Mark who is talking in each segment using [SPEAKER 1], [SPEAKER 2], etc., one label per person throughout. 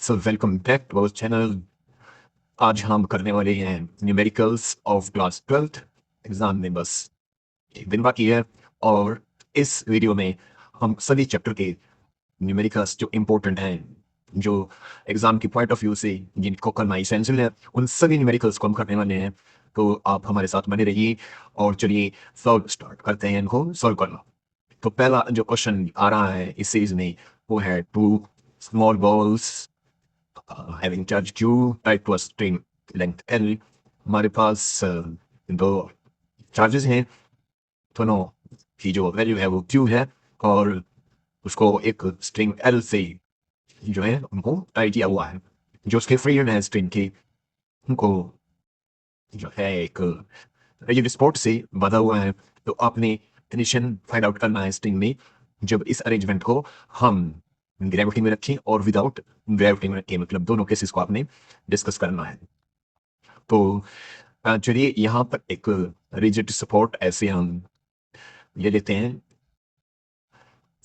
[SPEAKER 1] So welcome back to our channel. आज हम करने वाले हैं numericals of class 12th exam में बस एक दिन बाकी है। और इस वीडियो में हम सभी चैप्टर के न्यूमेरिकल्स जो इम्पोर्टेंट हैं, जो एग्जाम की पॉइंट ऑफ व्यू से जिनको करना इसेंशियल है, उन सभी न्यूमेरिकल्स को हम करने वाले हैं। तो आप हमारे साथ बने रहिए और चलिए सॉल्व स्टार्ट करते हैं इनको सॉल्व करना। तो पहला जो क्वेश्चन आ रहा है इस सीरीज में वो है two small balls having charge Q tied to a string length L। हमारे पास दो चार्जेस हैं, दोनों की जो वैल्यू है वो Q है और उसको एक स्ट्रिंग L से जो है उनको टाई किया हुआ है। जो उसके फ्रीड है स्ट्रिंग की उनको जो है एक रिजिड स्पॉट से बंधा हुआ है। तो आपने कंडीशन फाइंड आउट करना है स्ट्रिंग में जब इस अरेंजमेंट को हम ग्रेविटी में रखें और विदाउट ग्रेविटी में रखें, मतलब दोनों केसेस को आपने डिस्कस करना है। तो चलिए यहाँ पर एक रिजिड सपोर्ट ऐसे हम ले लेते हैं।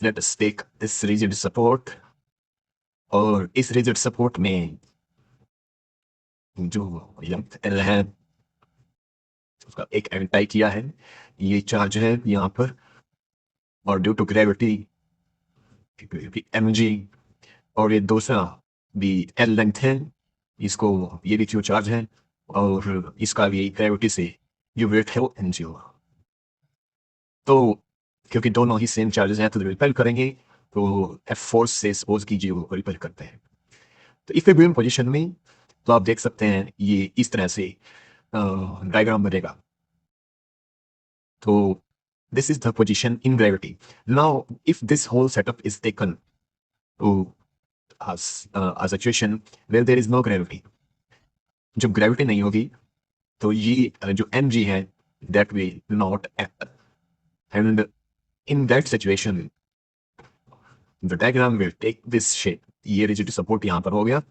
[SPEAKER 1] Let us take this rigid support और इस रिजिड सपोर्ट में जो लेंथ एल है उसका एक एंड टाई किया है, ये चार्ज है यहाँ पर और due to gravity m g, और ये दूसरा भी एल लेंथ है, इसको ये भी क्यू चार्ज है और इसका भी ग्रेविटी से ये वेट है वो एम जी होगा। तो क्योंकि दोनों ही सेम चार्जेस हैं तो रिपेल करेंगे, तो एफ फोर्स से सपोज कीजिए वो रिपेल करते हैं। तो इक्विलिब्रियम पोजीशन में तो आप देख सकते हैं ये इस तरह से डायग्राम बनेगा। तो this is the position in gravity. Now if this whole setup is taken to a situation where there is no gravity, जब ग्रेविटी नहीं होगी तो ये जो एम जी है that will not act, and in that situation the diagram will take this shape। ये rigid support यहाँ पर हो गया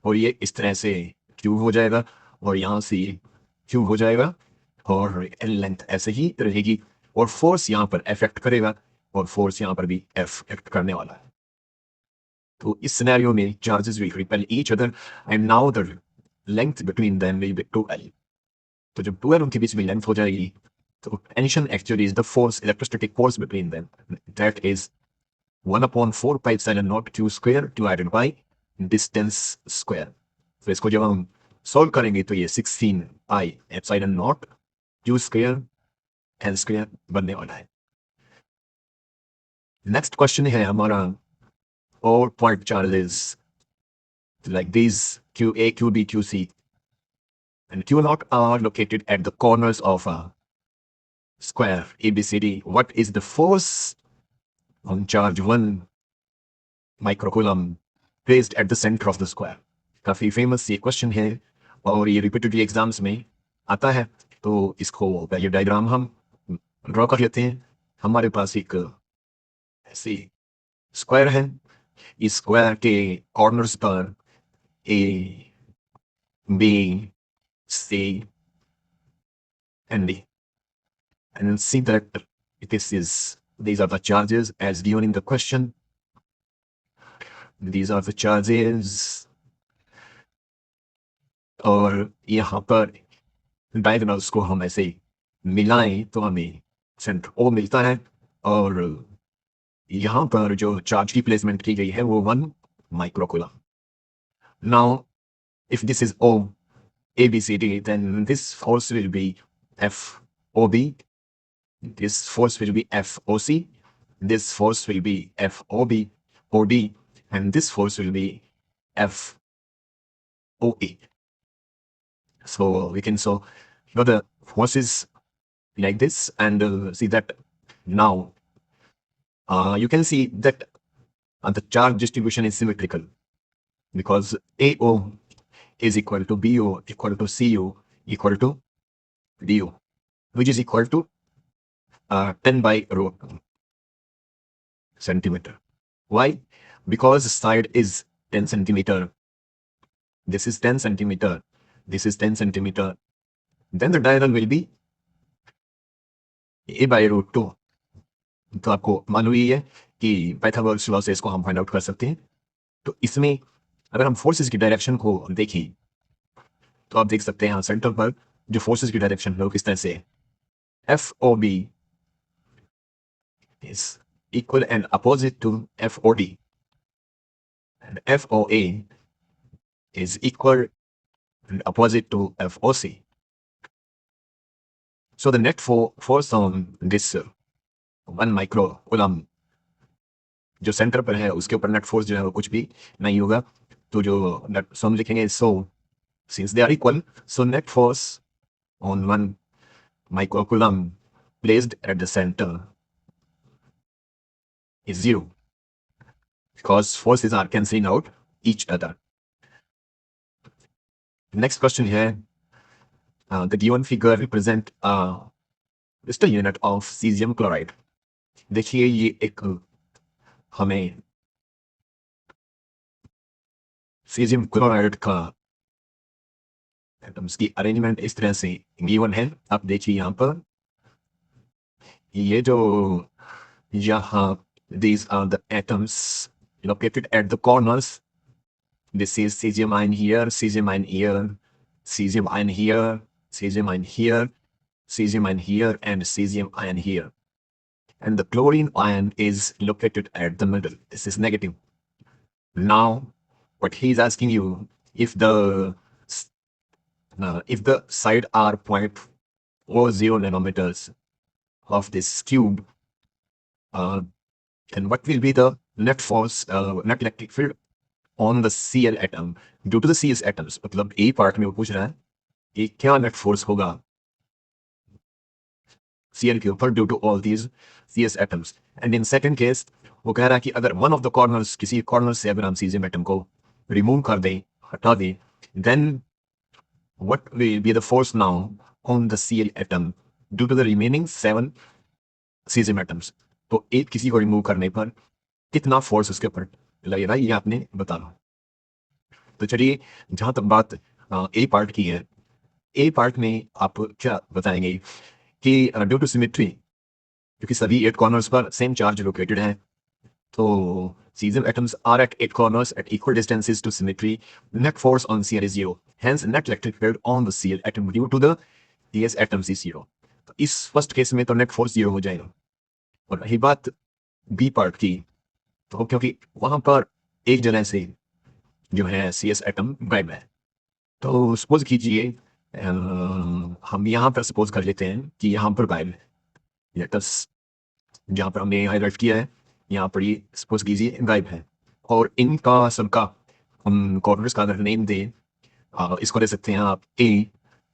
[SPEAKER 1] और ये इस तरह से क्यूब हो जाएगा और यहाँ से ये क्यूब हो जाएगा और एल लेंथ ऐसे ही रहेगी और फोर्स यहाँ पर अफेक्ट करेगा और फोर्स यहाँ पर भी अफेक्ट करने वाला है। तो इस सिनेरियो में charges will repel each other and now the length between them will be 2L। तो जब 2L उनके बीच में लेंथ हो जाएगी तो tension actually is the force, electrostatic force between them, that is 1/4 pi epsilon naught q square divided by distance square। तो इसको जब हम सॉल्व करेंगे तो ये 16 pi epsilon naught q square l square बनने वाला है। नेक्स्ट क्वेश्चन है हमारा all point charges like these QA, QB, QC and Q naught are located at the corners of a square ABCD। What is the force on charge 1 microcoulomb placed at the center of the square? काफी famous ये question है और ये repeatedly exams में आता है। तो इसको ये डायग्राम हम ड्रॉ कर लेते हैं। हमारे पास एक ऐसी स्क्वायर है, इस स्क्वायर के कॉर्नर्स पर A B C and D, and see that these are the charges as given in the question। these are the charges और यहाँ पर डायगोनल्स को हम ऐसे मिलाएं तो हमें सेंटर O मिलता है और यहाँ पर जो चार्ज की प्लेसमेंट की गई है वो 1 microcoulomb. Now if this is O ABCD then this force will be FOB, this force will be FOC, this force will be FOB OD, and this force will be FOE। So we can show the forces like this and see that now you can see that the charge distribution is symmetrical because AO is equal to BO equal to CO equal to DO, which is equal to 10 by root centimeter. Why? Because side is 10 centimeter, this is 10 centimeter, this is 10 centimeter, then the diagonal will be a by root 2। तो आपको मालूम ही है कि Pythagoras law से इसको हम find out कर सकते हैं। तो इसमें अगर हम फोर्सेस की डायरेक्शन को देखें तो आप देख सकते हैं यहाँ सेंटर पर जो फोर्सेस की डायरेक्शन है वो किस तरह से है। FOB is equal and opposite to FOD, and FOA is equal and opposite to FOC. So the net force on this 1 microcoulomb जो सेंटर पर है उसके ऊपर नेट फोर्स जो है वो कुछ भी नहीं होगा। तो जो नेट सो हम लिखेंगे, so since they are equal, so net force on 1 microcoulomb placed at the center is 0 because forces are cancelling out each other. Next question here, the given figure represent a crystal unit of cesium chloride. देखिए ये एक हमें cesium chloride का atoms की arrangement इस तरह से given है। आप देखिए यहाँ पर ये जो यहाँ these are the atoms located at the corners. This is cesium ion here, cesium ion here, cesium ion here, cesium ion here, cesium ion here, and cesium ion here. And the chlorine ion is located at the middle. This is negative. Now, what he is asking you, if the side are 0.40 nanometers of this cube, then what will be the net force, net electric field on the Cl atom due to the Cs atoms? मतलब A part में वो पूछ रहा है कि क्या net force होगा Cl के ऊपर due to all these Cs atoms. And in second case वो कह रहा है कि अगर वन ऑफ द कॉर्नर्स, किसी कॉर्नर से अगर हम सीजियम एटम को रिमूव कर दें, हटा दें, then what will be the force now on the Cl atom due to the remaining 7 cesium atoms? तो एक किसी को रिमूव करने पर कितना फोर्स उसके ऊपर लगेगा ये आपने बताना। तो चलिए, जहां तक बात ए पार्ट की है, ए पार्ट में आप क्या बताएंगे कि ड्यू टू सिमेट्री, क्योंकि सभी 8 कॉर्नर्स पर सेम चार्ज लोकेटेड है, तो cesium atoms are at 8 corners at equal distances to symmetry. Net force on Cl is 0. Hence, net electric field on the Cl atom due to the Cs atoms is 0. तो इस first case में तो net force 0 हो जाएगा। और रही बात B part की, तो क्योंकि वहां पर एक जगह से जो है Cs एटम गायब है, तो सपोज कीजिए हम यहाँ पर सपोज कर लेते हैं कि यहाँ पर गायब है, लेट अस जहाँ पर हमने हाईलाइट किया है यहाँ पर ये सपोज कीजिए गायब है, और इनका सबका हम कॉर्नर्स का अगर नेम दें, इसको दे सकते हैं आप A,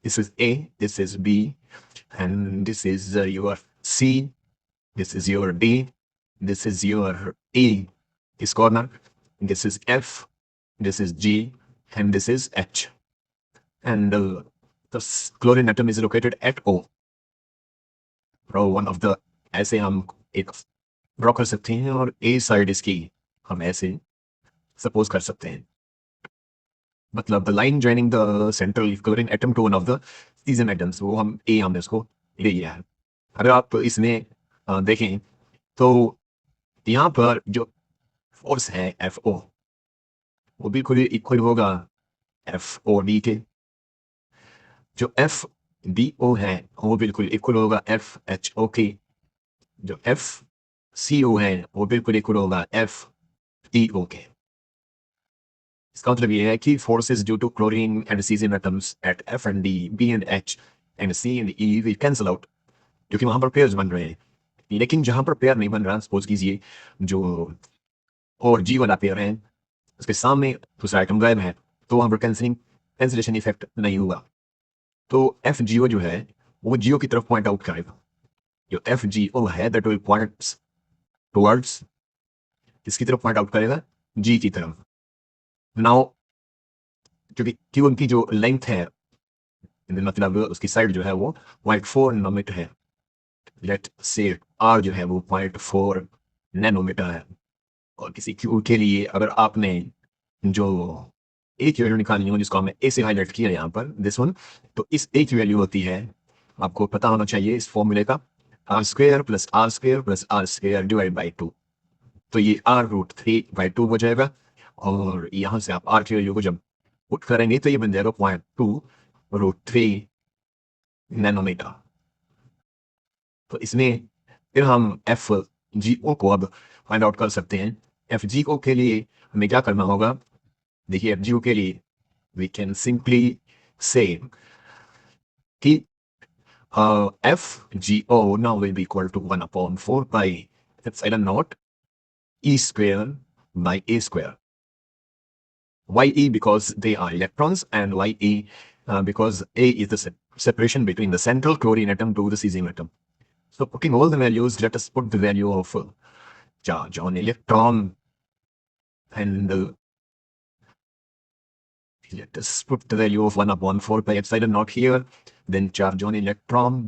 [SPEAKER 1] this is A, this is B, and this is your C, this is your D, this is your E, this corner, this is F, this is G, and this is H. And the chlorine atom is located at O. Pro one of the, ऐसे हम एक draw कर सकते हैं और A side इसकी हम ऐसे सपोज कर सकते हैं, मतलब the line joining the central chlorine atom to one of the caesium atoms, वो हम ए हमने उसको ले लिया है। अगर आप इसमें देखें तो यहाँ पर जो फोर्स है FO वो बिल्कुल इक्वल होगा FOD के, जो FDO है वो बिल्कुल इक्वल होगा FHO के, जो FCO है वो बिल्कुल इक्वल होगा FEO के। इसका मतलब ये है कि forces due to chlorine and cesium atoms at F and D, B and H and C and E will cancel out, क्योंकि वहां पर पेयर्स बन रहे हैं। लेकिन जहां पर पेयर नहीं बन रहा, सपोज कीजिए जो और G वाला पेयर है उसके सामने दूसरा आइटम गायब है, तो वहां पर कैंसिलेशन इफेक्ट नहीं हुआ। तो FGO जो है वो GO की तरफ पॉइंट आउट करेगा। जो FGO है दैट विल पॉइंट्स टुवर्ड्स, किसकी तरफ पॉइंट आउट करेगा? G की तरफ। नाउ क्योंकि Q की जो लेंथ है, मतलब उसकी साइड जो है वो 0.4 नैनोमीटर है, लेट से R जो है वो 0.4 नैनोमीटर है, और किसी Q के लिए अगर आपने जो A की वैल्यू निकालनी हो, जिसको हमने A से हाईलाइट किया यहाँ पर दिस वन, तो इस A की वैल्यू होती है, आपको पता होना चाहिए इस फॉर्मूले का, R² plus R² plus R² divide by 2, तो ये R√3/2 हो जाएगा। और यहाँ से आप आर की वैल्यू को जब पुट करेंगे तो ये बन जाएगा 0.2√3 नैनोमीटर। तो इसमें फिर हम एफ जी ओ को अब फाइंड आउट कर सकते हैं। एफ जी ओ के लिए हमें क्या करना होगा? देखिए एफ जी ओ के लिए we can simply say that F G O now will be equal to 1/4 pi epsilon naught e square by a square. Ye because they are electrons, and Ye because A is the separation between the central chlorine atom to the cesium atom. So putting all the values, let us put the value of charge on electron, and let us put the value of 1/4 pi epsilon naught here, then charge on electron,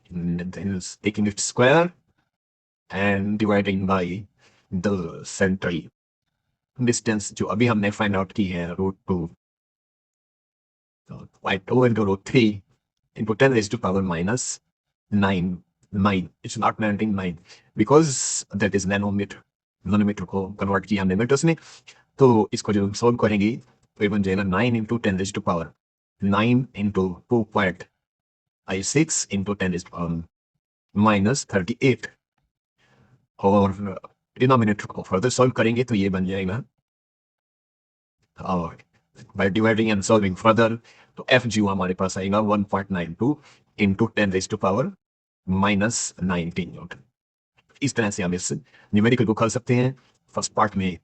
[SPEAKER 1] and then taking its square and dividing by the central distance जो अभी हमने find out की है √2 √3 into 10 raised to power minus 9. 9, it's not 99 because that is nanometer. Nanometre को convert किया हमने metres में, तो इसको जब हम सॉल्व करेंगे तो ये बन जाएगा 9 into 10 raised to power 9 into 2.6 into 10 raised to power minus 38, और डिनोमिनेटर को फर्दर सॉल्व करेंगे तो ये बन जाएगा, और by dividing and solving further तो एफ जी हमारे पास आएगा 1.92 into 10 raised to power minus 19 Newton. इस तरह से हम इस न्यूमेरिकल को कर सकते हैं। फर्स्ट पार्ट में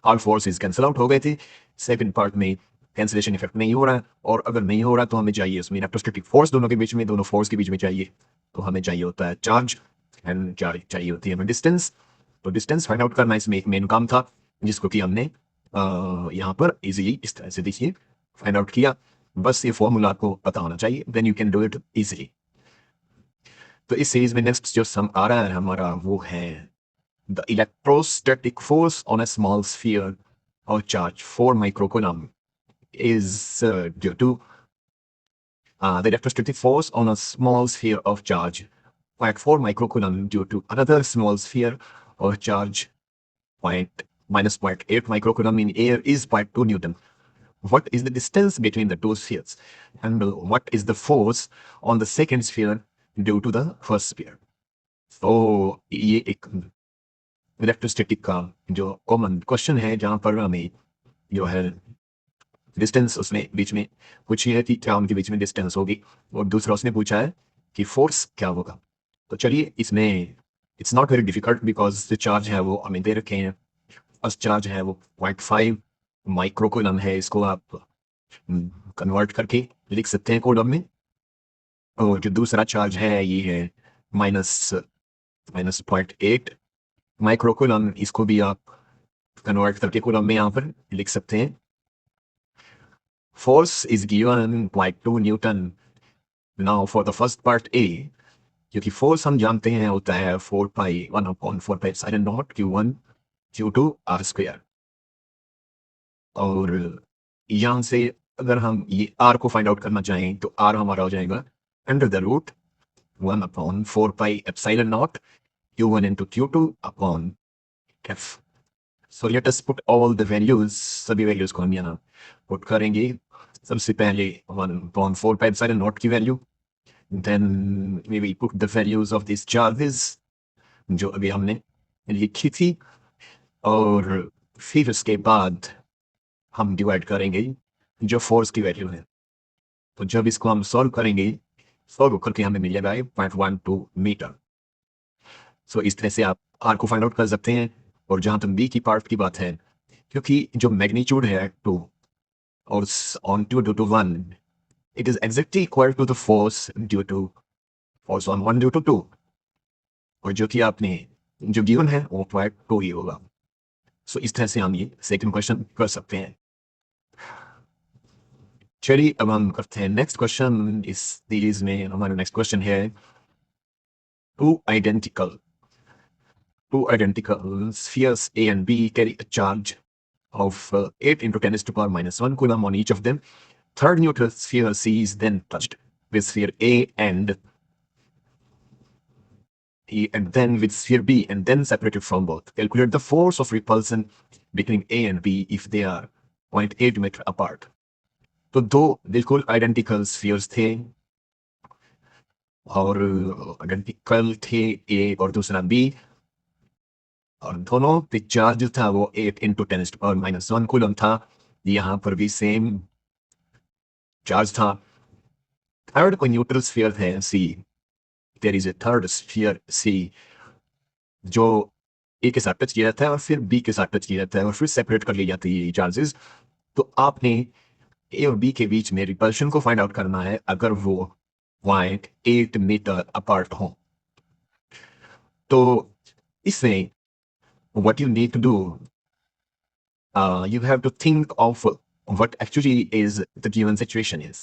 [SPEAKER 1] ऑल फोर्सेस कैंसिल आउट हो गए थे, सेकंड पार्ट में कैंसिलेशन इफेक्ट नहीं हो रहा है, और अगर नहीं हो रहा तो हमें चाहिए उसमें इलेक्ट्रोस्टैटिक फोर्स दोनों के बीच में, दोनों फोर्स के बीच में चाहिए, तो हमें चाहिए होता है चार्ज एंड चाहिए होती है हमें डिस्टेंस। तो डिस्टेंस फाइंड आउट करना इसमें एक मेन काम था, जिसको कि हमने यहाँ पर इजीली इस तरह से देखिए फाइंड आउट किया। बस ये फॉर्मूला आपको पता होना चाहिए, then you can do it easily. तो इस सीरीज में नेक्स्ट जो सम आ रहा है हमारा वो है the electrostatic force on a small sphere of charge 4 microcoulomb is due to the electrostatic force on a small sphere of charge 0.4 microcoulomb due to another small sphere of charge minus 0.8 microcoulomb in air is 0.2 Newton. What is the distance between the two spheres? And what is the force on the second sphere due to the first sphere? तो ये एक electrostatic का जो common question है, जहाँ पर हमें जो है डिस्टेंस उसमें बीच में पूछी है कि क्या उनके बीच में डिस्टेंस होगी, और दूसरा उसने पूछा है कि फोर्स क्या होगा। तो चलिए इसमें it's not very difficult because जो चार्ज है वो हमें दे रखे हैं। फर्स्ट चार्ज है वो 0.5 माइक्रोकूलम है, इसको आप कन्वर्ट करके लिख सकते हैं कूलम में, और जो दूसरा चार्ज है ये है माइनस 0.8 माइक्रोकूलम, इसको भी आप कन्वर्ट करके कूलम में यहाँ पर लिख सकते हैं। Force is given by 2 Newton. Now for the first part A, क्योंकि फोर्स हम जानते हैं होता है 4 पाई 1/4 pi sine not Q1 Q2 R square, और यहाँ से अगर हम ये R को फाइंड आउट करना चाहें तो R हमारा हो जाएगा under the root 1/4 pi epsilon naught Q1 into Q2 upon F। So let us put all the values, सभी वैल्यूज को हम यहाँ पुट करेंगे। सबसे पहले 1/4 पाई एप्सिलॉन नॉट की value, then we will put the values of these charges जो अभी हमने लिखी थी, और फिर उसके बाद हम डिवाइड करेंगे जो फोर्स की वैल्यू है। तो जब इसको हम सॉल्व करेंगे, सॉल्व करके हमें मिलेगा 0.12 मीटर। सो इस तरह से आप आर को फाइंड आउट कर सकते हैं। और जहाँ तक बी की पार्ट की बात है, क्योंकि जो मैग्नीट्यूड है 2 और on 2 due to 1, it is exactly equal to the force due to force on 1 due to 2, और जो कि आपने जो गिवन है वो 0.2 ही होगा। सो इस तरह से हम ये सेकंड क्वेश्चन कर सकते हैं। चलिए अब हम करते हैं नेक्स्ट क्वेश्चन। इस सीरीज में हमारा नेक्स्ट क्वेश्चन है two identical spheres A and B carry a charge of 8 into 10 to the power minus 1 coulomb on each of them. Third neutral sphere C is then touched with sphere A and E and then with sphere B and then separated from both. Calculate the force of repulsion between A and B if they are 0.8 metre apart. तो दो बिल्कुल identical spheres थे और identical थे ए और दूसरा B और दोनों पे चार्ज जो था वो 8 इंटू 10⁻⁻1 कूलम था. यहाँ पर भी सेम चार्ज था. थर्ड कोई न्यूट्रल स्फीयर है C. There is a third sphere C जो ए के साथ टच किया जाता है और फिर बी के साथ टच किया जाता है और फिर सेपरेट कर ली जाती है ये चार्जेस. तो आपने ए और बी के बीच में रिपल्शन को फाइंड आउट करना है अगर वो 0.8 मीटर अपार्ट हो. तो इसमें what you need to do, you have to think of what actually is the given situation is.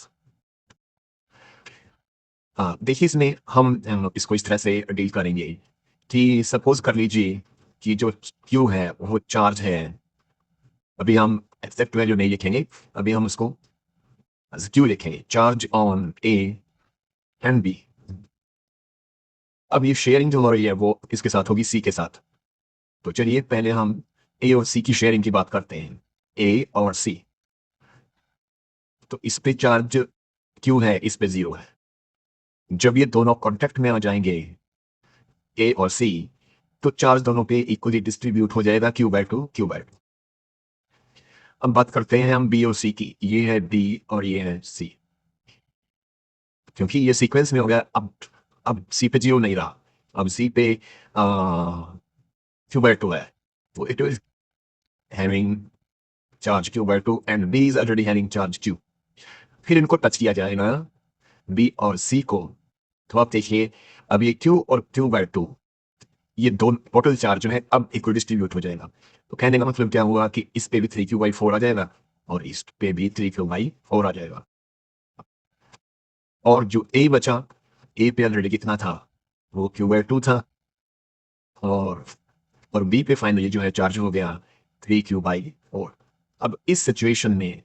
[SPEAKER 1] देखिए इसमें हम इसको इस तरह से डील करेंगे कि सपोज कर लीजिए कि जो क्यू है वो चार्ज है. अभी हम एक्सेप्ट वैल्यू नहीं लिखेंगे, अभी हम उसको क्यू लिखेंगे. Charge on A and B. अब ये शेयरिंग जो हो रही है वो किसके साथ होगी? सी के साथ. तो चलिए पहले हम ए और सी की शेयरिंग की बात करते हैं. ए और सी. तो इस पे चार्ज क्यू है, इस पे 0 है. जब ये दोनों कॉन्टेक्ट में आ जाएंगे ए और सी तो चार्ज दोनों पे इक्वली डिस्ट्रीब्यूट हो जाएगा Q/2 Q/2. अब बात करते हैं हम बी और सी की. ये है डी और ये है सी. क्योंकि ये सीक्वेंस में हो गया. अब सी पे 0 नहीं रहा, अब सी पे Q/2 है. तो it is having charge Q/2 and B is already having charge Q. फिर इनको टच किया जाएगा बी और सी को. तो आप देखिए अब ये Q और Q/2 ये दोनों टोटल चार्ज जो है अब इक्वल डिस्ट्रीब्यूट हो जाएगा. तो कहने का मतलब क्या हुआ कि इस पे भी 3Q/4 आ जाएगा और इस पे भी 3Q/4 आ जाएगा. और जो ए बचा, ए पे ऑलरेडी कितना था? वो Q/2 था. और बी पे फाइनली जो है चार्ज हो गया 3Q/4. अब इस सिचुएशन में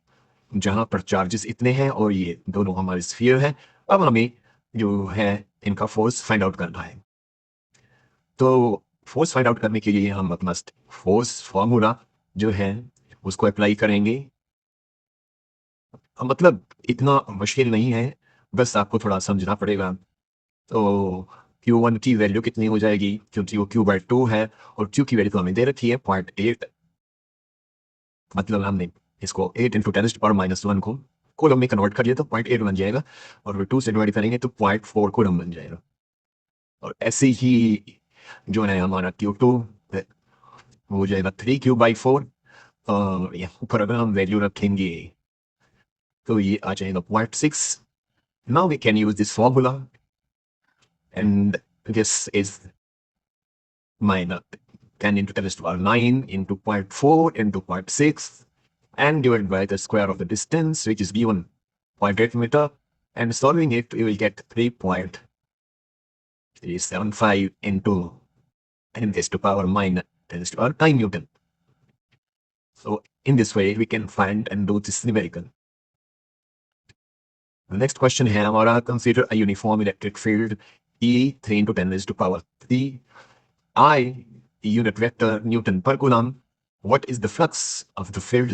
[SPEAKER 1] जहां पर चार्जेस इतने हैं और ये दोनों हमारे स्फीयर है, अब हमें जो है इनका फोर्स फाइंड आउट करना है. तो फोर्स फाइंड आउट करने के लिए हम अपना फोर्स फॉर्मूला जो है उसको अप्लाई करेंगे. मतलब इतना मुश्किल नहीं है, बस आपको थोड़ा समझना पड़ेगा. तो Q1 की वैल्यू कितनी हो जाएगी? क्योंकि वो Q/2 है और Q की वैल्यू तो हमें दे रखी है 0.8. मतलब हमने इसको 8 इंटू 10⁻⁻1 को कोलम में कन्वर्ट कर दिया तो 0.8 बन जाएगा और 2 से डिवाइड करेंगे तो 0.4 कोलम बन जाएगा. और ऐसे ही जो है हमारा Q2 हो जाएगा 3Q/4. यहाँ पर अगर हम वैल्यू रखेंगे तो ये आ जाएगा 0.6. Now we can use this formula and this is minus 10 into 10⁻9 into 0.4 into 0.6 and divided by the square of the distance which is given 0.8 meter, and solving it we will get 3.375 into 10⁻⁻9 Newton. So in this way we can find and do this numerical. The next question है हमारा. Consider a uniform electric field E 3 into 10⁻3 I unit vector Newton per coulomb. What is the flux of the field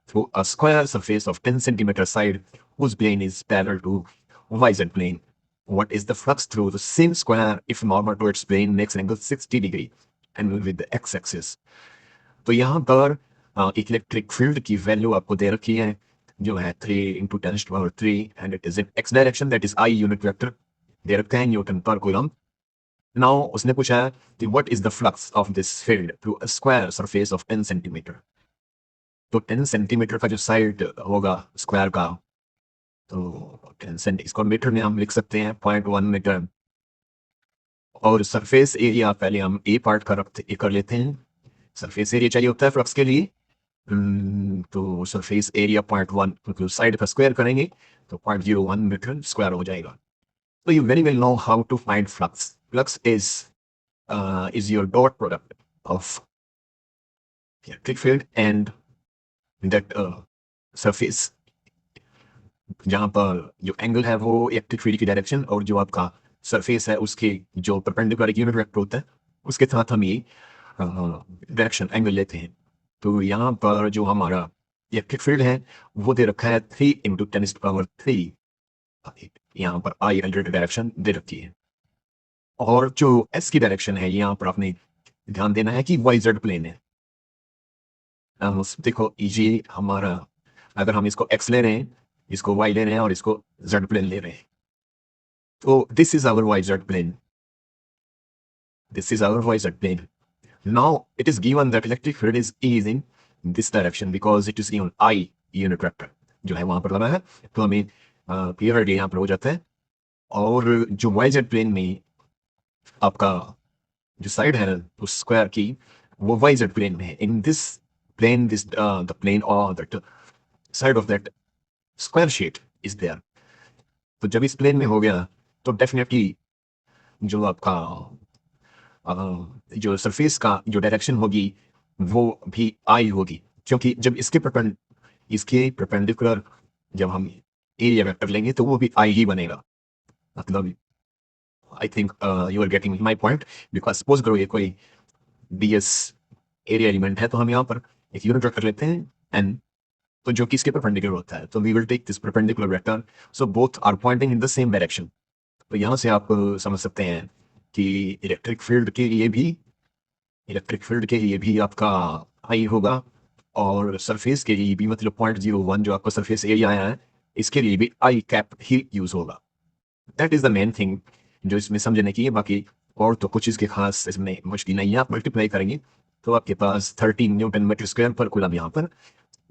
[SPEAKER 1] through a square surface of 10 centimeter side whose plane is parallel to YZ plane? What is the flux through the same square if normal to its plane makes an angle 60 degree and with the x-axis? तो यहाँ पर एक electric field की value आपको दे रखी है जो है 3 into 10⁻3 and it is in x direction, that is I unit vector. दे रखते हैं न्यूटन पर कूलम. Now उसने पूछा है कि what is the flux of this field through a square surface of 10 centimeter. तो 10 सेंटीमीटर का जो साइड होगा स्क्वायर का, तो 10 सेंटी इसको मीटर में हम लिख सकते हैं 0.1 मीटर. और सरफेस एरिया पहले हम ए पार्ट का कर लेते हैं. सरफेस एरिया चाहिए होता है फ्लक्स के लिए. तो सरफेस एरिया 0.1 मतलब साइड का स्क्वायर करेंगे तो 0.01 मीटर स्क्वायर हो जाएगा. So you very well know how to find flux. Flux is your dot product of electric field and that surface जहाँ पर जो एंगल है वो इलेक्ट्रिक फील्ड की डायरेक्शन और जो आपका सरफेस है उसके जो परपेंडिकुलर यूनिट वेक्टर होता है उसके साथ हम ये डायरेक्शन एंगल लेते हैं। तो यहाँ पर जो हमारा इलेक्ट्रिक फील्ड है वो दे रखा है 3 × 10⁻³ यहाँ पर आई हंड्रेड डायरेक्शन दे रखी है। और जो एस की डायरेक्शन है यहाँ पर आपने ध्यान देना है कि वाई जेड प्लेन है। देखो ये हमारा, अगर हम इसको एक्स ले रहे हैं, इसको वाई ले रहे हैं और इसको जेड प्लेन ले रहे हैं, तो this is our y z plane, this is our y-z plane. Now it is given that electric field is in this direction because it is given I unit vector जो है वहां पर लगा है, तो हमें क्लियर यहाँ पर हो जाता है। और जो y-z प्लेन में आपका जो साइड है उस स्क्वायर की वो y-z प्लेन में है। In this plane this the plane और that side of that square sheet is there. तो जब इस प्लेन में हो गया तो डेफिनेटली जो आपका जो सरफेस का जो डायरेक्शन होगी वो भी आई होगी, क्योंकि जब इसके परपेंडिकुलर जब हम एरिया वेक्टर लेंगे तो वो भी आई ही बनेगा। मतलब I think you are getting my point, because suppose करो ये कोई डीएस एरिया एलिमेंट है तो हम यहाँ पर एक यूनिट वेक्टर लेते हैं एन, तो जो कि इसके परपेंडिकुलर होता है, तो we will take this perpendicular vector, so both are pointing in the same direction. तो यहाँ से आप समझ सकते हैं कि इलेक्ट्रिक फील्ड के लिए भी आपका आई होगा और सरफेस के लिए भी, मतलब 0.01 जो आपका सरफेस एरिया आया है इसके लिए भी आई कैप ही यूज होगा। That is the main thing जो इसमें समझने की है। बाकी और तो कुछ इसके खास इसमें मुश्किल नहीं है। आप मल्टीप्लाई करेंगे तो आपके पास 13 न्यूटन मीटर स्क्वायर पर कूलम यहाँ पर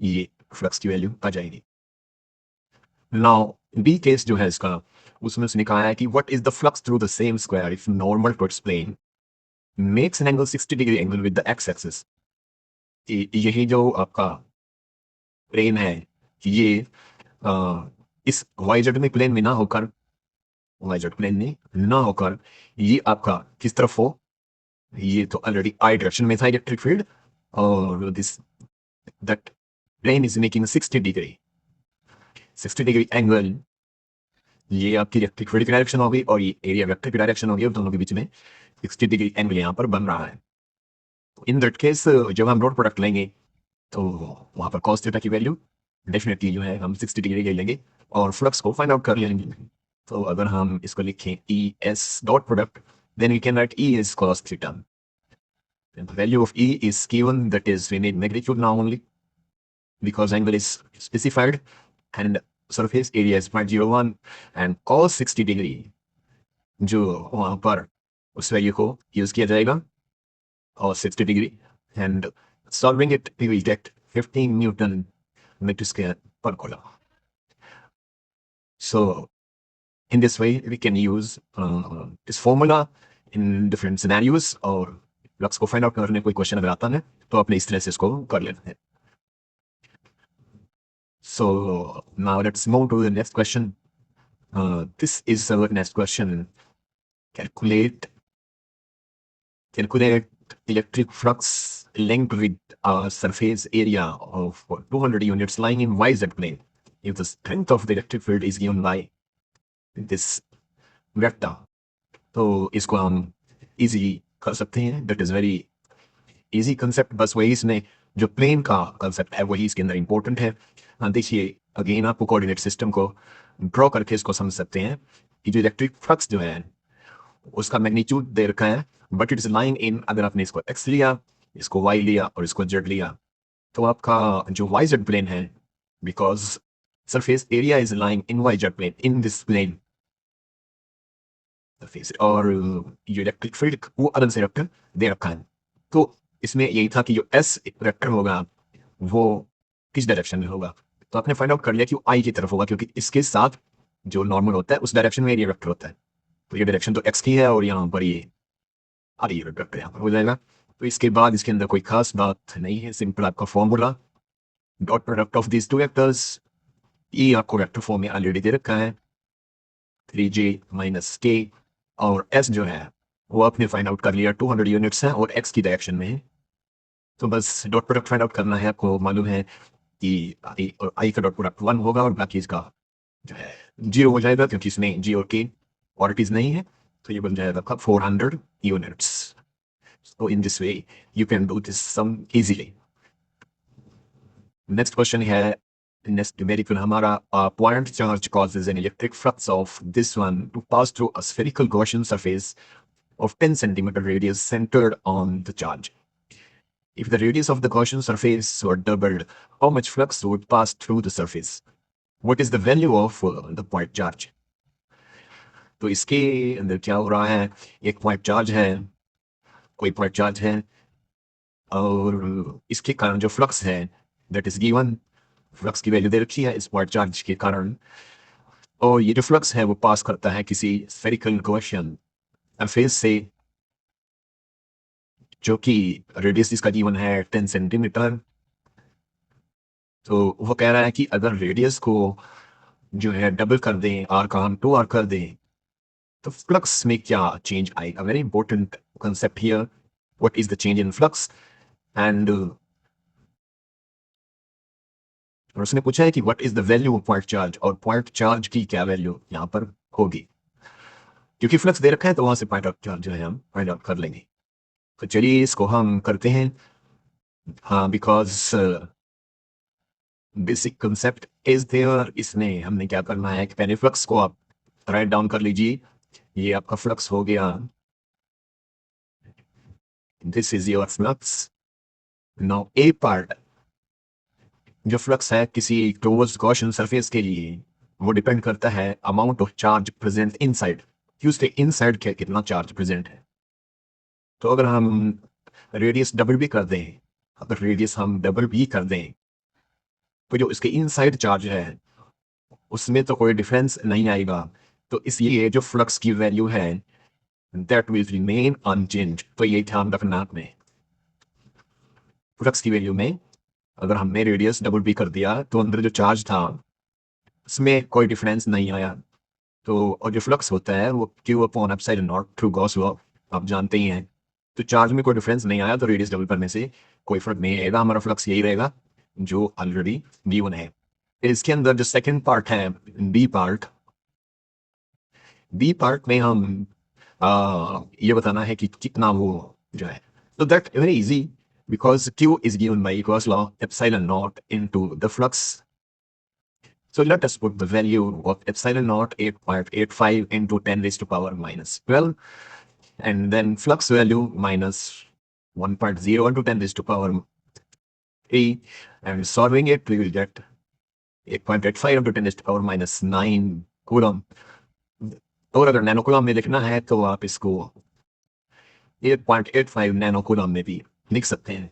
[SPEAKER 1] ये फ्लक्स की वैल्यू आ जाएगी। नाउ बी केस जो है इसका, उसमें उसने कहा है कि what is the flux through the same square if normal to its plane makes an angle 60 degree angle with the x axis. यही जो आपका प्लेन है ये इस वाईजेड में प्लेन में ना होकर ये आपका किस तरफ हो, ये तो ऑलरेडी आई डायरेक्शन में था इलेक्ट्रिक फील्ड, और this that plane is making 60 degree angle. ये आपकी इलेक्ट्रिक फील्ड की डायरेक्शन होगी और ये एरिया वेक्टर की डायरेक्शन होगी और दोनों के बीच में 60 डिग्री एंगल यहाँ पर बन रहा है। इन दैट केस जब हम डॉट प्रोडक्ट लेंगे तो वहां पर कॉस थीटा की वैल्यू डेफिनेटली जो है हम 60 डिग्री ले लेंगे और फ्लक्स को फाइंड आउट कर लेंगे। तो अगर हम इसको लिखें E S dot product, then we can write E is cos theta, the value of E is given, that is we need magnitude now only because angle is specified and surface area is 0.01 and cos 60 degree जो वहां पर उस value को use किया जाएगा और 60 degree and solving it we will get 15 Newton meter square per coulomb. So in this way we can use this formula in different scenarios, और flux को फाइंड आउट करने कोई क्वेश्चन अगर आता है तो अपने इस तरह से इसको कर लेते हैं। So now let's move to the next question. This is our next question. Calculate electric flux linked with a surface area of 200 units lying in YZ plane if the strength of the electric field is given by this vector. तो इसको हम easy कर सकते हैं। That is very easy concept, बस वही इसमें जो प्लेन का कंसेप्ट है वही इसके अंदर इंपॉर्टेंट है। देखिए अगेन आपको कोऑर्डिनेट सिस्टम को ड्रॉ करके इसको समझ सकते हैं कि जो इलेक्ट्रिक फ्लक्स जो है उसका मैग्नीट्यूड दे रखा है, बट इट इज लाइंग इन, अगर आपने इसको एक्स लिया, इसको वाई लिया और इसको जेड लिया, तो आपका जो वाई जेड प्लेन है, because surface area is lying in y z plane in this plane surface, और जो इलेक्ट्रिक फील्ड वो अलग से रखकर दे रखा है। तो इसमें यही था कि जो एस वेक्टर होगा वो किस डायरेक्शन में होगा, तो आपने फाइंड आउट कर लिया कि वो आई की तरफ होगा, क्योंकि इसके साथ जो नॉर्मल होता है उस डायरेक्शन में एरिया वेक्टर होता है। तो ये डायरेक्शन तो एक्स की है और यहाँ पर ये आर वेक्टर यहाँ पर हो जाएगा। तो इसके बाद इसके अंदर कोई खास बात नहीं है, सिंपल आपका formula dot product of this two vectors, ई आपको वेक्टर फॉर्म में ऑलरेडी दे रखा है 3j माइनस के, और s जो है वो आपने फाइंड आउट कर लिया 200 यूनिट्स है और x की डायरेक्शन में है। तो बस डॉट प्रोडक्ट फाइंड आउट करना है। आपको मालूम है कि आई का डॉट प्रोडक्ट 1 होगा और बाकी इसका जो है 0 हो जाएगा, क्योंकि इसमें g और k क्वांटिटीज नहीं है। तो ये बन जाएगा आपका 400 units. So in this way, you can do this sum easily. Next question है, next numerical हमारा point charge causes an electric flux of this one to pass through a spherical Gaussian surface of 10 centimeter radius centered on the charge. If the radius of the Gaussian surface were doubled, how much flux would pass through the surface? What is the value of the point charge? तो इसके अंदर क्या हो रहा है, एक point charge है, कोई पॉइंट चार्ज है, और इसके कारण जो फ्लक्स है दैट इज गिवन, फ्लक्स की वैल्यू दे रखी है इस पॉइंट चार्ज के कारण, और ये जो फ्लक्स है वो पास करता है किसी स्फेरिकल गॉसियन सरफेस से जो कि रेडियस इसका गिवन है 10 सेंटीमीटर। तो वो कह रहा है कि अगर रेडियस को जो है डबल कर दें, आर का हम 2r कर दें, तो फ्लक्स में क्या चेंज आएगा? Very important concept here, what is the change in flux. And और उसने पूछा है कि what is the value of point charge, और पॉइंट चार्ज की क्या वैल्यू यहाँ पर होगी। क्योंकि फ्लक्स दे रखा है तो वहां से पॉइंट ऑफ चार्ज जो है हम फाइंड आउट कर लेंगे। तो चलिए इसको हम करते हैं। हाँ, because basic concept is there, इसमें हमने क्या करना है कि पहले फ्लक्स को आप राइट डाउन कर लीजिए। ये आपका फ्लक्स हो गया, this is your flux. Now A part जो फ्लक्स है किसी क्लोज्ड गॉसियन सरफेस के लिए, वो डिपेंड करता है amount of charge present inside, कि उसके इनसाइड कितना चार्ज प्रेजेंट है। तो अगर हम रेडियस डबल भी कर दें, अगर रेडियस हम डबल भी कर दें, तो जो इसके इनसाइड चार्ज है उसमें तो कोई डिफरेंस नहीं आएगा। तो इसलिए जो फ्लक्स की वैल्यू है दैट विल रिमेन अनचेंज। तो ये ध्यान रखना आपने, फ्लक्स की वैल्यू में अगर हमने रेडियस डबल भी कर दिया तो अंदर जो चार्ज था उसमें कोई डिफरेंस नहीं आया। तो और जो फ्लक्स होता है वो Q upon epsilon not through Gauss law, आप जानते ही हैं। तो चार्ज में कोई डिफरेंस नहीं आया तो रेडियस डबल करने से कोई फर्क नहीं आएगा, हमारा फ्लक्स यही रहेगा जो ऑलरेडी V1 है। इसके अंदर जो सेकंड पार्ट है बी पार्ट में हम ये बताना है कि कितना वो जो है, तो that very easy because Q is given by equals law epsilon naught into the flux. So let us put the value of epsilon naught 8.85 into 10 raised to power minus 12, and then flux value minus 1.0 into 10 raised to power 3, and solving it we will get 8.85 into 10 raised to power minus 9 coulomb. और अगर nano coulomb में लिखना है तो आप इसको 8.85 nano coulomb में भी लिख सकते हैं।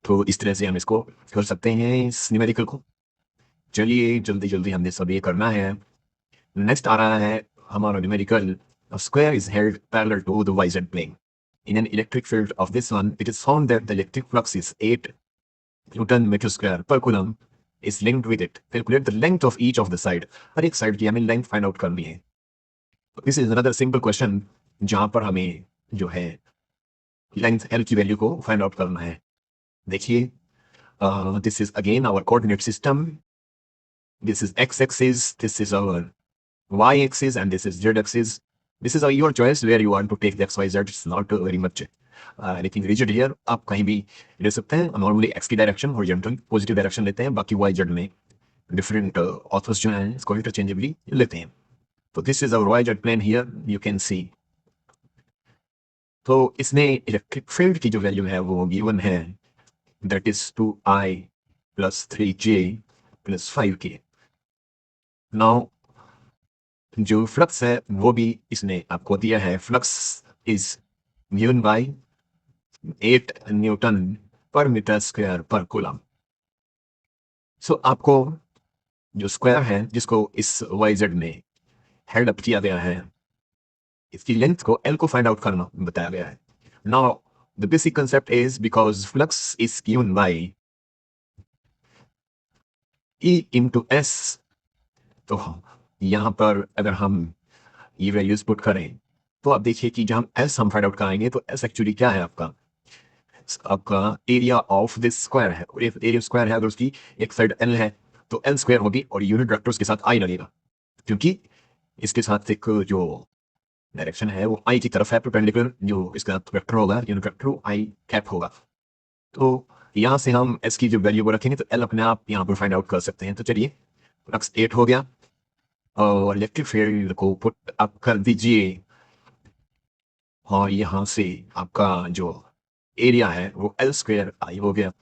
[SPEAKER 1] तो इस तरह से हम इसको कर सकते हैं इस न्यूमेरिकल को। चलिए जल्दी जल्दी हमने सब ये करना है। नेक्स्ट आ रहा है हमारा numerical, a square is held parallel to the YZ plane. In an electric field of this one, it is found that the electric flux is 8 Newton meter square per coulomb is linked with it. Calculate the length of each of the side. हर एक side की हमें length find out करनी है। This is another simple question जहां पर हमें जो है लेंथ L की वैल्यू को फाइंड आउट करना है। देखिए, this is again our coordinate system, this is x axis, this is our y axis, and this is z axis. This is your choice where you want to take the x y z. It's not very much anything rigid here. आप कहीं भी ले सकते हैं। Normally x की direction horizontal positive direction लेते हैं, बाकी y z में डिफरेंट ऑथर्स जो हैं इसको इंटरचेंजेबली लेते हैं। तो this is our y z plane here, you can see. तो इसमें इलेक्ट्रिक फील्ड की जो वैल्यू है वो गिवन है, that is 2i plus 3j plus 5k। Now जो फ्लक्स है वो भी इसने आपको दिया है, flux is given bye 8 Newton पर मीटर स्क्वायर पर कूलम। सो आपको जो स्क्वायर है जिसको इस YZ में हेड अप किया गया है, इसकी लेंथ को L को फाइंड आउट करना बताया गया है। Now the basic concept is because flux is given bye E into S, तो यहाँ पर अगर हम ये वैल्यूज पुट करें तो आप देखिए कि जब हम S हम फाइंड आउट कराएंगे तो S एक्चुअली क्या है, आपका एरिया ऑफ दिस स्क्वायर है, और एरिया स्क्वायर है अगर उसकी एक साइड L है तो L स्क्वायर होगी और यूनिट वेक्टर्स के साथ I लगेगा, क्योंकि इसके साथ एक जो डायरेक्शन है वो आई की तरफ है परपेंडिकुलर, जो इसका वेक्टर होगा यूनिट वेक्टर आई कैप होगा। तो यहाँ से हम एस की जो वैल्यू को रखेंगे तो एल अपने आप यहाँ पर फाइंड आउट कर सकते हैं। तो चलिए फ्लक्स 8 हो गया और इलेक्ट्रिक फील्ड को पुट अप कर दीजिए और यहाँ से आपका जो एरिया है वो एल स्क्वेयर आई हो गया।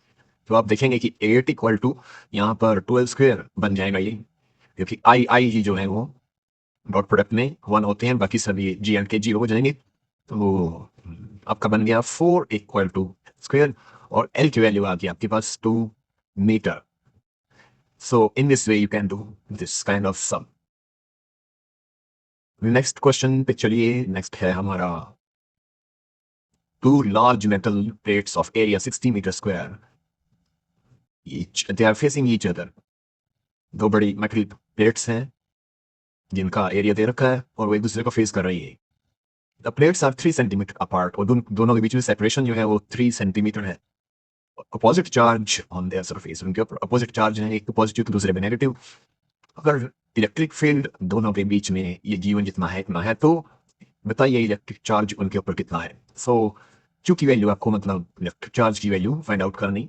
[SPEAKER 1] तो आप देखेंगे कि 8 इक्वल टू यहाँ पर 12 स्क्वेयर बन जाएगा ये, क्योंकि आई आई ही जो है वो डॉट प्रोडक्ट में 1 होते हैं, बाकी सभी जी एंड के 0 हो जाएंगे। तो आपका बन गया 4 इक्वल टू स्क्वेयर और एल की वैल्यू आ गई आपके पास 2 मीटर। So in this way you can do this kind of sum. Next question पे चलिए। नेक्स्ट है हमारा 2 large metal plates of area 60 meter square, each they are facing each other। दो बड़ी मेटल प्लेट्स हैं जिनका एरिया दे रखा है और वो एक दूसरे को फेस कर रही है। The plates are 3 centimetre apart और दोनों के बीच में सेपरेशन जो है वो 3 सेंटीमीटर है। Opposite charge on their surface, उनके ऊपर अपोजिट चार्ज है, एक पॉजिटिव तो दूसरे पे नेगेटिव। अगर इलेक्ट्रिक फील्ड दोनों के बीच में ये जीवन जितना है इतना है, तो बताइए इलेक्ट्रिक चार्ज उनके ऊपर कितना है। सो क्यू की वैल्यू आपको मतलब इलेक्ट्रिक चार्ज की वैल्यू फाइंड आउट करनी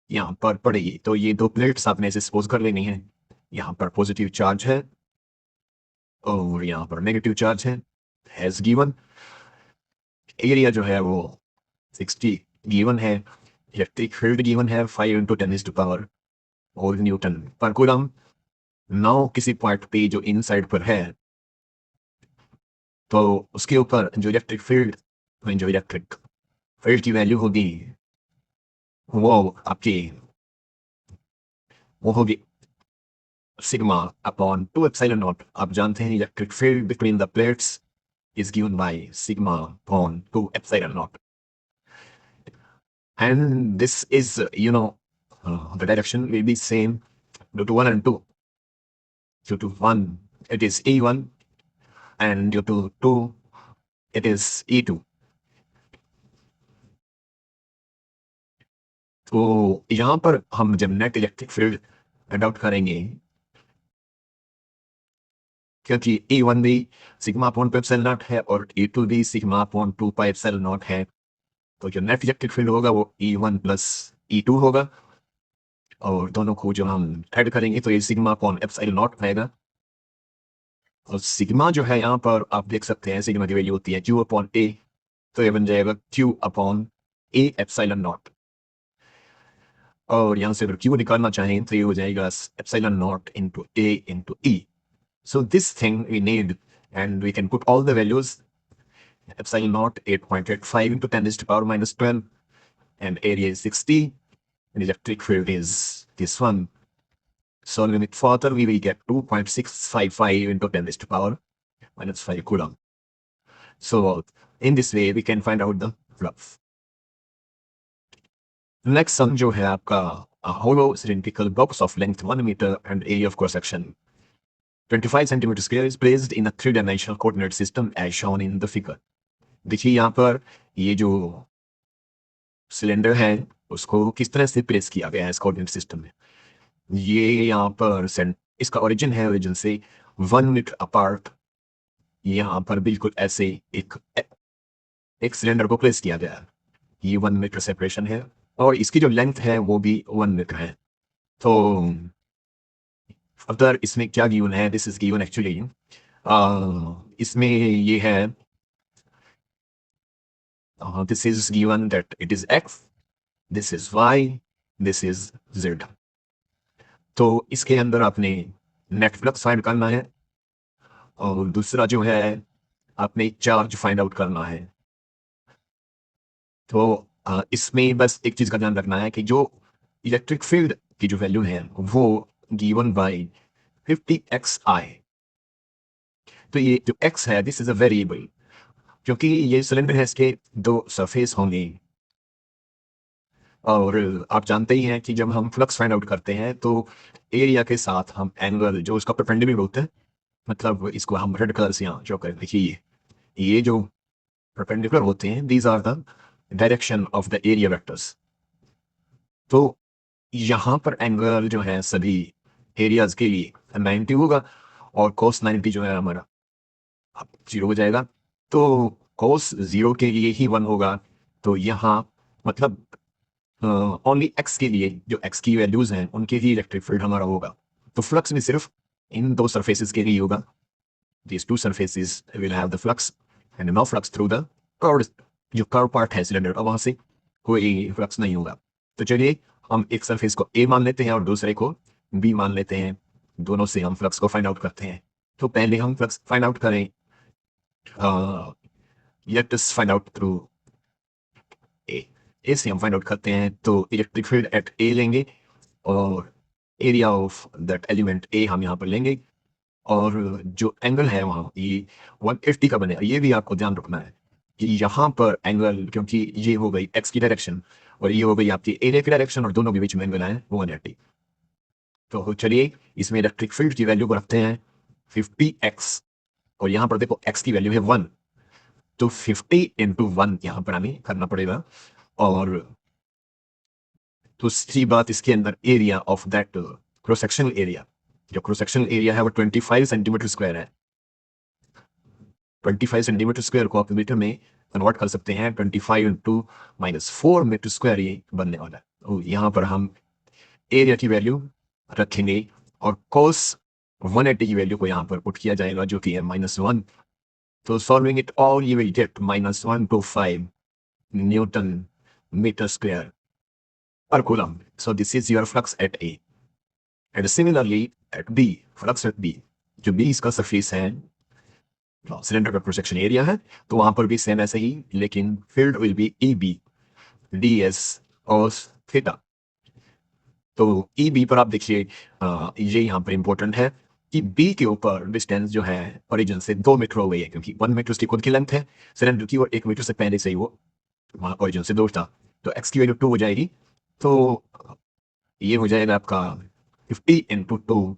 [SPEAKER 1] यहाँ पर पड़ेगी। तो ये दो प्लेट्स आपने ऐसे सपोज कर लेनी है, यहाँ पर पॉजिटिव चार्ज है और यहाँ पर नेगेटिव चार्ज है। हैज गिवन एरिया जो है वो 60 गिवन है, इलेक्ट्रिक फील्ड गिवन है 5 × 10⁻⁴ और न्यूटन पर कूलम। नाउ किसी पॉइंट पे जो इनसाइड पर है तो उसके ऊपर जो इलेक्ट्रिक फील्ड की वैल्यू होगी वो आपकी वो होगी सिग्मा अपॉन 2 एप्सिलॉन नॉट। आप जानते हैं electric field between the plates is given by sigma upon 2 epsilon naught, and this is the direction will be same due to 1 and 2. Due to 1 it is E1 and due to 2 it is E2. तो यहाँ पर हम जब net electric field find out करेंगे, क्योंकि E1 भी sigma upon 2 epsilon not है और E2 भी sigma upon 2 pi epsilon not है, तो जो नेट इलेक्ट्रिक फील्ड होगा वो E1 प्लस E2 होगा और दोनों को जो हम ऐड करेंगे तो ये सिग्मा अपॉन एप्सिलॉन नॉट आएगा। और सिग्मा जो है यहाँ पर आप देख सकते हैं सिग्मा की वैल्यू होती है Q अपॉन A, तो ये बन जाएगा Q upon A epsilon not. और यहाँ से अगर Q निकालना चाहें तो ये हो जाएगा epsilon naught into A into E। So this thing we need and we can put all the values. Epsilon naught 8.85 into 10⁻⁻12 and area is 60 and electric field is this one. Solving it further, we will get 2.655 into 10⁻⁻5 coulomb. So in this way we can find out the flux. Next sum जो है आपका a hollow cylindrical box of length 1 meter and area of cross section 25 centimeter square is placed in a 3-dimensional coordinate system as shown in the figure। देखिए यहाँ पर ये जो cylinder है उसको किस तरह से प्लेस किया गया है इस कोऑर्डिनेट सिस्टम में। ये यहाँ पर इसका ओरिजिन है, ओरिजिन से 1 मीटर अपार्ट यहाँ पर बिल्कुल ऐसे एक सिलेंडर को प्लेस किया गया है। ये 1 मीटर सेपरेशन है और इसकी जो लेंथ है वो भी 1 मीटर है। तो अगर इसमें क्या गिवन है, दिस इज गिवन एक्चुअली इसमें ये है this is given that it is x, this is y, this is z। तो इसके अंदर आपने नेट फ्लक्स फाइंड करना है और दूसरा जो है आपने चार्ज फाइंड आउट करना है। तो इसमें बस एक चीज का ध्यान रखना है कि जो इलेक्ट्रिक फील्ड की जो वैल्यू है वो गिवन बाय 50xi। तो ये जो x है दिस इज अ वेरिएबल, क्योंकि ये सिलेंडर है, इसके दो सरफेस होंगे और आप जानते ही हैं कि जब हम फ्लक्स फाइंड आउट करते हैं तो एरिया के साथ हम एंगल जो उसका परपेंडिकुलर होता है, मतलब इसको हम रेड कलर से यहाँ जो कर देखिए ये जो परपेंडिकुलर होते हैं these are the direction of the area vectors. तो यहाँ पर एंगल जो है सभी एरियाज के लिए 90 होगा और cos 90 जो है हमारा अब 0 हो जाएगा। तो cos 0 के लिए ही 1 होगा। तो यहाँ मतलब ओनली x के लिए जो x की वैल्यूज हैं उनके ही इलेक्ट्रिक फील्ड हमारा होगा। तो फ्लक्स भी सिर्फ इन दो सरफेसेस के लिए होगा। These two surfaces will have the flux and no flux through the curved जो कर्व पार्ट है सिलेंडर का वहां से कोई फ्लक्स नहीं होगा। तो चलिए हम एक सरफेस को A मान लेते हैं और दूसरे को B मान लेते हैं। दोनों से हम फ्लक्स को फाइंड आउट करते हैं। तो पहले हम फ्लक्स फाइंड आउट करें। Late us find out through a से हम फाइंड आउट करते हैं। तो इलेक्ट्रिक फील्ड एट ए लेंगे और एरिया ऑफ दैट एलिमेंट ए हम यहाँ पर लेंगे और जो एंगल है वहाँ ये 180 का बनेगा। ये भी आपको ध्यान रखना है कि यहाँ पर एंगल, क्योंकि ये हो गई एक्स की डायरेक्शन और ये हो गई आपकी एरिया की डायरेक्शन और दोनों के बीच में एंगल है वो 180। तो चलिए इसमें इलेक्ट्रिक फील्ड की वैल्यू को रखते हैं 50x और यहाँ पर देखो x की वैल्यू है 1। तो 50 इंटू 1 यहाँ पर हमें करना पड़ेगा। और दूसरी बात इसके अंदर area of that cross sectional area, जो क्रॉस सेक्शनल एरिया है वो 25 सेंटीमीटर स्क्वायर है। 25 सेंटीमीटर स्क्वायर को आप मीटर में कन्वर्ट कर सकते हैं। 25 इंटू -4 मीटर स्क्वायर ये बनने वाला है। तो यहाँ पर हम एरिया की वैल्यू रखेंगे और cos 180 की वैल्यू को यहाँ पर पुट किया जाएगा जो कि है -1। तो solving it all you will get -125 newton metre square per coulomb. So this is your flux at A. And similarly at B, flux at B, जो B इसका सरफेस है, सिलेंडर का क्रॉस सेक्शन एरिया है, तो वहां पर भी same ऐसे ही, लेकिन field will be E B D S cos theta. तो ई बी पर आप देखिए ये यहाँ पर इंपॉर्टेंट है कि बी के ऊपर डिस्टेंस जो है ओरिजिन से 2 मीटर हो गई है, क्योंकि 1 मीटर उसकी खुद की लेंथ है सिलेंडर की और 1 मीटर से पहले से ही वो वहाँ ओरिजिन से दूर था। तो एक्स की वैल्यू 2 हो जाएगी। तो ये हो जाएगा आपका 50 इंटू 2।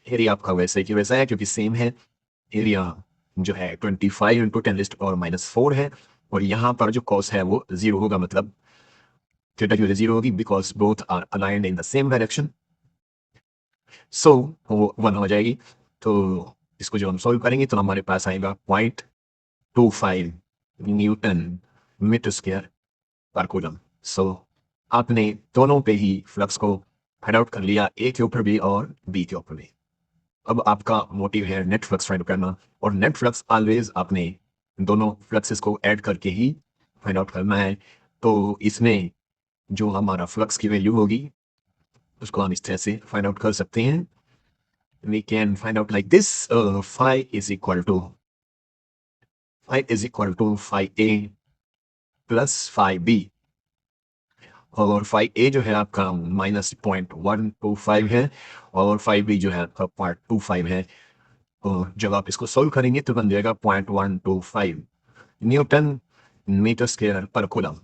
[SPEAKER 1] एरिया आपका वैसे कि वैसा है क्योंकि सेम है। एरिया जो है 25 इंटू 10⁻⁻⁴ है और यहाँ पर जो कॉस है वो 0 होगा, मतलब थीटा की वैल्यू 0 होगी because both are aligned in the same direction. So वो 1 हो जाएगी। तो इसको जो हम सॉल्व करेंगे तो हमारे पास आएगा 0.25 न्यूटन मीटर स्क्वायर पर कूलम। सो आपने दोनों पे ही फ्लक्स को फाइंड आउट कर लिया, ए के ऊपर भी और बी के ऊपर भी। अब आपका मोटिव है नेट फ्लक्स फाइंड आउट करना और नेट फ्लक्स ऑलवेज आपने दोनों फ्लक्सेस को ऐड करके ही फाइंड आउट करना है। तो इसमें जो हमारा फ्लक्स की वैल्यू होगी उसको हम इस तरह से फाइंड आउट कर सकते हैं। We can find out like this, phi is equal to phi a plus phi b। और phi a जो है आपका -0.125 है और phi b जो है आपका 0.25 है। और जब आप इसको सोल्व करेंगे तो बन जाएगा 0.125 न्यूटन मीटर स्क्वायर पर coulomb.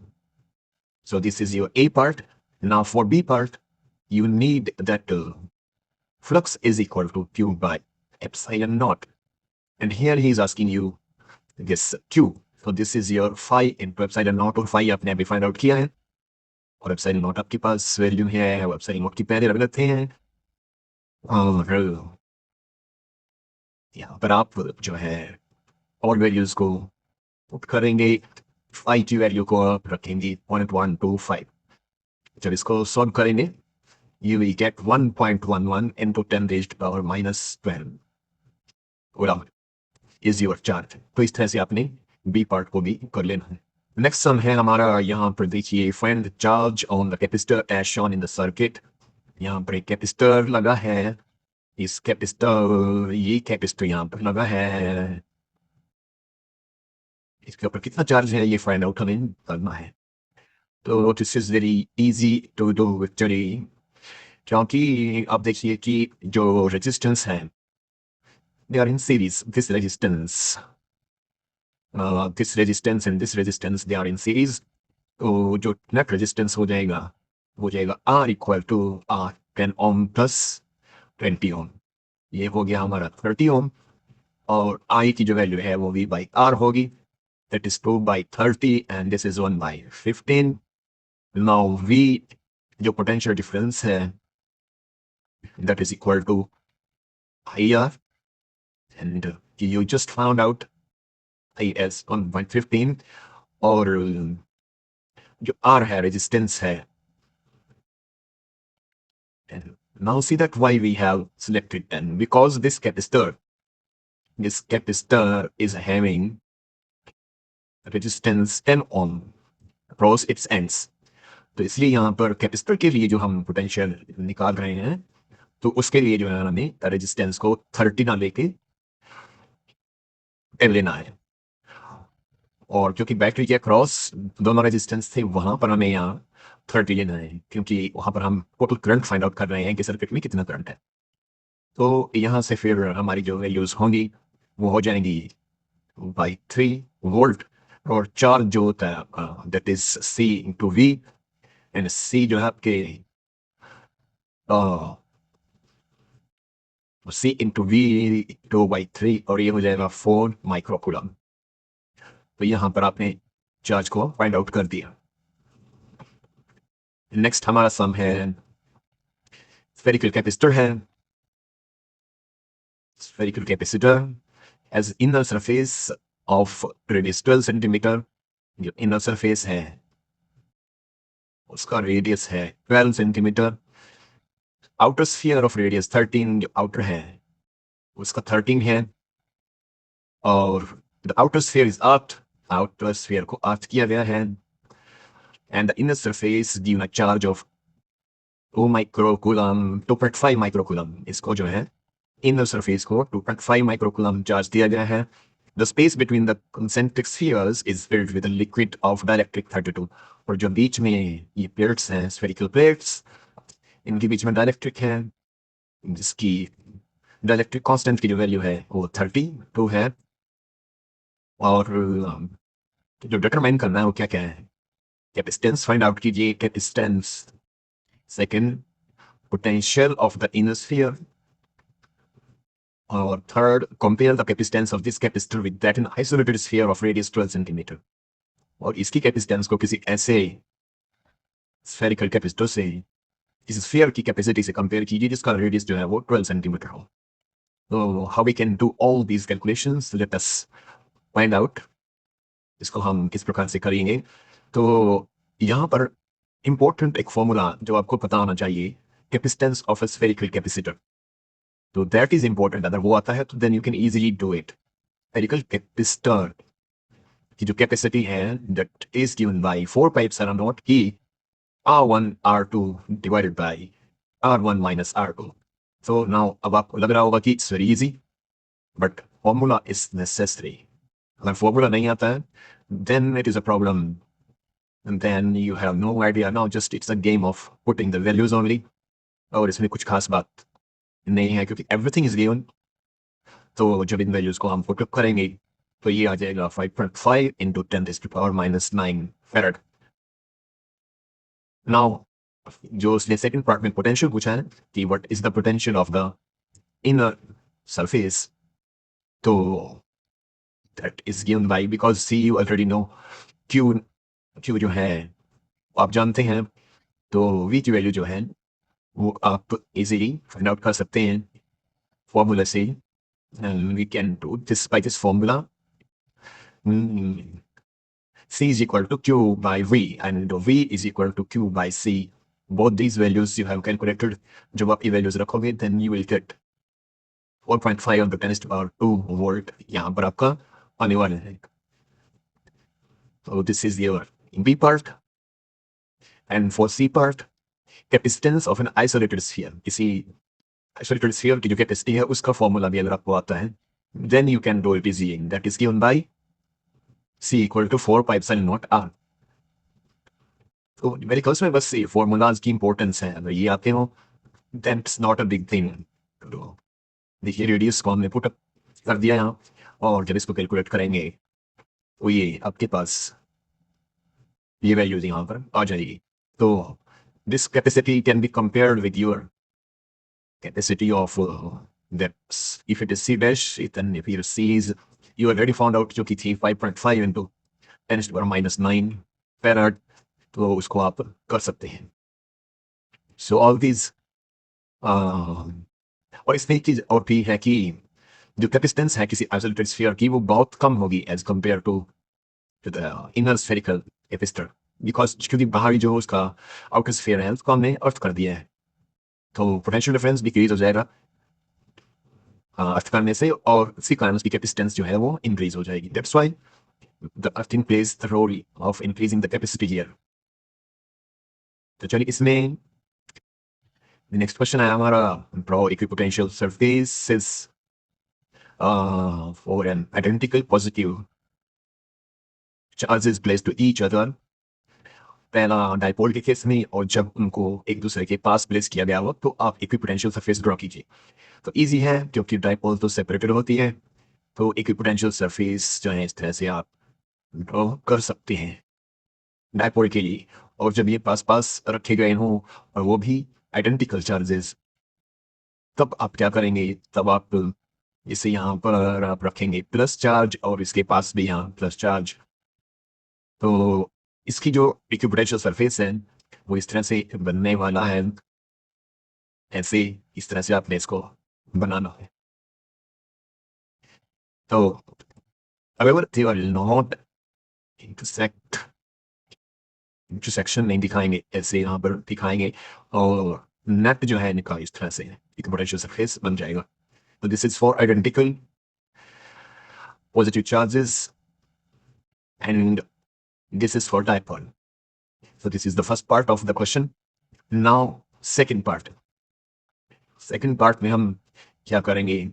[SPEAKER 1] So this is your A part. Now for B part, you need that flux is equal to Q by epsilon naught. And here he is asking you this Q. So this is your phi into epsilon naught, और phi आपने अभी find out किया है और epsilon naught आपके पास value है, वो epsilon naught की पहले रख लेते हैं। और यहाँ पर आप जो है और वैल्यूज को पुट करेंगे। phi की वैल्यू को आप रखेंगे 0.125। जब इसको सॉल्व करेंगे you will get 1.11 into 10 raised to the power -12 coulomb is your charge। तो इस तरह से आपने बी पार्ट को भी कर लेना है। नेक्स्ट सम है हमारा, यहाँ पर देखिए find the charge on the capacitor as shown in the circuit। यहाँ पर एक कैपेसिटर लगा है, इस कैपेसिटर ये कैपेसिटर यहाँ पर लगा है, इसके ऊपर कितना चार्ज है ये फाइंड आउट हमें करना है। तो this is very easy to do actually, क्योंकि आप देखिए कि जो रेजिस्टेंस है they are in series, this resistance and this resistance they are in series। तो जो नेट रेजिस्टेंस हो जाएगा R equal to R 10 ohm plus 20 ohm. ये हो गया हमारा 30 ओम और I की जो वैल्यू है वो V बाई R होगी, that is 2 by 30 and this is 1 by 15। Now V जो पोटेंशियल डिफरेंस है that is equal to IR and you just found out IS 1.15 और जो R है resistance है. And now see that why we have selected N, because this capacitor is having resistance 10 ohm across its ends. तो इसलिए यहाँ पर capacitor के लिए जो हम पोटेंशियल निकाल रहे हैं तो उसके लिए जो है हमें रेजिस्टेंस को 30 ना लेके 10 लेना है. और क्योंकि बैटरी के अक्रॉस दोनों रेजिस्टेंस थे वहां पर हमें यहाँ 30 लेना है, क्योंकि वहां पर हम टोटल करंट फाइंड आउट कर रहे हैं कि सर्किट में कितना करंट है. तो यहाँ से फिर हमारी जो वैल्यूज होंगी वो हो जाएंगी बाई 3 वोल्ट, और चार्ज जो होता है that is C into V, and C जो है आपके C इंटू V 2/3, और ये हो जाएगा 4 माइक्रोकूलम. तो यहाँ पर आपने चार्ज को फाइंड आउट कर दिया. नेक्स्ट हमारा सम है स्फेरिकल कैपेसिटर है. Spherical capacitor has inner surface of radius 12 centimetre. जो inner surface है उसका रेडियस है 12 centimetre. Outer sphere of radius 13, जो आउटर है उसका 13 है, और the outer sphere is earthed, outer sphere को आर्क किया गया है, and the inner surface given a charge of 2 microcoulomb 2.5 microcoulomb. इसको जो है इनर सरफेस को 2.5 माइक्रोकूलम चार्ज दिया गया है. The space between the concentric spheres is filled with a liquid of dielectric 32. और जो बीच में ये प्लेट्स हैं spherical plates, इनके बीच में डायलेक्ट्रिक है, जिसकी डायलेक्ट्रिक कांस्टेंट की जो वैल्यू है वो 32 है. और जो डिटरमाइन करना है वो क्या क्या है, कैपेसिटेंस फाइंड आउट कीजिए. Capacitance, second potential of the inner sphere, और third compare the capacitance of this capacitor with that in isolated sphere of radius 12 centimetre. और इसकी कैपेसिटेंस को किसी ऐसे स्फेरिकल कैपेसिटर से इस स्फीयर की कैपेसिटी से कंपेयर कीजिए जिसका रेडियस जो है वो 12 सेंटीमीटर हो. तो how we can do all these calculations, let us find out. इसको हम किस प्रकार से करेंगे. तो यहाँ पर इंपॉर्टेंट एक फॉर्मूला जो आपको पता होना चाहिए, capacitance of a spherical capacitor. तो दैट इज इंपॉर्टेंट. अगर वो आता है तो then you can easily do it. Spherical capacitor की जो कैपेसिटी है that is given by 4 pipes around naught की R1 R2 divided by R1 minus R2. So now अब आपको लग रहा होगा कि it's very easy, but formula is necessary. अगर formula नहीं आता है then it is a problem, and then you have no idea. Now just it's a game of putting the values only. और इसमें कुछ खास बात नहीं है क्योंकि everything is given. तो जब इन वैल्यूज को हम पुट अप करेंगे तो ये आ जाएगा 5.5 into 10⁻⁹ farad. Now जो उसने सेकंड पार्ट में पोटेंशियल पूछा है कि what is the potential of the inner surface, तो that is given by, because C you already know, Q जो है आप जानते हैं, तो वी की वैल्यू जो है वो आप इजीली फाइंड आउट कर सकते हैं फॉर्मूला से. We can do this by this formula. C is equal to Q by V and V is equal to Q by C. Both these values you have calculated. जब आप ये values रखोगे then you will get 4.5 on the 10⁻²2 volt. यहाँ पर आपका आने वाला है. So this is your B part. And for C part, capacitance of an isolated sphere. किसी isolated sphere की जो capacity है उसका formula भी अगर आपको आता है then you can do it easy. That is given by C equal to 4 pi epsilon naught R. तो मेरे क्लास में बस ये फॉर्मूलाज की इंपॉर्टेंस है, अगर ये आते हो that's not a big thing. तो देखिए रेडियस को हमने पुट अप कर दिया यहाँ, और जब इसको कैलकुलेट करेंगे तो ये आपके पास ये वैल्यूज यहाँ पर आ जाएगी. तो this capacity can be compared with your capacity of that's if it is C dash, then if your C is you already found out जो कि थी 5.5 into 10⁻⁹ farad, तो उसको आप कर सकते हैं. सो ऑल दीज और इसमें एक चीज और भी है कि जो कैपेसिटेंस है किसी आइसोलेटेड स्फीयर की वो बहुत कम होगी as compare to the inner spherical capacitor, because क्योंकि बाहरी जो उसका आउटर स्फीयर है उसको हमने अर्थ कर दिया है, तो पोटेंशियल डिफरेंस डिक्रीज हो जाएगा अर्थ करने से, और इसी कारण उसकी कैपेसिटेंस जो है वो इंक्रीज हो जाएगी। That's why the earthing plays the role of increasing the capacity here. तो चलिए इसमें नेक्स्ट क्वेश्चन है हमारा, draw equipotential surfaces for an identical positive charges placed to each other, पहला डाइपोल के केस में, और जब उनको एक दूसरे के पास प्लेस किया गया हो तो आप इक्विपोटेंशियल सरफेस ड्रॉ कीजिए। तो इजी है क्योंकि डाइपोल तो सेपरेटेड होती है, तो इक्विपोटेंशियल सरफेस जो है इस तरह से आप ड्रॉ कर सकते हैं डाइपोल के लिए। और जब ये पास पास रखे गए हों और वो भी आइडेंटिकल चार्जेस, तब आप क्या करेंगे, तब आप इसे यहाँ पर आप रखेंगे प्लस चार्ज और इसके पास भी यहाँ प्लस चार्ज। तो इसकी जो इक्विपोटेंशियल सरफेस है वो इस तरह से बनने वाला है, ऐसे इस तरह से आपने इसको बनाना है। तो however they are not intersection नहीं दिखाएंगे, ऐसे यहाँ पर दिखाएंगे, और नेट जो है इनका इस तरह से इक्विपोटेंशियल सरफेस बन जाएगा। तो this is for identical positive charges and this is for dipole. So this is the first part of the question. Now second part में हम क्या करेंगे,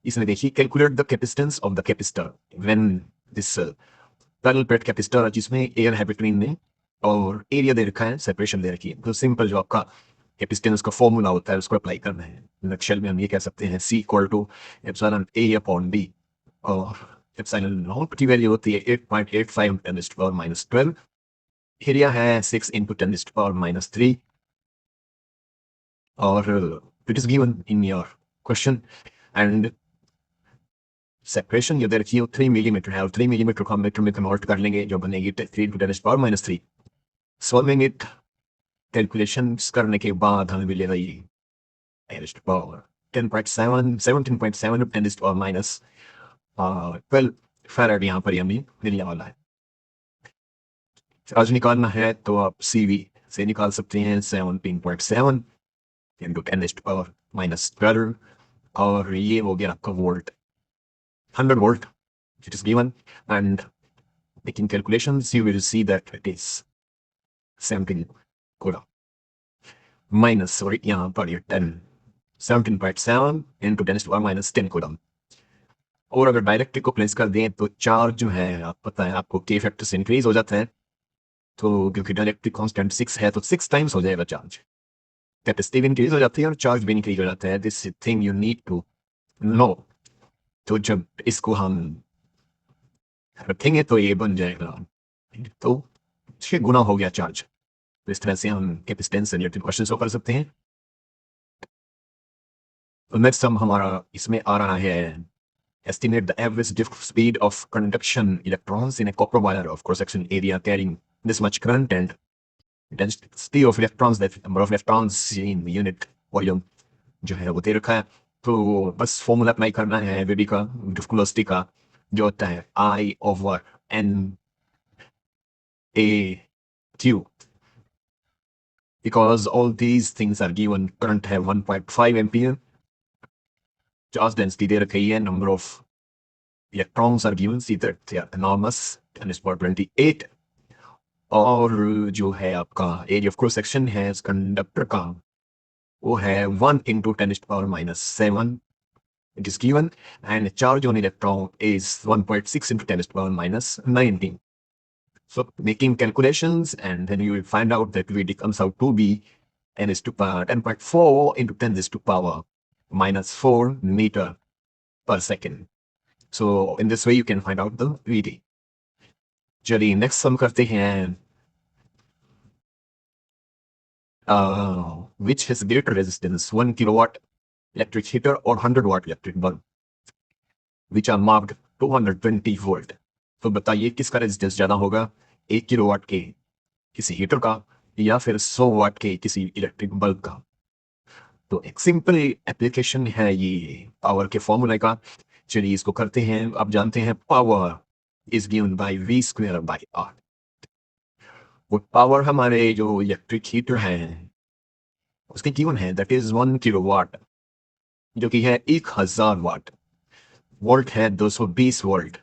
[SPEAKER 1] इसमें देखिए calculate the capacitance of the capacitor when this parallel plate capacitor जिसमें air है between में और एरिया दे रखा है, सेपरेशन दे रखी है। तो सिंपल जो आपका कैपेसिटेंस का फॉर्मूला होता है उसको अप्लाई करना है। नक्शल में हम ये कह सकते हैं C = epsilon A upon B, और एप्सिलॉन नॉट की वैल्यू होती है 8.85 10⁻12, एरिया है 6 × 10⁻³ और it is given in your question, and separation ये दे रखी है 3 मिलीमीटर है, और 3 मिलीमीटर को हम मीटर में कन्वर्ट कर लेंगे जो बनेगी 3 × 10⁻³ सॉल्विंग इट, कैलकुलेशंस करने के बाद हमें मिलेगा ये 10.7 17.7 10⁻12 फैराड यहाँ पर हमें मिलने वाला है। चार्ज निकालना है तो आप CV से निकाल सकते हैं 17.7 × 10⁻12, और ये हो गया आपका volt, 100 volt it is given, and making calculations you will see that it is 17 coulomb minus, sorry यहाँ पर ये 17.7 × 10⁻10 coulomb। और अगर डायरेक्ट को प्लेस कर दें तो चार्ज जो है आप पता है आपको K फैक्टर से इंक्रीज हो जाता है, तो क्योंकि डायरेक्ट कांस्टेंट 6 है तो 6 टाइम्स हो जाएगा चार्ज, कैपेसिटी भी इंक्रीज हो जाती है और चार्ज भी इंक्रीज हो जाता है। This thing you need to know. तो जब इसको हम रखेंगे तो ये बन जाएगा, तो 6 गुना हो गया चार्ज। तो इस तरह से हम कैपेसिटेंस से रिलेटेड क्वेश्चन को कर सकते हैं। तो नेक्स्ट हम हमारा इसमें आ रहा है estimate the average difference speed of conduction electrons in a copper wire of cross section area carrying this much current and density of electrons, that number of electrons in unit volume जो है वो दे रखा है। तो बस formula apply करना है वेबी का वेलोसिटी का, जो होता है I/N/A/Q, because all these things are given. Current है 1.5 ampere, charge density दे रखी है, number of electrons are given, see that they are enormous, 10⁻28, और जो है आपका एरिया ऑफ क्रॉस सेक्शन है इस कंडक्टर का वो है 1 × 10⁻7 it is given, and charge on electron is 1.6 × 10⁻19. So making calculations, and then you will find out that VD comes out to be 10⁻4 × 10⁻4 meter per second. So in this way you can find out the VD. चलिए next हम करते हैं which has greater resistance, 1 kilowatt electric heater or 100 watt electric bulb which are marked 220 volt. तो बताइए किसका resistance ज़्यादा होगा, 1 kilowatt के किसी हीटर का या फिर 100 वाट के किसी इलेक्ट्रिक बल्ब का। तो एक सिंपल एप्लीकेशन है ये पावर के फॉर्मूले का। चलिए इसको करते हैं। अब जानते हैं power is given bye v square by r। वो पावर हमारे जो इलेक्ट्रिक हीटर है उसकी गिवन है, दैट इज 1 किलोवाट, जो कि है 1000 वाट। वोल्ट है 220 वोल्ट।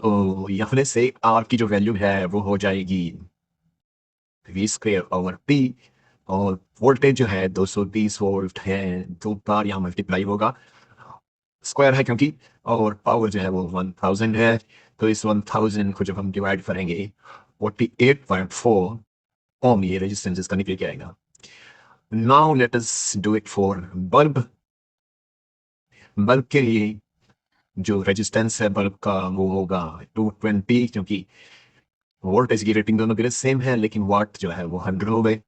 [SPEAKER 1] तो यहाँ से आर की जो वैल्यू है वो हो जाएगी वी स्क्वेयर ओवर पी, और वोल्टेज जो है 220 वोल्ट है, 2 बार यहाँ मल्टीप्लाई होगा, स्क्वायर है क्योंकि, और पावर जो है वो 1000 है। तो इस 1000 को जब हम डिवाइड करेंगे 48.4 ओम ये रेजिस्टेंस इसका निकल के आएगा। Now let us do it for bulb. Bulb के लिए जो रेजिस्टेंस है बल्ब का वो होगा 220, क्योंकि वोल्टेज की रेटिंग दोनों के लिए सेम है, लेकिन वाट जो है वो 100 हो गए।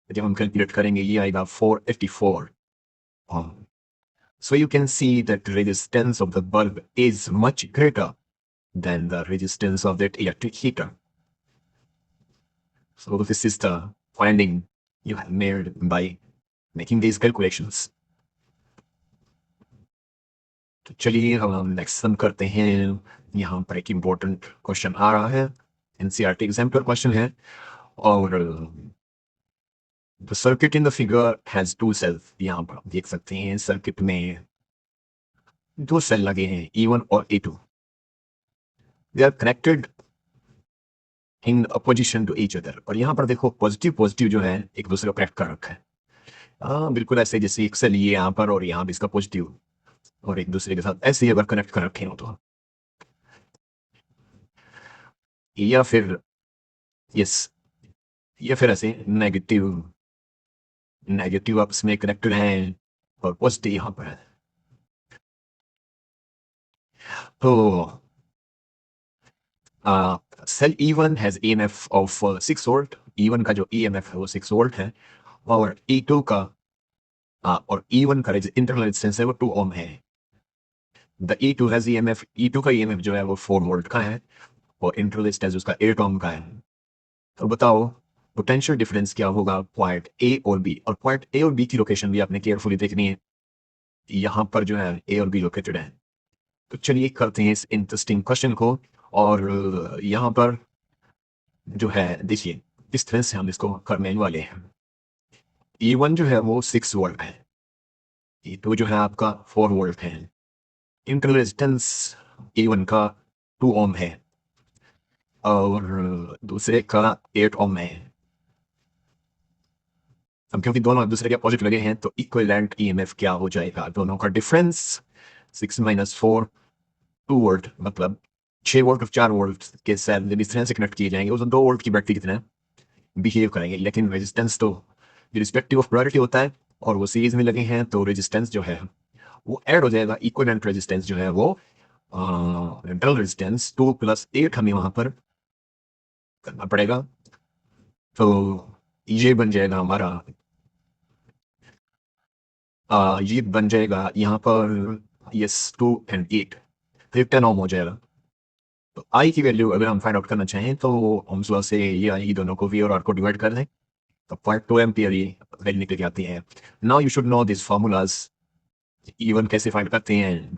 [SPEAKER 1] जब हम कैलकुलेट करेंगे ये आएगा 484 ohm. So you can see that the resistance of the bulb is much greater than the resistance of that electric heater. So this is the finding you have made by making these calculations. तो चलिए हम next sum करते हैं। यहाँ पर एक important question आ रहा है, एनसीईआरटी एग्जाम पर क्वेश्चन है, और the circuit in the figure has 2 cells. यहाँ पर आप देख सकते हैं सर्किट में 2 सेल लगे हैं, E1 और E2। They are connected in opposition to each other. और यहाँ पर देखो पॉजिटिव पॉजिटिव जो है एक दूसरे को कनेक्ट कर रखा है। हाँ बिल्कुल ऐसे जैसे एक सेल ये यहाँ पर और यहाँ भी इसका पॉजिटिव, और एक दूसरे के साथ ऐसे ही अगर कनेक्ट कर रखे हो तो, या फिर यस, या फिर ऐसे नेगेटिव नेगेटिव आपस में कनेक्टेड हैं और पॉजिटिव यहाँ पर है। तो cell E1 has EMF of 6 volt. E1 का जो EMF है वो 6 वोल्ट है, और E2 का और E1 का इंटरनल रेजिस्टेंस है वो 2 ओम है। The E2 has EMF, E2 का EMF जो है वो 4 वोल्ट का है, और इंटरनल रेजिस्टेंस उसका 8 ओम का है। तो बताओ पोटेंशियल डिफरेंस क्या होगा पॉइंट ए और बी। और पॉइंट ए और बी की लोकेशन भी आपने केयरफुली देखनी है, यहाँ पर जो है ए और बी लोकेटेड है। तो चलिए करते हैं इस इंटरेस्टिंग क्वेश्चन को। और यहाँ पर जो है देखिए इस तरह से हम इसको करने वाले हैं। E1 जो है वो 6 वोल्ट है, E2 जो है आपका 4 वोल्ट है, इंटरनल रेजिस्टेंस E1 का 2 ओम है, और दूसरे का 8 ओम है। अब क्योंकि दोनों एक दूसरे के अपोजिट लगे हैं तो इक्विवेलेंट ईएमएफ क्या हो जाएगा, दोनों का डिफरेंस 6 - 4 2 वोल्ट, मतलब 6 वोल्ट और 4 वोल्ट के सेल जब इस तरह से कनेक्ट किए जाएंगे उस 2 वोल्ट की बैटरी की तरह बिहेव करेंगे। लेकिन रेजिस्टेंस तो रिस्पेक्टिव ऑफ पोलैरिटी होता है, और वो सीरीज में लगे हैं तो रेजिस्टेंस जो है वो ऐड हो जाएगा। इक्विवेलेंट रेजिस्टेंस जो है वो इंटरनल रेजिस्टेंस 2 + 8 हमें वहां पर करना पड़ेगा। तो ये बन जाएगा हमारा ये बन जाएगा यहाँ पर यस 2 और 8, तो 10 ओम हो जाएगा। तो आई की वैल्यू अगर हम फाइंड आउट करना चाहें तो ओम्स लॉ से ये आई दोनों को वी और आर को डिवाइड कर दें तो 0.2 एम्पियर ये वैल्यू निकल के आती है। Now you should know this formulas. E1 कैसे फाइंड करते हैं,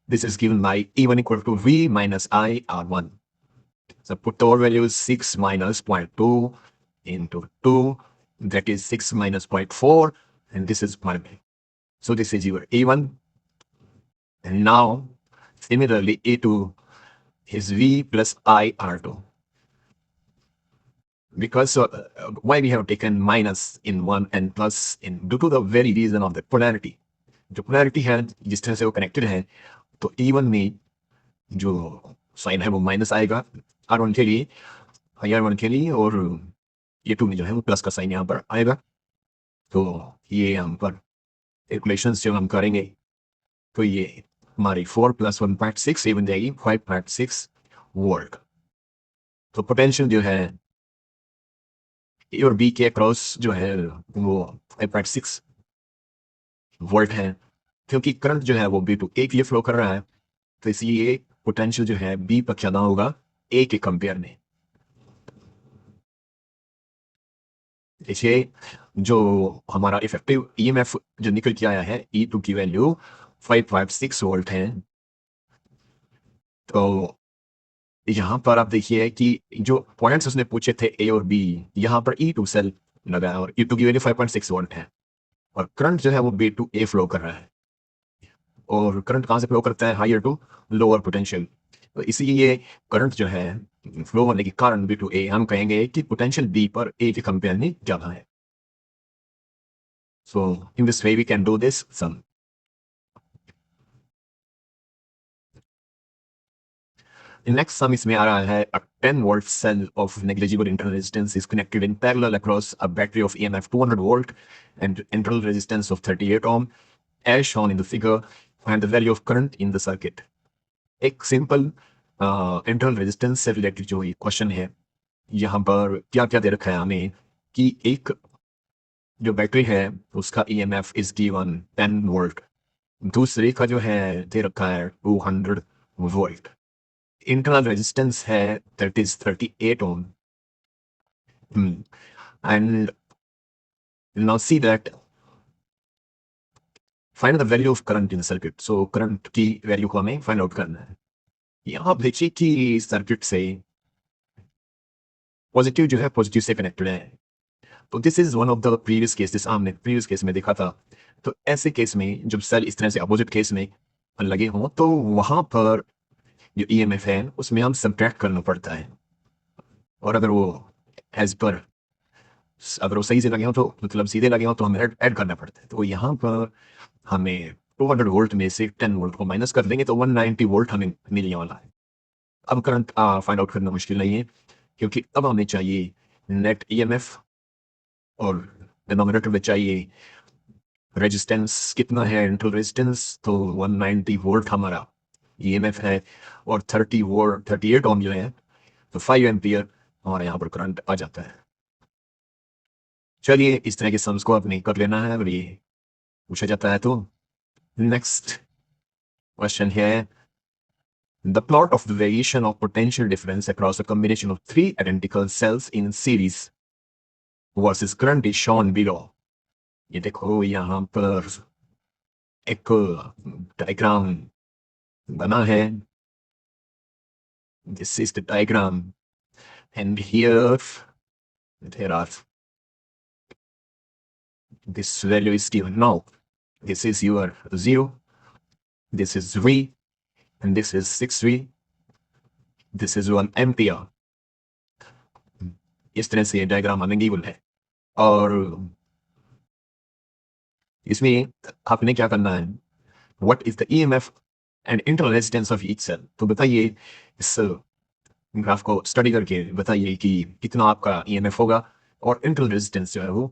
[SPEAKER 1] this is given bye E1 = V - I R1। So put the values 6 - 0.2 into 2, that is 6 - 0.4, and this is 1. So this is your E1. And now, similarly, E2 is V + I R2. Because why we have taken minus in one and plus in, due to the very reason of the polarity. जो polarity है जिस तरह से वो connected है, तो E1 में जो साइन है वो माइनस आएगा R1 के लिए, R1 के लिए, और E2 में जो है वो प्लस का साइन यहाँ पर आएगा। तो ये हम पर कैलकुलेशंस जब हम करेंगे तो ये हमारी 4 + 1.6 ये बन जाएगी 5.6 वोल्ट। तो पोटेंशियल जो है ए और बी के अक्रॉस जो है वो 5.6 वोल्ट है। क्योंकि करंट जो है वो बी टू ए के लिए फ्लो कर रहा है, तो इसलिए पोटेंशियल जो है बी पर ज़्यादा होगा ए के कंपेयर में। देखिए जो हमारा इफेक्टिव ईएमएफ जो निकल के आया है E2 की वैल्यू 5.6 वोल्ट है। तो यहाँ पर आप देखिए कि जो पॉइंट्स उसने पूछे थे ए और बी, यहाँ पर ई टू सेल लगा है और ई टू की वैल्यू 5.6 वोल्ट है और करंट जो है वो बी टू ए फ्लो कर रहा है। और करंट कहाँ से फ्लो करता है? Higher to lower potential. तो इसीलिए करंट जो है फ्लो होने के कारण बी टू ए, हम कहेंगे कि पोटेंशियल बी पर ए के कंपेयर में ज़्यादा है। So in this way we can do this sum. Next sum इसमें आ रहा है a 10 volt cell of negligible internal resistance is connected in parallel across a battery of EMF 200 volt and internal resistance of 38 ohm as shown in the figure and the value of current in the circuit। एक simple internal resistance से related जो ये question है, यहाँ पर क्या क्या दे रखा है हमें कि एक जो बैटरी है उसका EMF इज गिवन 10 वोल्ट, दूसरे का जो है दे रखा है 200 वोल्ट, internal resistance है that is 38 ohm। And now see that find the value of current in the circuit। so current की वैल्यू को हमें फाइंड आउट करना है। यहाँ आप देखिए कि सर्किट से पॉजिटिव जो है पॉजिटिव से कनेक्टेड है। तो this is one of the previous case, जिस हमने प्रीवियस केस में देखा था। तो ऐसे केस में जब सेल इस तरह से अपोजिट केस में लगे हों तो वहां पर जो EMF है उसमें हम सब्ट्रैक्ट करना पड़ता है, और अगर वो एज पर अगर वो सही से लगे हो तो मतलब सीधे लगे हो तो हमें ऐड करना पड़ता है। तो यहाँ पर हमें 200 वोल्ट में से 10 वोल्ट को माइनस कर देंगे तो 190 वोल्ट हमें मिलने वाला है। अब करंट फाइंड आउट करना मुश्किल नहीं है, क्योंकि अब हमें चाहिए नेट EMF और डिनोमिनेटर में चाहिए रेजिस्टेंस कितना है, इंटरनल रेजिस्टेंस। तो 190 वोल्ट हमारा EMF है और 30 वोल्ट 38 ओम जो है, तो 5 एम्पियर हमारे यहाँ पर करंट आ जाता है। चलिए इस तरह के सम्स को अपने कर लेना है और ये पूछा जाता है। तो नेक्स्ट क्वेश्चन है the plot of the variation of potential difference across a combination of three identical cells in series versus current is shown below। ये देखो यहाँ पर एक डायग्राम बना है। This is the diagram and here there are this value is given now। this is your 0, this is V and this is 6V, this is 1 ampere। इस तरह से डायग्राम हमें गिवन है और इसमें आपने क्या करना है, what is the EMF and internal resistance of each cell. तो बताइए इस ग्राफ को स्टडी करके बताइए कि कितना आपका EMF होगा और इंटरनल रेजिस्टेंस जो है वो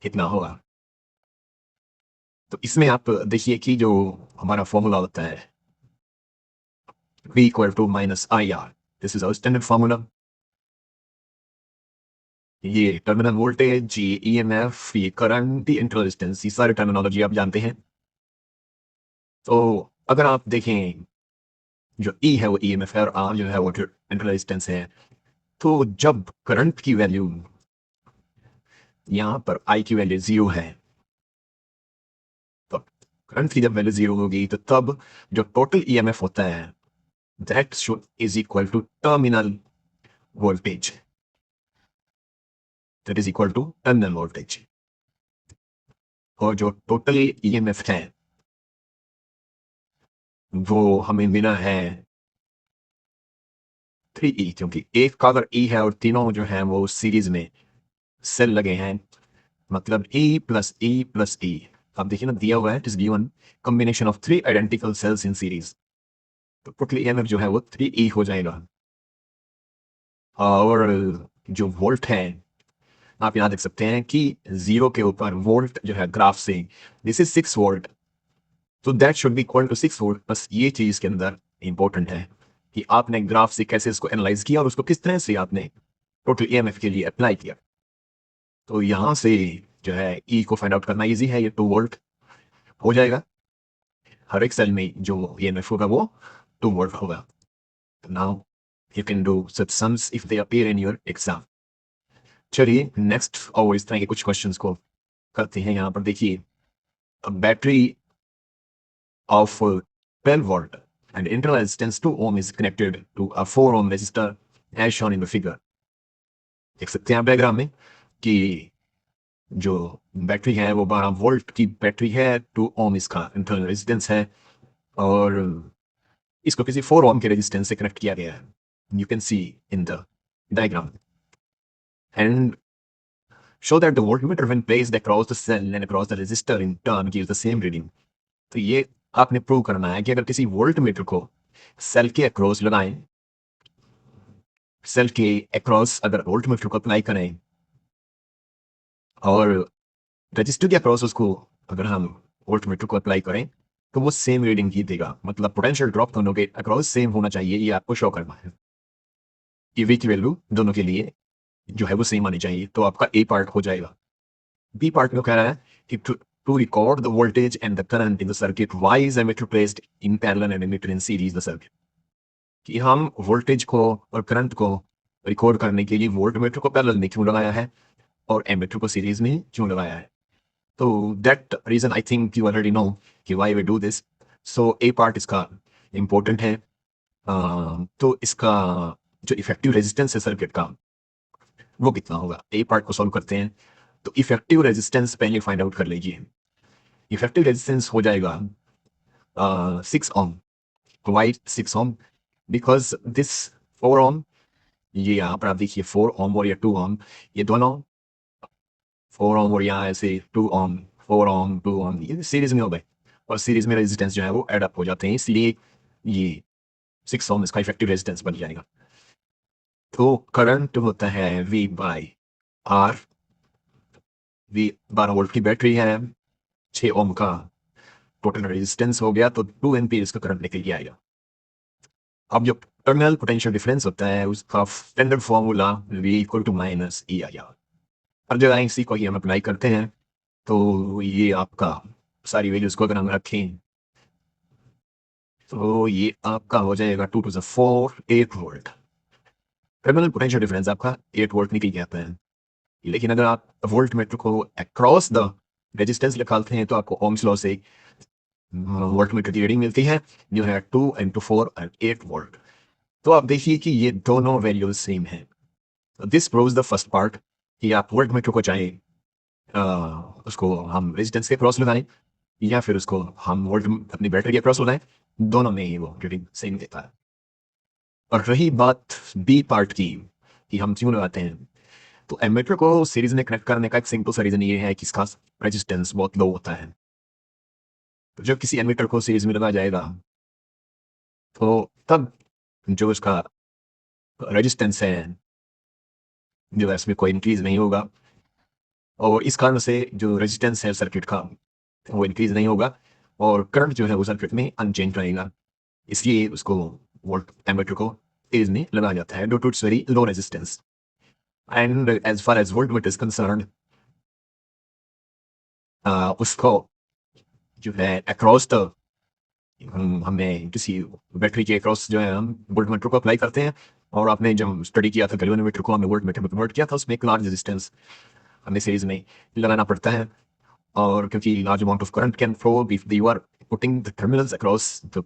[SPEAKER 1] कितना होगा। तो इसमें आप देखिए कि जो हमारा फॉर्मूला होता है V equal to minus IR, this is our standard formula. ये टर्मिनल वोल्टेज, ये EMF, ये करंट, ये इंटरनल रेजिस्टेंस, ये सारे टर्मिनोलॉजी आप जानते हैं। तो अगर आप देखें जो E है वो EMF है और R जो है वो इंटरनल रेजिस्टेंस है। तो जब करंट की वैल्यू यहाँ पर I की वैल्यू 0 है, तो करंट की जब वैल्यू 0 होगी तो तब जो टोटल EMF होता है that should is equal to terminal voltage, that is equal to terminal voltage. और जो टोटल EMF है वो हमें मिला है 3E, क्योंकि एक का अगर E है और तीनों जो है वो सीरीज में सेल लगे हैं, मतलब E plus E plus E। आप देखिए ना दिया हुआ है, it is given combination of 3 identical sales in series. तो टोटल EMF जो है वो 3E हो जाएगा। और जो वोल्ट है आप यहाँ देख सकते हैं कि 0 के ऊपर वोल्ट जो है ग्राफ से, दिस इज 6 वोल्ट, तो that should be equal to 6 volt. बस ये चीज के अंदर इंपॉर्टेंट है कि आपने ग्राफ से कैसे इसको एनालाइज किया और उसको किस तरह से आपने टोटल EMF के लिए अप्लाई किया। तो यहाँ से जो है E को फाइंड आउट करना इजी है, ये 2 वोल्ट हो जाएगा। हर एक सेल में जो EMF होगा वो 2 वोल्ट होगा। Now you can do such sums if they appear in your exam। चलिए नेक्स्ट और इस तरह के कुछ क्वेश्चंस को करते हैं। यहाँ पर देखिए battery of 12 volt and internal resistance 2 ohm is connected to a 4 ohm resistor as shown in the figure. देख सकते हैं आप डायग्राम में कि जो बैटरी है वो 12 वोल्ट की बैटरी है, 2 ओम इसका इंटरनल रेजिस्टेंस है और इसको किसी 4 ओम के रेजिस्टेंस से कनेक्ट किया गया है. You can C in the diagram and show that the voltmeter when placed across the cell and across the resistor in turn gives the same reading. तो ये आपने प्रूव करना है कि अगर किसी वोल्टमीटर को सेल के अक्रॉस लगाएं, सेल के अक्रॉस अगर वोल्टमीटर को अप्लाई करें और रजिस्टर के अक्रॉस उसको अगर हम वोल्टमीटर को अप्लाई करें तो वो सेम रीडिंग ही देगा. मतलब पोटेंशियल ड्रॉप दोनों के अक्रॉस सेम होना चाहिए, ये आपको शो करना है. ईवी की वैल्यू दोनों के लिए जो है वो सेम आनी चाहिए. तो आपका ए पार्ट हो जाएगा. बी पार्ट में कह रहा है कि to record the voltage and the current in the circuit, why is emitter placed in parallel and emitter in series the circuit? कि हम वोल्टेज को और करंट को रिकॉर्ड करने के लिए वोल्टमीटर को पैरेलल में क्यों लगाया है और एमीटर को सीरीज में क्यों लगाया है. तो that reason I think you already know कि why we do this. So A part इसका इम्पोर्टेंट है. तो इसका जो इफेक्टिव रेजिस्टेंस है सर्किट का वो कितना होगा. ए पार्ट को सॉल्व करते हैं. तो इफेक्टिव रेजिस्टेंस पहले फाइंड आउट कर लीजिए. इफेक्टिव रेजिस्टेंस हो जाएगा 6 ohm. Why 6 ohm? Because this 4 ohm, ये यहाँ पर आप देखिए 4 ओम और ये 2 ओम, ये दोनों 4 ओम और यहाँ ऐसे 2 ओम, 4 ओम, 2 ओम, ये सीरीज में हो गए और सीरीज में रेजिस्टेंस जो है वो एड अप हो जाते हैं, इसलिए ये 6 ओम इसका इफेक्टिव रेजिस्टेंस बन जाएगा. तो करंट होता है V by R. V 12 volt की बैटरी है, 6 ओम का टोटल रेजिस्टेंस हो गया, तो 2 एम्पीयर इसका करंट निकल के आएगा. अब जो टर्मिनल पोटेंशियल डिफरेंस होता है उसका standard formula V equal to minus E I R. अब जब इसी को हम अप्लाई करते हैं तो ये आपका सारी वैल्यूज को अगर हम रखें तो ये आपका हो जाएगा 2 to the 4 8 volt. Terminal potential difference आपका 8 वोल्ट निकल के आता है. लेकिन अगर आप वोल्ट मीटर को अक्रॉस द रेजिस्टेंस निकालते हैं तो आपको ओम्स लॉ से वोल्ट मीटर की रीडिंग मिलती है जो है 2 into 4 and 8 वोल्ट. तो आप देखिए कि ये दोनों वैल्यूज सेम हैं. This proves the first part कि आप वोल्ट मीटर को चाहे उसको हम रेजिस्टेंस के क्रॉस लगाएं या फिर उसको हम वोल्ट अपनी बैटरी के क्रॉस लगाएं, दोनों में ही वो रीडिंग सेम देता है. और रही बात बी पार्ट की कि हम क्यों लगाते हैं, तो एमीटर को सीरीज में कनेक्ट करने का एक सिंपल सा रीजन ये है कि इसका रेजिस्टेंस बहुत लो होता है. तो जब किसी एमीटर को सीरीज में लगाया जाएगा तो तब जो उसका रेजिस्टेंस है जो है इसमें कोई इंक्रीज नहीं होगा और इस कारण से जो रेजिस्टेंस है सर्किट का वो इंक्रीज नहीं होगा और करंट जो है वो सर्किट में अनचेंज रहेगा. इसलिए उसको वोल्ट एमीटर को सीरीज में लगाया जाता है due to its very low resistance. And as far as voltmeter is concerned उसको जो है अक्रॉस द हमें किसी बैटरी के अक्रॉस जो है हम वोल्टमीटर को अप्लाई करते हैं. और आपने जब स्टडी किया था गैल्वेनोमीटर को हमने वोल्टमीटर में कन्वर्ट किया था, उसमें एक लार्ज रेजिस्टेंस हमें सीरीज में लगाना पड़ता है. और क्योंकि large amount of current can flow if you are putting the terminals across the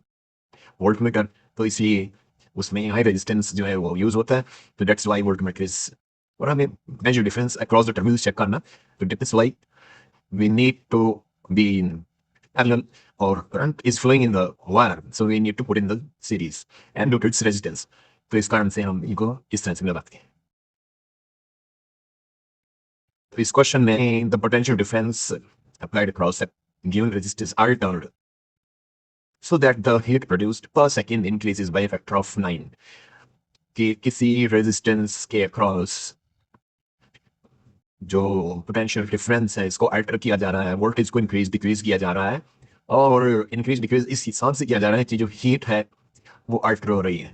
[SPEAKER 1] voltmeter, तो इसलिए उसमें हाई रेजिस्टेंस जो है वो यूज होता है. तो दैट्स व्हाई वोल्टमीटर इज, और हमें measure difference across the terminals check करना. तो that's why we need to be in parallel or current is flowing in the wire, so we need to put in the series and due to its resistance. तो इस कारण से हम इनको इस तरह से लगाते हैं. तो इस क्वेश्चन में the potential difference applied across a given resistance are returned so that the heat produced per second increases by a factor of 9. कि किसी रेजिस्टेंस के अक्रॉस जो पोटेंशियल डिफरेंस है इसको अल्टर किया जा रहा है, वोल्टेज को इंक्रीज डिक्रीज किया जा रहा है और इंक्रीज डिक्रीज इस हिसाब से किया जा रहा है कि जो हीट है वो अल्टर हो रही है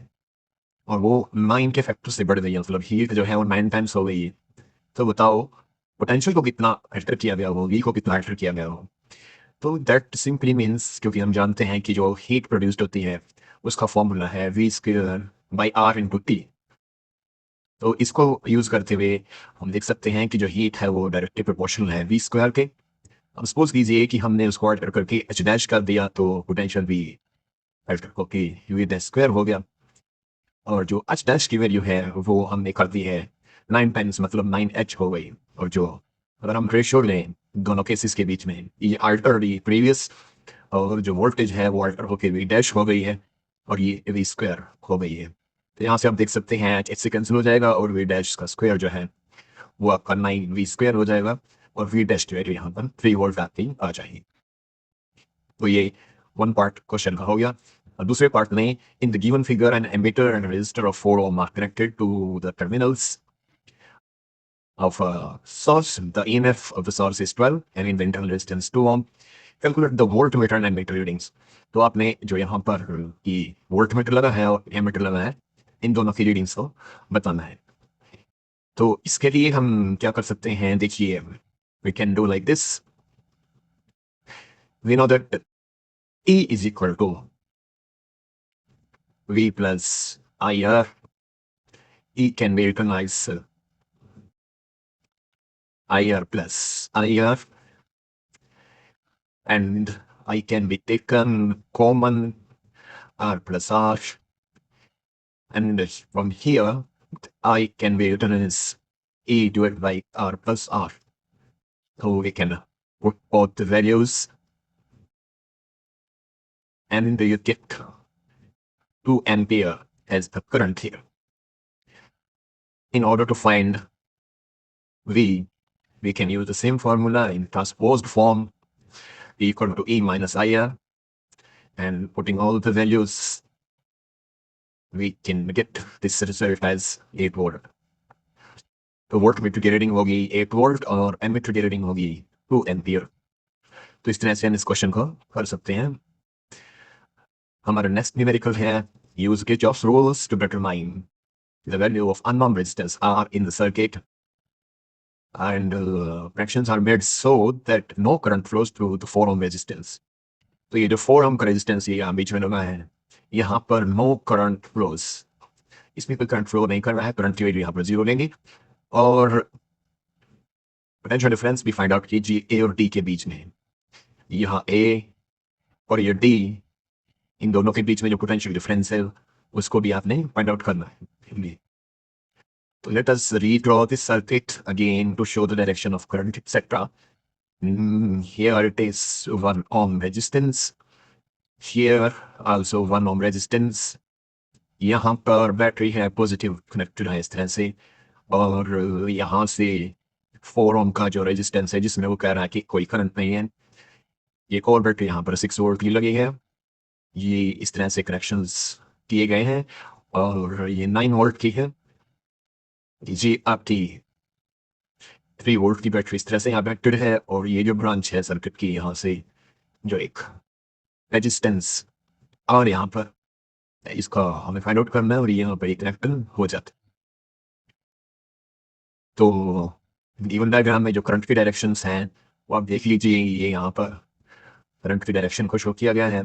[SPEAKER 1] और वो 9 के फैक्टर से बढ़ गई है. मतलब हीट जो है वो 9 टाइम्स हो गई है. तो बताओ पोटेंशियल को कितना अल्टर किया गया हो, वी को कितना अल्टर किया गया हो. तो दैट सिंपली मीन्स, क्योंकि हम जानते हैं कि जो हीट प्रोड्यूस्ड होती है उसका फॉर्मूला है V square by R into T. तो इसको यूज करते हुए हम देख सकते हैं कि जो हीट है वो डायरेक्टली प्रोपोर्शनल है वी स्क्वायर के. अब सपोज कीजिए कि हमने उसको ऑल्टर करके एच डैश कर दिया तो पोटेंशियल भी ऑल्टर होके वी डैश स्क्वायर हो गया, और जो एच डैश की वैल्यू है वो हमने कर दी है 9 टाइम्स, मतलब 9h हो गई। और जो अगर हम रेशियो लें दोनों केसेस के बीच में, ये अल्टर दी प्रीवियस, और जो वोल्टेज है वो अल्टर होके वी डैश हो गई है और ये वी स्क्वायर हो गई है। तो यहाँ से आप देख सकते हैं एच से कैंसिल हो जाएगा और वी डैश का स्क्वायर जो है वो आपका 9v स्क्वायर हो जाएगा, और वी डैश की वैल्यू यहाँ पर 3 वोल्ट आती आ जाएगी। तो ये वन पार्ट क्वेश्चन का हो गया। और दूसरे पार्ट में, in the given figure an ammeter and resistor of 4 ohm are connected to the terminals of a source. The EMF of the source is 12 and in the internal resistance 2 ohm. Calculate the voltmeter and ammeter readings. तो आपने जो यहाँ पर ये voltmeter लगा है और ammeter लगा है, इन दोनों की रीडिंग्स को बताना है। तो इसके लिए हम क्या कर सकते हैं, देखिए, we can do like this. We know that E is equal to V plus IR. E can be written as IR plus IR, and I can be taken common R plus R, and from here I can be written as E divided by R plus R. So we can put both the values and you get 2 ampere as the current here. In order to find V, we can use the same formula in transposed form, equal to E minus IR, and putting all the values we can get this result as 8 volt. तो volt meter की reading होगी 8 volt और ammeter की reading होगी 2 ampere. तो इस तरह से हम इस क्वेश्चन को कर सकते हैं। हमारा नेक्स्ट न्यूमेरिकल है, use Kirchhoff's rules to determine the value of unknown resistance R in the circuit, and fractions are made so that no current flows through the 4 ohm resistance. तो ये जो 4 ohm का रेजिस्टेंस ये यहाँ बीच में लगा है, यहाँ पर नो करंट फ्लोज, इसमें कोई करंट फ्लो नहीं कर रहा है, करंट की वैल्यू यहाँ पर 0 लेंगे, और पोटेंशियल डिफरेंस भी फाइंड आउट कीजिए ए और डी के बीच में। यहाँ ए और ये डी, इन दोनों के बीच में जो पोटेंशियल डिफरेंस है उसको भी आपने फाइंड आउट करना है। So let us redraw this circuit again to show the direction of current, etc. Here it is 1 ohm resistance. Here also 1 ohm resistance. यहाँ पर बैटरी है पॉजिटिव कनेक्टेड है इस तरह से, और यहाँ से 4 ohm का जो रेजिस्टेंस है जिसमें वो कह रहा है कि कोई करंट नहीं है, एक और बैटरी यहाँ पर 6 वोल्ट की लगी है। ये इस तरह से कनेक्शंस किए गए हैं, और ये 9 वोल्ट की है। जी आपकी 3 वोल्ट की बैटरी इस तरह से यहाँ कनेक्टेड है, और ये जो ब्रांच है सर्किट की यहाँ से जो एक रेजिस्टेंस और यहाँ पर, इसका हमें फाइंड आउट करना है, और ये यहाँ पर कनेक्ट हो जाता है। तो गिवन डायग्राम में जो करंट की डायरेक्शंस हैं वो आप देख लीजिए, ये यहाँ पर करंट की डायरेक्शन को शो किया गया है।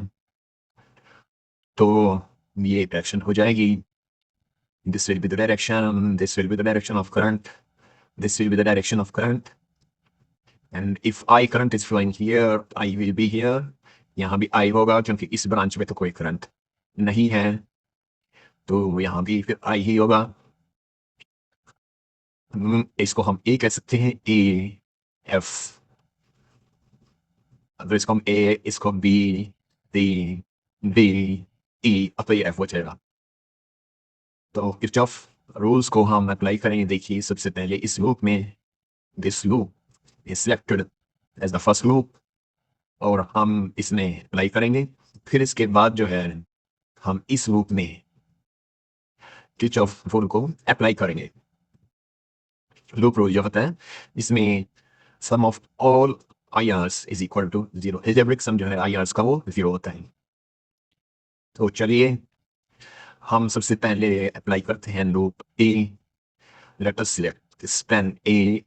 [SPEAKER 1] तो ये डायरेक्शन हो जाएगी, this will be the direction, this will be the direction of current, this will be the direction of current, and if I current is flowing here, I will be here. यहाँ भी I होगा क्योंकि इस branch में तो कोई current नहीं है, तो यहाँ भी फिर I ही होगा। इसको हम A कह सकते हैं, A F, अगर इसको हम A, इसको B, D, D, E, अब तो ये F हो जाएगा। तो किरचॉफ रूल्स को हम अप्लाई करेंगे। देखिए, सबसे पहले इस लूप में this loop is selected as the first loop, और हम इसमें अप्लाई करेंगे। फिर इसके बाद जो है हम इस लूप में किरचॉफ रूल को अप्लाई करेंगे। लूप रूल जो होता है इसमें sum of all I R's is equal to 0, algebraic sum जो है आई आर्स का वो 0 होता है। तो चलिए हम सबसे पहले अप्लाई करते हैं loop A. Let us select span A,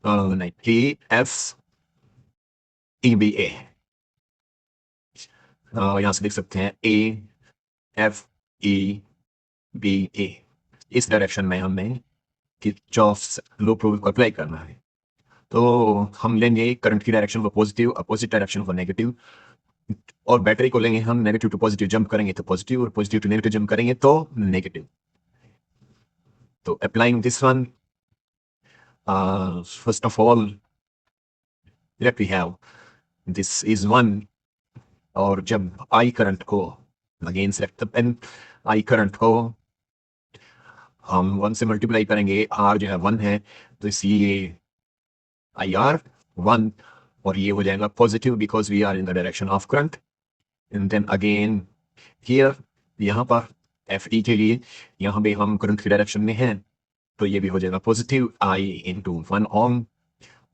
[SPEAKER 1] A F E B A, यहाँ से देख सकते हैं A F E B A, इस डायरेक्शन में हमें किरचॉफ्स लूप रूल को अप्लाई करना है। तो हम लेंगे करंट की डायरेक्शन को पॉजिटिव, अपोजिट डायरेक्शन को नेगेटिव, और बैटरी को लेंगे हम नेगेटिव टू पॉजिटिव जंप करेंगे तो पॉजिटिव, और पॉजिटिव टू नेगेटिव जंप करेंगे तो नेगेटिव. तो applying this one, first of all let we have this is 1, और जब आई करंट को again select the pen, I current को हम 1 से मल्टीप्लाई करेंगे, आर जो है 1 है तो इसलिए आई आर 1, और ये हो जाएगा positive because we are in the direction of current. And then again here, यहाँ पर एफ टी के लिए यहाँ पे हम करंट की डायरेक्शन में हैं तो ये भी हो जाएगा पॉजिटिव आई इंटू 1 ओम,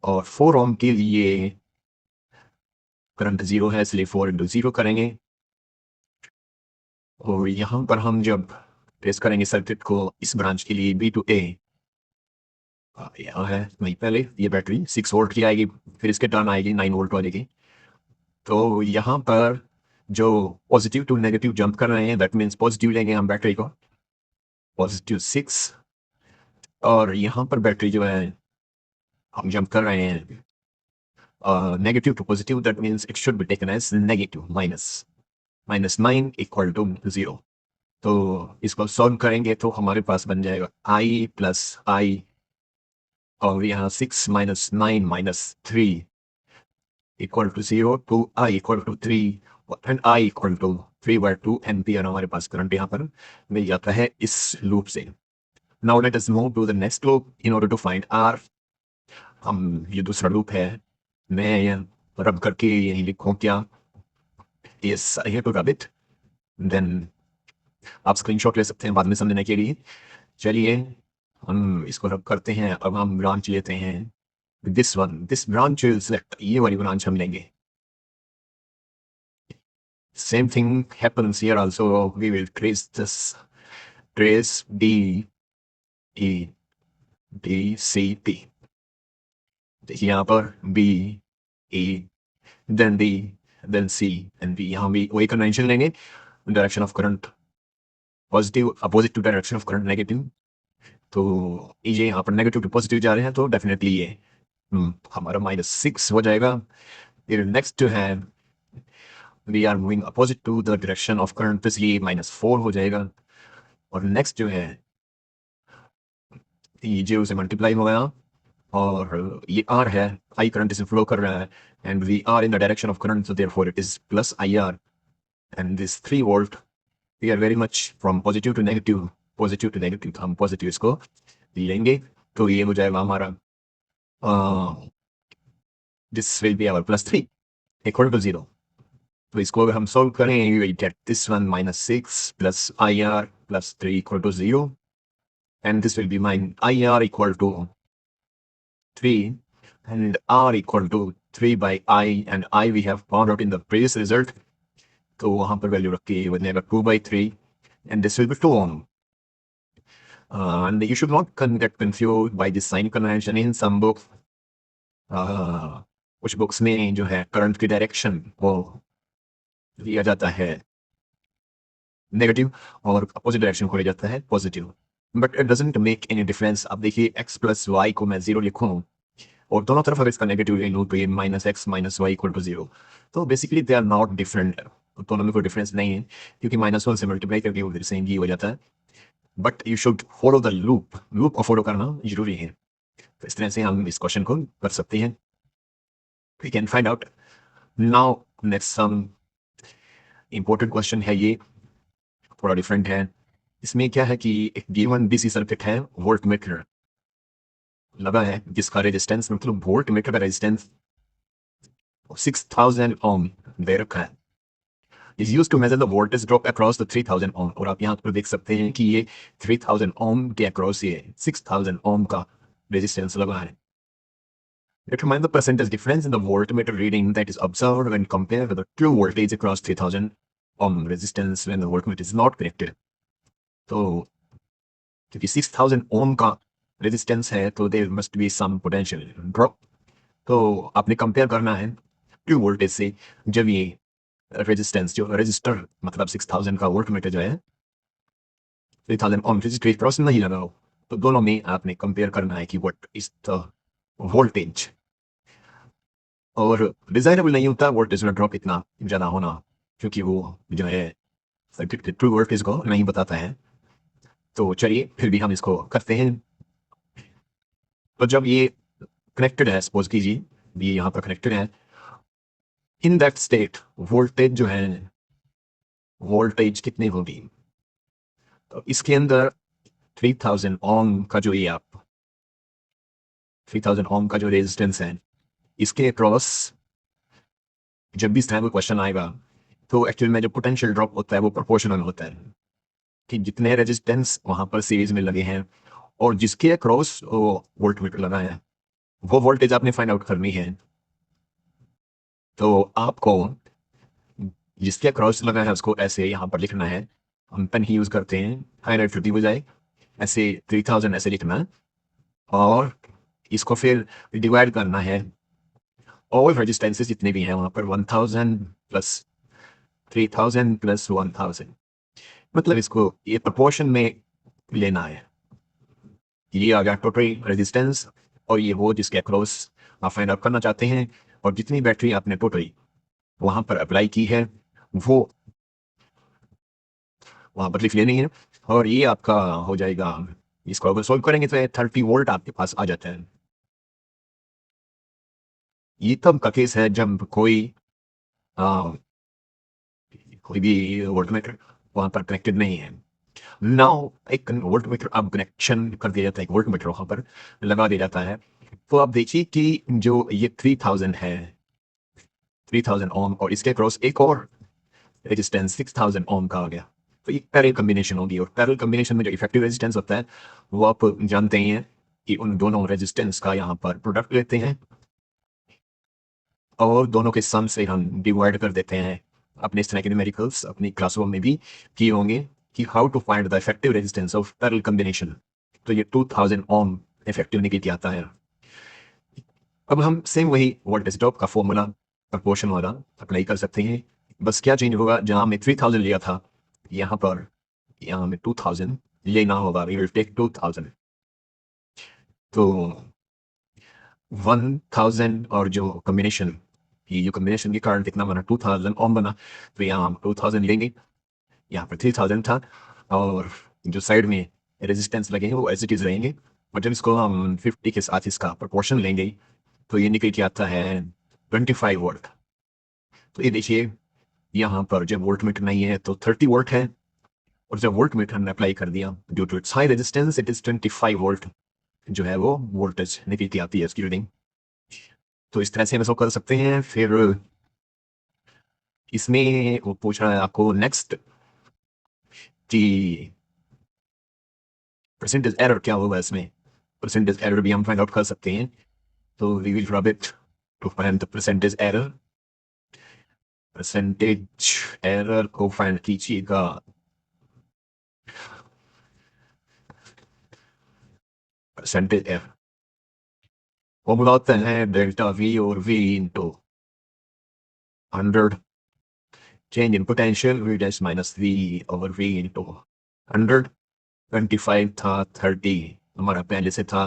[SPEAKER 1] और 4 ओम के लिए करंट 0 है इसलिए 4 इंटू 0 करेंगे. और यहाँ पर हम जब ट्रेस करेंगे सर्किट को इस ब्रांच के लिए बी टू ए, यहाँ है वहीं पहले ये बैटरी 6 वोल्ट की आएगी, फिर इसके टर्न आएगी 9 वोल्ट वाली की. तो यहाँ पर जो पॉजिटिव टू नेगेटिव जंप कर रहे हैं दैट मीन्स पॉजिटिव लेंगे हम बैटरी को, पॉजिटिव 6, और यहाँ पर बैटरी जो है हम जंप कर रहे हैं negative to positive, that means it should be taken as negative, minus 9 equal to 0. तो इसको सॉल्व करेंगे तो हमारे पास बन जाएगा आई प्लस आई, और यहाँ 6 minus 9 minus 3 equal to 0 two I equal to 3, and I equal to 3/2 ampere हमारे पास करंट यहाँ पर मिल जाता है इस लूप से. Now let us move to the next loop in order to find R. हम ये दूसरा लूप है, मैं रब करके यही लिखूँ क्या, yes I have to rub it, then आप स्क्रीनशॉट ले सकते हैं बाद में समझने के लिए. चलिए हम इसको रब करते हैं. अब हम ब्रांच लेते हैं this one, this branch select, ये वाली ब्रांच हम लेंगे. Same thing happens here also. We will trace this, trace D E D C T. देखिए यहाँ पर B E then D then C and B. यहाँ भी वही कन्वेंशन लेंगे, direction of current positive, opposite to direction of current negative. तो ये यहाँ पर नेगेटिव टू पॉजिटिव जा रहे हैं तो डेफिनेटली ये हमारा -6 हो जाएगा. फिर नेक्स्ट है we are moving opposite to the direction of current, तो इसलिए -4 हो जाएगा. और नेक्स्ट जो है ये जो से मल्टीप्लाई हो गया, और ये आर है, आई करंट इसे फ्लो कर रहा है, and we are in the direction of current so therefore it is plus I R, and this 3 volt we are very much from positive to negative, positive to negative, हम positive इसको लेंगे तो ये हो जाएगा हमारा this will be our +3 equal to 0. तो इसको अगर हम सॉल्व करें you will get this one -6 plus I R plus 3 equal to 0, and this will be minus I R equal to 3 and r equal to 3 by I, and I we have found out in the previous result. तो वहाँ पर value रख के बनेगा 2/3 and this will be 2 ohm. And you should not get confused by this sign convention in some books. कुछ books में जो है करंट की डायरेक्शन वो लिया जाता है नेगेटिव और अपोजिट डायरेक्शन को लिया जाता है positive, but it doesn't make any difference. अब देखिए x प्लस वाई को मैं 0 लिखूँ और दोनों तरफ अगर इसका नेगेटिव ले लूँ तो ये -x - y इक्वल टू 0. तो basically they are not different, दोनों में कोई डिफरेंस नहीं है क्योंकि -1 से मल्टीप्लाई करके वो सेम ही हो जाता है. But you should follow the loop, loop को फॉलो करना जरूरी है. तो इस तरह से हम इस क्वेश्चन को कर सकते हैं. We can find out now. Next some important question है, ये थोड़ा डिफरेंट है. इसमें क्या है कि एक गिवन डीसी सर्किट है, वोल्ट मीटर लगा है जिसका रेजिस्टेंस मतलब वोल्ट मीटर का रेजिस्टेंस 6000 ओम दे रखा है. is used to measure the voltage drop across the 3000 ohm. और आप यहाँ पर देख सकते हैं कि ये 3000 ohm के across ये 6000 ohm का resistance लगा है. Determine the percentage difference in the voltmeter reading that is observed when compared with the true voltage across 3000 ohm resistance when the voltmeter is not connected. तो क्योंकि 6000 ohm का resistance है तो there must be some potential drop. तो आपने compare करना है true voltage से जब ये रेजिस्टेंस जो रजिस्टर मतलब 6000 का वोल्टमीटर जो है 3000 ओम रजिस्टर क्रॉस नहीं लगा हो, तो दोनों में आपने कंपेयर करना है कि व्हाट इज द वोल्टेज और डिज़ायरेबल नहीं होता वोल्टेज में ड्रॉप इतना ज़्यादा होना, क्योंकि वो जो है सर्किट के ट्रू वोल्टेज को नहीं बताता है। तो चलिए फिर भी हम इसको करते हैं। तो जब ये कनेक्टेड है, सपोज कीजिए ये यहाँ पर कनेक्टेड है, इन दैट स्टेट वोल्टेज जो है, वोल्टेज कितनी होगी? तो इसके अंदर 3000 ओम का जो ये आप 3000 ओम का जो रेजिस्टेंस है, इसके अक्रॉस जब भी इस तरह का क्वेश्चन आएगा तो एक्चुअल में जो पोटेंशियल ड्रॉप होता है वो प्रोपोर्शनल होता है कि जितने रेजिस्टेंस वहां पर सीरीज में लगे हैं और जिसके अक्रॉस वो वोल्ट मीटर लगा है, वो वोल्टेज आपने फाइंड आउट करनी है। तो आपको जिसके अक्रॉस लगा है उसको ऐसे यहाँ पर लिखना है। हम पेन ही यूज करते हैं, 150 बजाय ऐसे 3000 ऐसे लिखना है और इसको फिर डिवाइड करना है ऑल रेजिस्टेंसेस जितने भी हैं वहां पर 1000 प्लस 3000 प्लस 1000, मतलब इसको ये प्रोपोर्शन में लेना है। ये आ गया टोटल रेजिस्टेंस और ये वो जिसके अक्रॉस आप फाइंड आउट करना चाहते हैं, और जितनी बैटरी आपने टोटली वहां पर अप्लाई की है वो वहां पर लिख लेनी है और ये आपका हो जाएगा। इसको अगर सोल्व करेंगे तो 30 वोल्ट आपके पास आ जाता है। ये तब का केस है जब आ, कोई भी वोल्ट मीटर वहां पर कनेक्टेड नहीं है। नाउ एक वोल्ट मीटर अब कनेक्शन कर दिया जाता है, एक वोल्ट मीटर वहां पर लगा दिया जाता है। तो आप देखिए कि जो ये 3000 है, 3000 ओम, और इसके क्रॉस एक और रेजिस्टेंस 6000 ओम का आ गया। तो ये पैरेलल कॉम्बिनेशन होगी और पैरेलल कॉम्बिनेशन में जो इफेक्टिव रेजिस्टेंस होता है वो आप जानते ही हैं कि उन दोनों रेजिस्टेंस का यहाँ पर प्रोडक्ट लेते हैं और दोनों के सम से हम डिवाइड कर देते हैं। अपने इस तरह के न्यूमेरिकल्स अपनी क्लासों में भी किए होंगे कि how to find the effective resistance of parallel combination. तो ये 2000 ओम इफेक्टिव निकल के आता है। अब हम सेम वही वोल्टेज ड्रॉप का फॉर्मूला प्रोपोर्शन वाला अप्लाई कर सकते हैं। बस क्या चेंज होगा, जहां हमने 3000 लिया था यहाँ पर यहाँ में 2000 लेना होगा। We will take 2000। तो 1000 और जो कॉम्बिनेशन, ये जो कॉम्बिनेशन के कारण कितना बना, 2000 ओम बना। तो यहाँ हम 2000 लेंगे, यहाँ पर 3000 था और जो साइड में रेजिस्टेंस लगे हैं वो एज इट इज रहेंगे। और जब इसको हम 50 के साथ इसका प्रोपोर्शन लेंगे तो ये निकल के आता है 25 वोल्ट। तो ये देखिए यहाँ पर जब वोल्ट मीटर नहीं है तो 30 वोल्ट है, और जब वोल्ट मीटर हमने अप्लाई कर दिया due to its high resistance it is 25 volt जो है वो वोल्टेज निकल के आती है इसकी रीडिंग। तो इस तरह से हम इसको कर सकते हैं। फिर इसमें वो पूछ रहा है आपको नेक्स्ट कि परसेंटेज एरर क्या होगा। इसमें परसेंटेज एरर भी हम फाइंड आउट कर सकते हैं। तो we will rub it to find the percentage error. Percentage error को फाइंड कीजिएगा। परसेंटेज एरर वो बुलाते हैं डेल्टा वी और V into 100 change in potential v dash minus v over v into 100। 25 था, 30 हमारा पहले से था,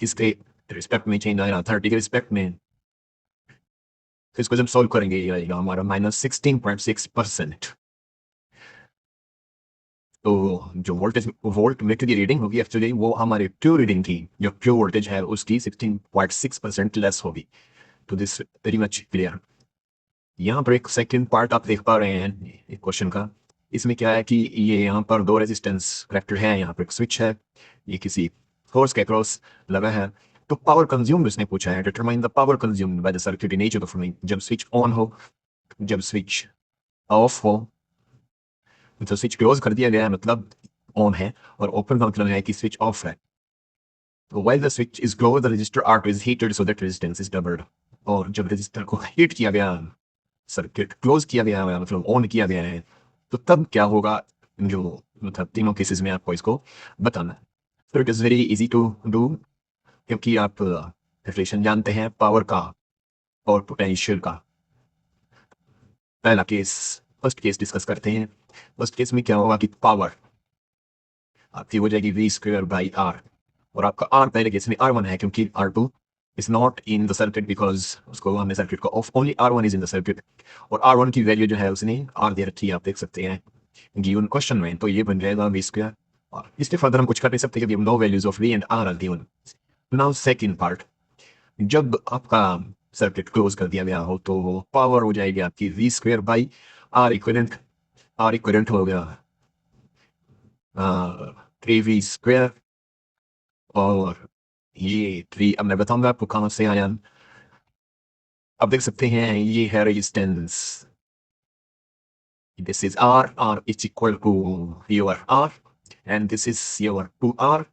[SPEAKER 1] किसके रिस्पेक्ट में चेंज आएगा, 30 के रिस्पेक्ट में। तो इसको जब सॉल्व करेंगे ये आएगा हमारा -16.6%। तो जो वोल्ट मीटर की रीडिंग होगी एक्चुअली वो हमारी प्योर रीडिंग थी, जो प्योर वोल्टेज है उसकी 16.6% लेस होगी। तो दिस वेरी मच क्लियर। यहाँ पर एक सेकंड पार्ट आप देख पा रहे हैं एक क्वेश्चन का। इसमें क्या है कि ये यहाँ पर दो रेजिस्टेंस कनेक्टर है, यहाँ पर एक स्विच है, ये किसी फोर्स के अक्रॉस लगा है। तो पावर कंज्यूम्ड इसने पूछा है, determine the power consumed by the circuit in each of the following. जब स्विच ऑन हो, जब स्विच ऑफ हो, तो स्विच क्लोज कर दिया गया है मतलब ऑन है, और ओपन का मतलब है कि स्विच ऑफ है। तो while the switch is close the register R2 is heated so that resistance is doubled. और जब रजिस्टर को हीट किया गया, सर्किट क्लोज किया गया है मतलब ऑन किया गया है, तो तब क्या होगा, जो मतलब तीनों केसेस में आपको इसको बताना है। तो it is very easy to do, क्योंकि आप रिलेशन जानते हैं पावर का और पोटेंशियल का। पहला केस, फर्स्ट केस डिस्कस करते हैं। फर्स्ट केस में क्या होगा कि पावर आपकी हो जाएगी v² बाई आर, और आपका आर पहले केस में R1 है क्योंकि R2 is not in the circuit because उसको हमने सर्किट को of, only R1 is in the circuit और R1 की वैल्यू जो है उसने R दे रखी है, आप देख सकते हैं गिवन क्वेश्चन में। तो ये बन जाएगा v स्क्वायर, और इसके फर्दर हम कुछ कर नहीं सकते क्योंकि no values of v and r are given. Now second part, जब आपका सर्किट क्लोज कर दिया गया हो तो पावर हो जाएगी आपकी v square by R equivalent. R equivalent हो गया 3v स्क्वायर, और ये 3 अब मैं बताऊंगा आपको कहाँ से आया। अब देख सकते हैं ये है resistance, this is R is equal to your R and this is your 2R,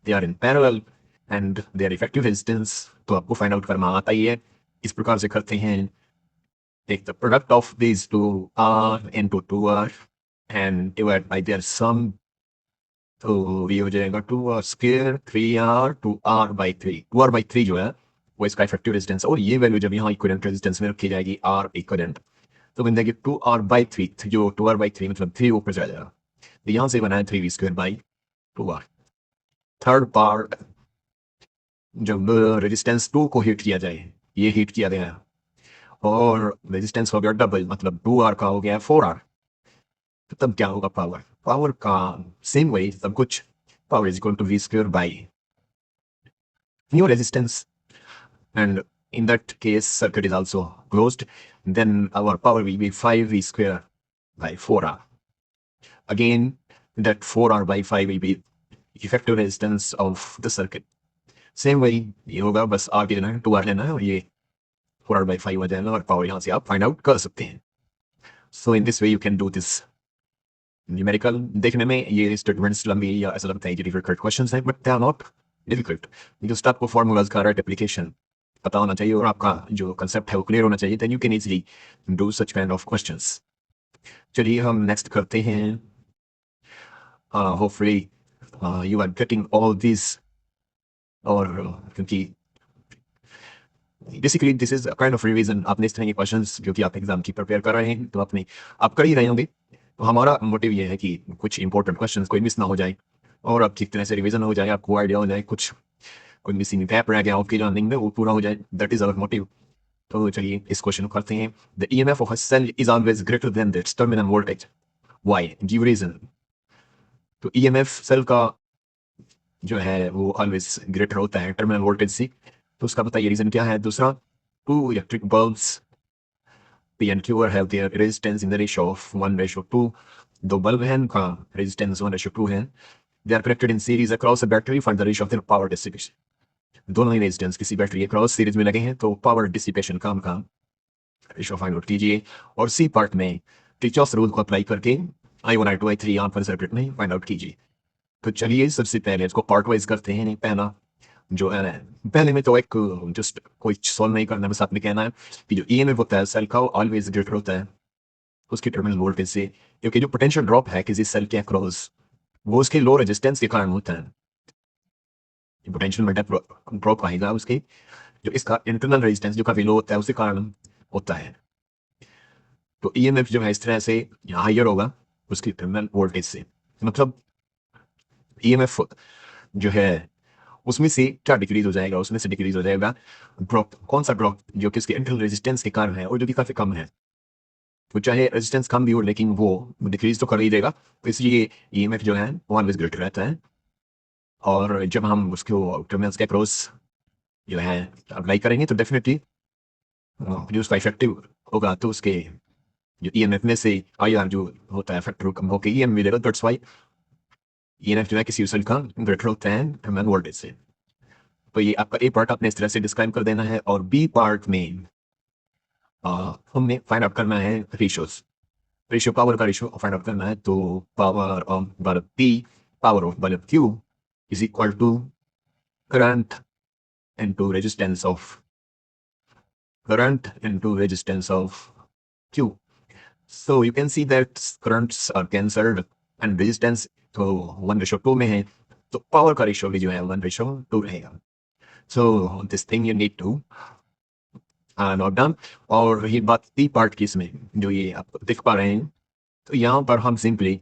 [SPEAKER 1] they are in parallel and their effective resistance तो आपको फाइंड आउट करना आता ही है। इस प्रकार से करते हैं, take the product of these two R into 2R and divide by their sum, तो ये हो जाएगा 2R square 3R 2R/3। 2R/3 जो है वो इसका इफेक्टिव रेजिस्टेंस, और ये वैल्यू जब यहाँ इक्विवेलेंट रेजिस्टेंस में रखी जाएगी R इक्विवेलेंट तो बन जाएगी 2R/3, जो 2R/3 मतलब 3 ऊपर चला जाएगा, तो यहाँ से बना है 3v square by 2R। Third part, जब रेजिस्टेंस 2 को हीट किया जाए, ये हीट किया गया और रेजिस्टेंस हो गया डबल, मतलब 2R का हो गया 4R, तो तब क्या होगा पावर, पावर का सेम वे सब कुछ, power is equal to v square by new resistance and in that case circuit is also closed, then our power will be 5v square by 4R. Again that 4R/5 will be effective resistance of the circuit. Same way ये होगा, बस R की लेना है 2R लेना है और ये 4R/5 हो जाएगा, और पावर यहाँ से आप फाइंड आउट कर सकते हैं। So in this way you can do this numerical। देखने में ये स्टेटमेंट्स लंबी या ऐसा लगता है कि डिफिकल्ट क्वेश्चंस हैं, but they are not difficult, just आपको फॉर्मूलाज का राइट एप्लीकेशन पता होना चाहिए और आपका जो कंसेप्ट है वो क्लियर होना चाहिए, then you can easily do such kind of questions. चलिए हम नेक्स्ट करते हैं। Hopefully you are getting all this, और क्योंकि basically this is kind of revision, आपने इस तरह के क्वेश्चंस जो कि आप एग्जाम की प्रिपेयर कर रहे हैं तो अपने आप कर ही रहे होंगे, तो हमारा मोटिव ये है कि कुछ इंपॉर्टेंट क्वेश्चंस कोई मिस ना हो जाए और आप ठीक तरह से रिवीजन हो जाए, आपको आइडिया हो जाए, कुछ कोई मिसिंग गैप रह गया आपकी लर्निंग में वो पूरा हो जाए, दैट इज आवर मोटिव। तो चलिए इस क्वेश्चन को करते हैं। The EMF of a cell is always greater than that's terminal voltage, why, give reason. तो ईएमएफ सेल का जो है वो ऑलवेज ग्रेटर होता है टर्मिनल वोल्टेज से, तो उसका बताइए रीजन क्या है। दूसरा, two electric bulbs P and Q have their resistance in the ratio of 1:2। दो बल्ब हैं उनका रेजिस्टेंस 1:2 है। They are connected in series across a battery, find the ratio of their power dissipation। दोनों ही resistance किसी battery के cross series में लगे हैं तो पावर डिसिपेशन का रेशियो फाइंड आउट कीजिए। और सी पार्ट में किरचॉफ रूल को अप्लाई करके I1 I2 I3 यहाँ पर सर्किट में फाइंड आउट कीजिए। तो चलिए सबसे पहले इसको पार्ट वाइज करते हैं। पहला जो है पहले में तो एक जस्ट कोई सॉल्व नहीं करना, बस आपने कहना है कि जो ईएमएफ होता है सेल का ऑलवेज ग्रेटर होता है उसकी टर्मिनल वोल्टेज से, क्योंकि जो पोटेंशियल ड्रॉप है किसी सेल के अक्रॉस वो उसके लो रेजिस्टेंस के कारण होता है। पोटेंशियल में ड्रॉप आएगा उसके जो इसका इंटरनल रेजिस्टेंस जो काफी लो होता है उसके कारण होता है। तो ईएमएफ जो है इस तरह से यहाँ हाइयर होगा उसकी टर्मिनल वोल्टेज से, मतलब ईएमएफ जो है उसमें से क्या डिक्रीज हो जाएगा, उसमें से डिक्रीज हो जाएगा ड्रॉप। कौन सा ड्रॉप, जो कि उसके इंटरनल रेजिस्टेंस के कारण है और जो कि काफी कम है। तो चाहे रेजिस्टेंस कम भी हो लेकिन वो डिक्रीज तो कर ही देगा, तो इसलिए ईएमएफ जो है वो ऑलवेज ग्रेटर रहता है। और जब हम उसको टर्मिनल्स के अक्रॉस जो है अप्लाई करेंगे तो डेफिनेटली जो उसका इफेक्टिव होगा तो उसके जो ईएमएफ में से आईआर जो होता है फैक्टर कम होकर ईएम मिलेगा। दैट्स व्हाई ईएमएफ जो है किसी सेल का ग्रेटर होता है टर्मिनल वोल्टेज से। तो ये आपका ए पार्ट आपने इस तरह से डिस्क्राइब कर देना है। और बी पार्ट में हमने फाइंड आउट करना है रेशियोज, रेशियो पावर का रेशियो फाइंड आउट करना है। तो power of bulb P power of bulb Q is equal to current into resistance of Q। So you can see that currents are cancelled and resistance तो 1:2 में है, तो power का ratio भी जो है 1:2 रहेगा। So this thing you need to note down. और रही बात टी पार्ट की, इसमें जो ये आप देख पा रहे हैं तो यहाँ पर हम सिंपली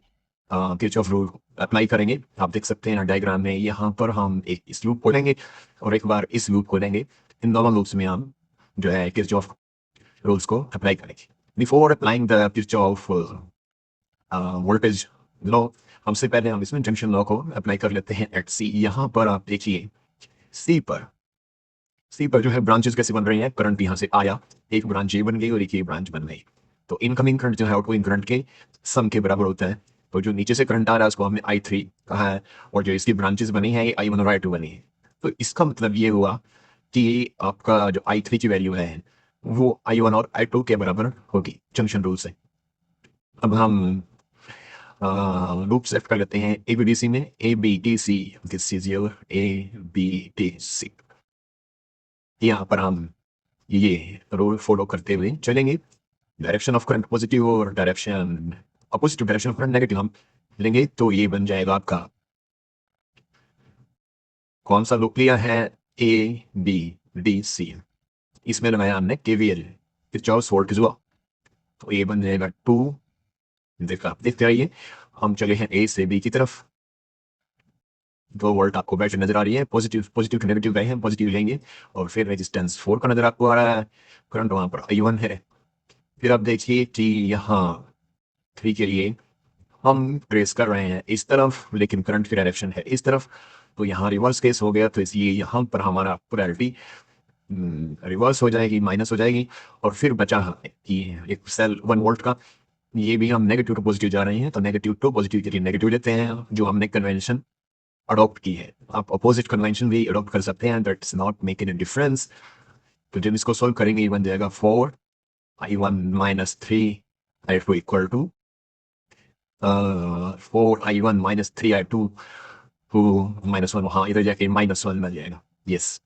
[SPEAKER 1] किरचॉफ रूल अप्लाई करेंगे। आप देख सकते हैं डायग्राम में यहाँ पर हम एक इस लूप को लेंगे और एक बार इस लूप को लेंगे। इन दोनों लूप्स में हम जो है किरचॉफ रूल्स को अप्लाई करेंगे। Before applying the Kirchhoff voltage law, हमसे पहले हम इसमें जंक्शन लॉ को अप्लाई कर लेते हैं एट सी। यहाँ पर आप देखिए सी पर जो है ब्रांचेस कैसे बन रही हैं। करंट यहाँ से आया, एक ब्रांच ये बन गई और एक ये ब्रांच बन गई। तो इनकमिंग करंट जो है आउटगोइंग करंट के सम के बराबर होता है। तो जो नीचे से करंट आ रहा है उसको हमने I3 कहा है, और जो इसकी ब्रांचेस बनी है ये I1 और I2 बनी है। तो इसका मतलब ये हुआ कि आपका जो I3 की वैल्यू है वो I1 और I2 के बराबर होगी जंक्शन रूल से। अब हम लूप सेट कर लेते हैं ABDC में। ABDC, this is your ABDC। यहाँ पर हम ये रूल फॉलो करते हुए चलेंगे। डायरेक्शन ऑफ करंट पॉजिटिव और direction opposite direction of current negative हम लेंगे, तो ये बन जाएगा आपका कौन सा लूप लिया है, ABDC। इसमें लगाया हमने KVL, किरचॉफ्स वोल्टेज लॉ। तो ये बन जाएगा 2, देखा आप देखते रहिए। हम चले हैं A से B की तरफ। 2 वोल्ट आपको बैटरी नजर आ रही है, पॉजिटिव पॉजिटिव के नेगेटिव गए हैं, पॉजिटिव लेंगे। और फिर रेजिस्टेंस 4 का नजर आपको आ रहा है, करंट वहां पर I1 है। फिर आप देखिए कि यहाँ 3 के लिए हम ट्रेस कर रहे हैं इस तरफ, लेकिन करंट की डायरेक्शन है इस तरफ। तो यहाँ रिवर्स केस हो गया, तो इसलिए यहाँ पर हमारा पोलैरिटी रिवर्स हो जाएगी, माइनस हो जाएगी। और फिर बचा कि एक सेल 1 वोल्ट का, ये भी हम नेगेटिव टू पॉजिटिव जा रहे हैं, तो नेगेटिव टू पॉजिटिव के लिए नेगेटिव लेते हैं, जो हमने कन्वेंशन अडॉप्ट की है। आप अपोजिट कन्वेंशन भी अडॉप्ट कर सकते हैं, that's not making a difference. तो जब इसको सोल्व करेंगे ये बन जाएगा 4I1 minus 3I2 equal to 4I1 minus 3I2 to -1। हाँ, इधर जाके -1 बन जाएगा। यस,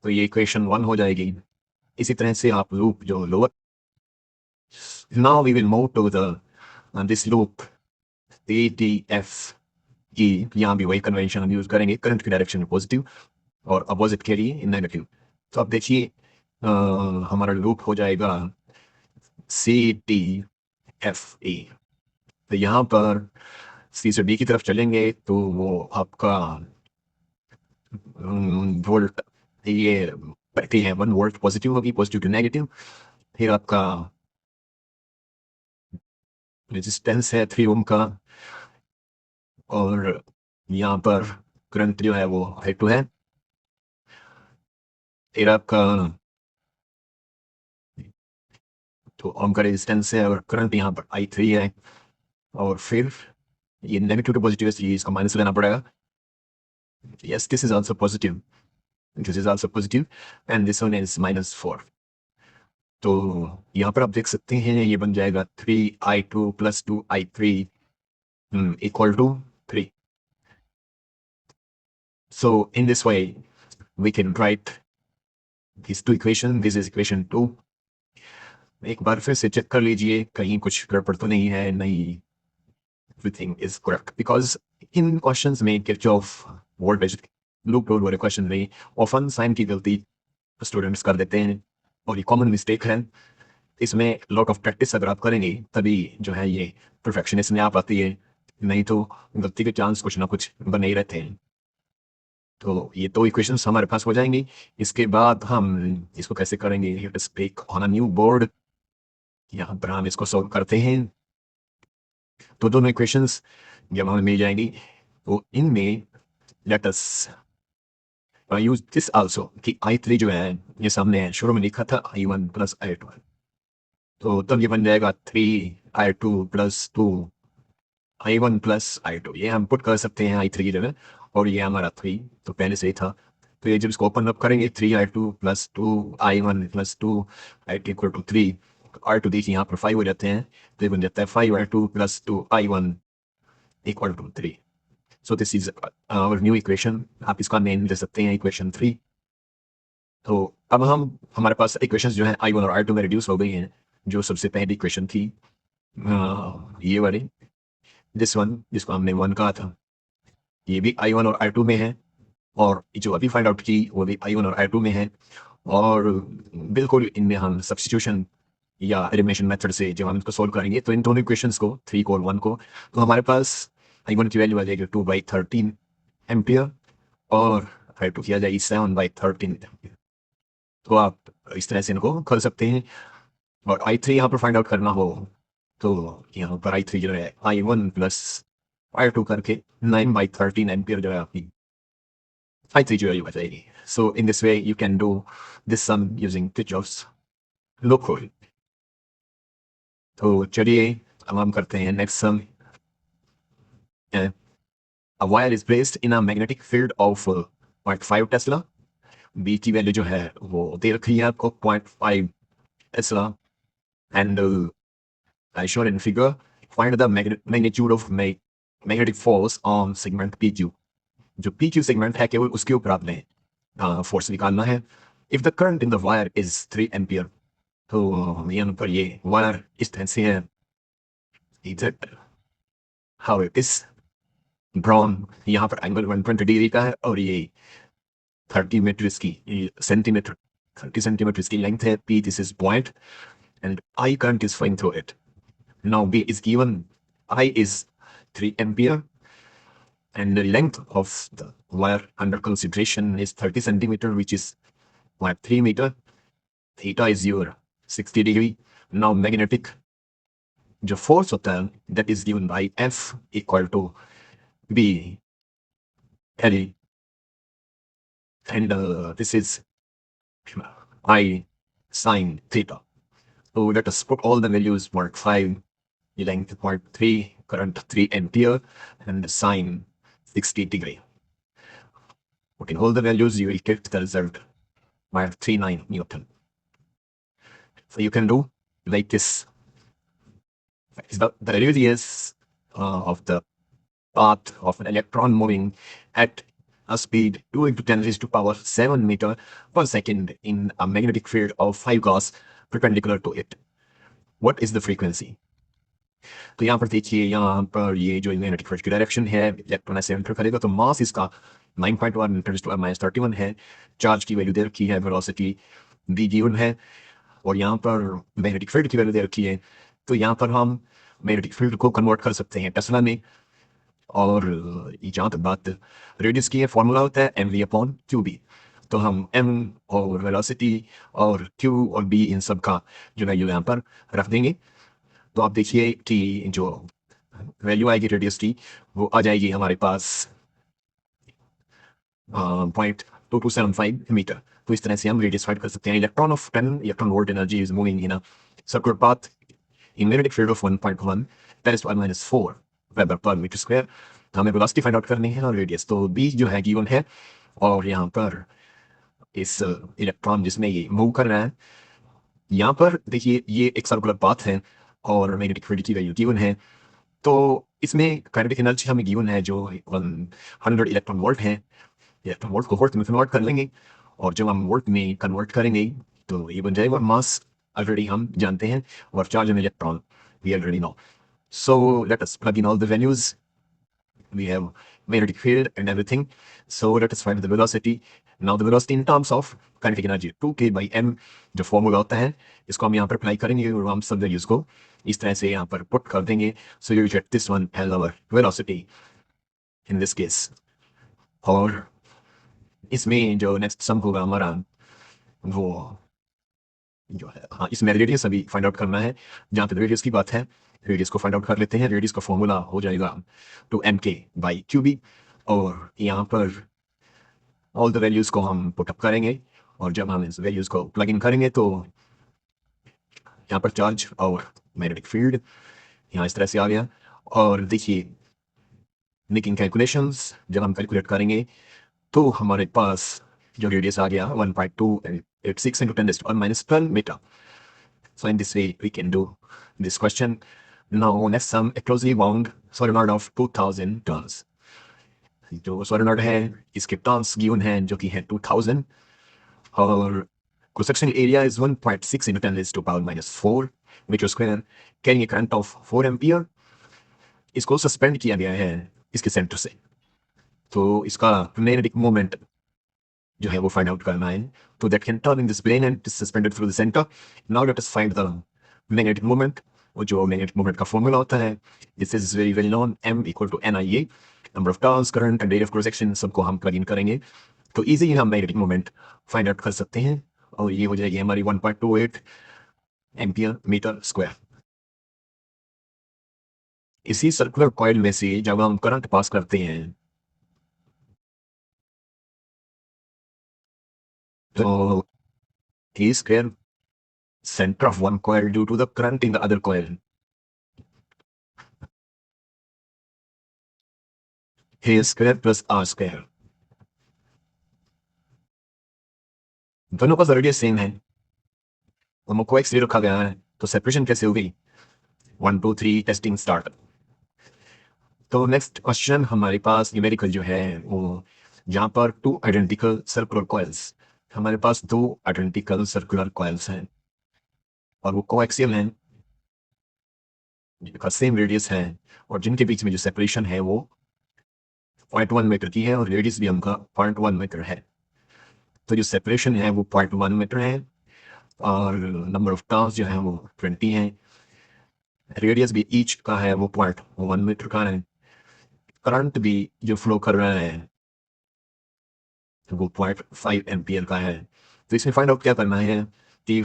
[SPEAKER 1] तो ये इक्वेशन 1 हो जाएगी। इसी तरह से आप लूप जो lower, now we will move to the this loop ATF की। यहाँ भी वही कन्वेंशन हम यूज करेंगे, करंट की डायरेक्शन में पॉजिटिव और अपोजिट के लिए नेगेटिव। तो अब देखिए हमारा लूप हो जाएगा CTFE। तो यहाँ पर C से B की तरफ चलेंगे तो वो आपका वोल्ट, ये पढ़ते हैं 1 वोल्ट पॉजिटिव होगी, पॉजिटिव टू नेगेटिव। फिर आपका रेजिस्टेंस है 3 ओम का, और यहाँ पर करंट जो है वो I2 है। फिर आपका तो ओम का रेजिस्टेंस है और करंट यहाँ पर I3 है। और फिर ये नेगेटिव टू पॉजिटिव है, इसका माइनस लेना पड़ेगा। Yes, this is also positive, this is also positive, and this one is -4। तो यहाँ पर आप देख सकते हैं ये बन जाएगा 3I2 + 2I3 equal to 3। So in this way we can write these two equations. This is equation 2। एक बार फिर से चेक कर लीजिए कहीं कुछ गड़बड़ तो नहीं है, नहीं, everything is correct, because in questions में किरचॉफ वोल्टेज लूप रूल वाले क्वेश्चन में ऑफन साइन की गलती स्टूडेंट्स कर देते हैं, और ये कॉमन मिस्टेक है। इसमें लॉट ऑफ प्रैक्टिस अगर आप करेंगे तभी जो है ये परफेक्शन इसमें आ पाती है, नहीं तो गलती के चांस कुछ ना कुछ बने ही रहते हैं। तो ये 2 इक्वेशंस हमारे पास हो जाएंगी। इसके बाद हम इसको कैसे करेंगे, let us pick on a new board. यहाँ पर हम इसको सॉल्व करते हैं। तो दोनों इक्वेशंस जब हमें मिल जाएंगी तो इनमें let us use this also कि I3 जो है ये सामने है, शुरू में लिखा था I1 + I2, तो तब ये बन जाएगा 3I2 + 2I1 + I2। ये हम पुट कर सकते हैं I3 की जगह, और ये हमारा 3 तो पहले से ही था। तो ये जब इसको ओपन अप करेंगे 3I2 + 2I1 + 2I2 = 3, R2 देखिए यहाँ पर 5 हो जाते हैं, तो ये बन जाता है 5I2 + 2I1 = 3। So this is our new equation. आप इसका नेम दे सकते हैं इक्वेशन 3। तो अब हमारे पास इक्वेशंस जो है I1 और I2 में रिड्यूस हो गई हैं। जो सबसे पहली इक्वेशन थी ये वाली, दिस वन जिसको हमने 1 कहा था, ये भी I1 और I2 में है, और जो अभी फाइंड आउट की वो भी I1 और I2 में है। और बिल्कुल इनमें हम सब्स्टिट्यूशन या एलिमिनेशन मेथड से जब हम इसको सोल्व करेंगे तो इन दोनों इक्वेशंस को 3 को और 1 को, तो हमारे पास I1 की वैल्यू आ जाएगी 2/13 एम्पियर, और I2 की आ जाएगी 7/13 एम्पियर। इसको आप इस तरह से इनको कर सकते हैं। और I3 यहाँ पर फाइंड आउट करना हो तो यहाँ पर I3 जो है I1 प्लस I2 करके 9/13 एम्पियर जो है आपकी I3 जो है ये बताएगी। So in this way you can do this sum using Kirchhoff's law. तो चलिए अब हम करते हैं next sum. A wire is placed in a magnetic field of 0.5 tesla. B की वैल्यू जो है वो दे रखी है आपको 0.5 tesla and as shown in figure, find the magnitude of magnetic force on segment PQ। जो PQ segment है केवल उसके ऊपर आपने फोर्स निकालना है। If the current in the wire is 3 ampere, तो यहाँ पर ये वायर इस तरह से है, इधर how it is drawn, यहाँ पर एंगल 120 डिग्री का है और ये 30 मीटर इसकी सेंटीमीटर 30 सेंटीमीटर इसकी लेंथ है। P this is point and I current is flowing through it. Now B is given, I is 3 ampere and the length of the wire under consideration is 30 centimeter, which is like 3 meter. Theta is your 60 degree. Now magnetic जो force होता है that is given by F equal to B L and this is I sine theta. So let us put all the values. Mark 5, length mark 3, current 3 ampere and sine 60 degree. Putting all the values, you will get the result by 39 Newton. So you can do like this. The radius of the path of an electron moving at a speed 2 into 10 raised to power 7 meter per second in a magnetic field of 5 Gauss perpendicular to it. What is the frequency? तो यहाँ पर देखिए, यहाँ पर ये जो magnetic field की direction है इलेक्ट्रॉन ऐसे एंटर करेगा तो मास इसका 9.1 × 10⁻³ है। चार्ज की वैल्यू दे रखी है, वेलोसिटी दी गिवन है और यहाँ पर मैग्नेटिक फील्ड की वैल्यू दे रखी है। तो यहाँ पर हम मैग्नेटिक फील्ड को कन्वर्ट कर सकते हैं टेस्ला में। और जहाँ तक बात रेडियस की है, फॉर्मूला होता है mv/qb। तो हम m और वेलोसिटी और q और b इन सब का जो वैल्यू यहाँ पर रख देंगे। तो आप देखिए कि जो वैल्यू आएगी रेडियस की वो आ जाएगी हमारे पास 0.2275 मीटर। तो इस तरह से हम रेडियस फाइंड कर सकते हैं। Electron of 10 electron volt energy is moving in a circular path in magnetic field of 1.1 that is 1 - 4 weber per metre square. हमें वेलोसिटी फाइंड आउट करनी है और रेडियस तो b जो है गिवन है। और यहाँ पर इस इलेक्ट्रॉन जिसमें ये मूव कर रहा है, यहाँ पर देखिए ये एक सर्कुलर पाथ है और मैग्नेटिक फील्ड की वैल्यू गिवन है। तो इसमें काइनेटिक एनर्जी हमें गिवन है जो 100 इलेक्ट्रॉन वोल्ट है। इलेक्ट्रॉन वोल्ट को वोल्ट में कन्वर्ट कर लेंगे और जब हम वोल्ट में कन्वर्ट करेंगे तो ये बन जाएगा मास, ऑलरेडी हम जानते हैं, और charge an electron we already know. So let us plug in all the values. We have magnetic field and everything. So let us find the velocity. Now the velocity in terms of kinetic energy 2k/m जो formula होता है इसको हम यहाँ पर apply करेंगे और हम सब वैल्यूज को इस तरह से यहाँ पर पुट कर देंगे। So you get this one as our velocity in this case। और इसमें जो नेक्स्ट सम होगा हमारा वो जो है, हाँ, इसमें रेडियस अभी फाइंड आउट करना है। जहाँ तक रेडियस की बात है, रेडियस को फाइंड आउट कर लेते हैं। रेडियस का फॉर्मूला हो जाएगा 2mk/qb और यहाँ पर ऑल द वैल्यूज को हम पुटअप करेंगे और जब हम इस वैल्यूज को प्लग इन करेंगे तो यहाँ पर चार्ज और मैग्नेटिक फील्ड यहाँ इस तरह से आ गया। और देखिए मेकिंग कैलकुलेशंस जब हम कैलकुलेट करेंगे तो हमारे पास जो रेडियस आ गया 1.286 × 10⁻12 metre. So in this way we can do this question. Now next sum, a closely wound solenoid of 2000 turns। जो solenoid है इसके turns given हैं जो कि है 2000 और cross sectional area is 1.6 × 10⁻⁴ metre square, carrying a current of 4 ampere. इसको suspend किया गया है इसके सेंटर से, तो इसका magnetic moment जो है वो फाइंड आउट करना है। तो that can turn in this plane and is suspended through the centre. Now let us find the magnetic moment. वो जो मैग्नेटिक मोमेंट का फॉर्मूला होता है this is very well known, m = NIA, number of turns, current and area of cross section, सबको हम plug in करेंगे तो easily हम मैग्नेटिक मोमेंट फाइंड आउट कर सकते हैं। और ये हो जाएगी हमारी 1.28 एम्पियर मीटर स्क्वायर। इसी सर्कुलर कॉइल में से जब हम करंट पास करते हैं तो E square center of one coil due to the current in the other coil. A square plus R square. दोनों का रेडियस सेम है, दोनों को x रखा गया है, तो सेपरेशन कैसे हो गई? 1 2 3 टेस्टिंग स्टार्ट। तो नेक्स्ट क्वेश्चन हमारे पास न्यूमेरिकल जो है वो यहाँ पर टू आइडेंटिकल सर्कुलर कॉइल्स, हमारे पास दो आइडेंटिकल सर्कुलर कॉइल्स हैं और वो कोएक्सियल हैं, जिनका सेम रेडियस है और जिनके बीच में जो सेपरेशन है वो 0.1 मीटर की है और रेडियस भी उनका 0.1 मीटर है। तो जो सेपरेशन है वो 0.1 मीटर है और नंबर ऑफ टर्न्स जो है वो 20 है। रेडियस भी ईच का है वो 0.1 मीटर का है। करंट भी जो फ्लो कर रहा है वो 0.5 एम्पियर का है। तो इसमें फाइंड आउट क्या करना है कि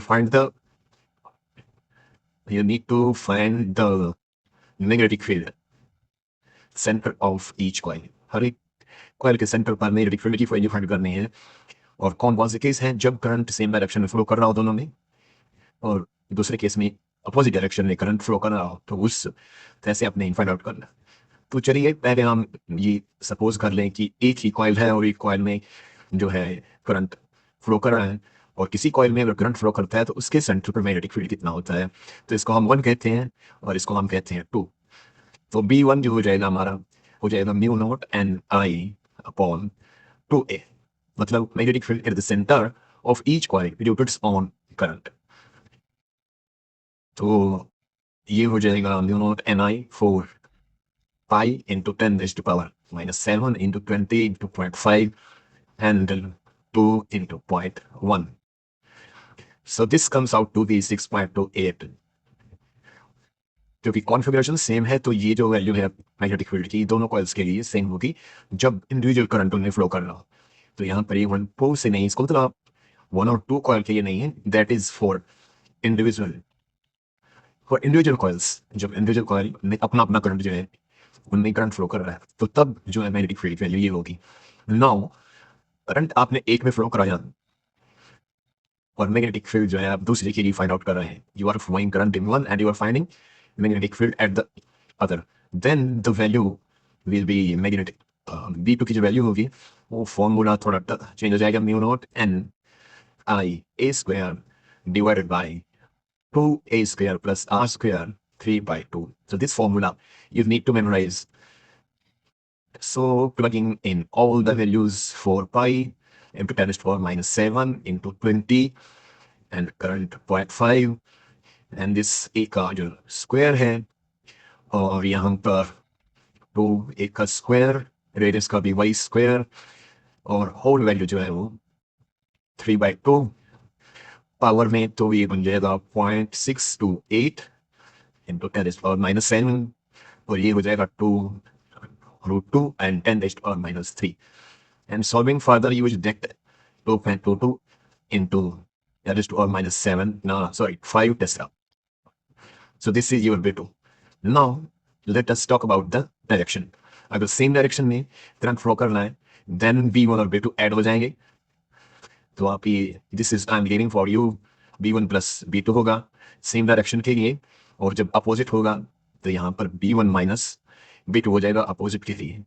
[SPEAKER 1] you need to find the magnetic field center of each coil। हर एक कॉइल के सेंटर पर मैग्नेटिक फील्ड की वैल्यू फाइंड करनी है और कौन कौन से केस हैं जब करंट सेम डायरेक्शन में फ्लो कर रहा हो दोनों में, और दूसरे केस में अपोजिट डायरेक्शन में करंट फ्लो कर रहा हो, तो उस तरह से अपने फाइंड आउट करना। तो चलिए पहले हम ये सपोज कर लें कि एक ही कॉइल है और एक कॉइल में जो है करंट फ्लो कर रहा है और किसी कॉइल में अगर करंट फ्लो करता है तो उसके सेंटर पर मैग्नेटिक फील्ड कितना होता है। तो इसको हम 1 कहते हैं और इसको हम कहते हैं 2। तो B1 जो हो जाएगा हमारा हो जाएगा mu not an I upon 2A, मतलब magnetic field at the centre of each coil depends on current. तो ये हो जाएगा mu not an I 4 pi into 10 raised to power minus 7 into 20 into 0.5 and 2 into 0.1. So this comes out to be 6.28। क्योंकि configuration same है तो ये जो value है मैग्नेटिक फील्ड की दोनों कॉइल्स के लिए सेम होगी जब इंडिविजुअल करंट उनमें फ्लो कर रहा हो। तो यहाँ पर ये 1 से नहीं, इसको मतलब 1 और 2 कॉइल के लिए नहीं है, that is for individual coils. जब इंडिविजुअल कॉइल में अपना अपना करंट जो है उनमें करंट फ्लो कर रहा है तो तब जो है मैग्नेटिक फील्ड वैल्यू ये होगी। नाउ करंट आपने एक में फ्लो कराया और मैग्नेटिक फील्ड जो है आप दूसरे के लिए फाइंड आउट कर रहे हैं, you are flowing current in one and you are finding magnetic field at the other, then the value will be magnetic. B2 की जो वैल्यू होगी वो फॉर्मूला थोड़ा चेंज हो जाएगा, mu not an I A square divided by 2A square plus R square 3 by 2। So this formula you need to memorize. So plugging in all the values for pi into 10 to the power minus 7 into 20 and current 0.5 and this A का जो square है और यहाँ पर 2A का square, radius का भी y square और होल वैल्यू जो है वो 3 by 2 पावर में तो ये बन जाएगा 0.628 into 10 to the power minus 7 और ये हो जाएगा 2 root 2 and 10 raised to power minus 3। And solving further, you will get 2.22 into 10 raised to power minus 7. No, sorry, 5 Tesla. So this is your B2। Now, let us talk about the direction। अगर same direction में current flow करना है then B1 और B2 add हो जाएंगे। तो आप ये this is I am giving for you B1 plus B2 होगा सेम डायरेक्शन के लिए, और जब अपोजिट होगा तो यहाँ पर B1 माइनस B2 हो जाएगा अपोजिट के लिए।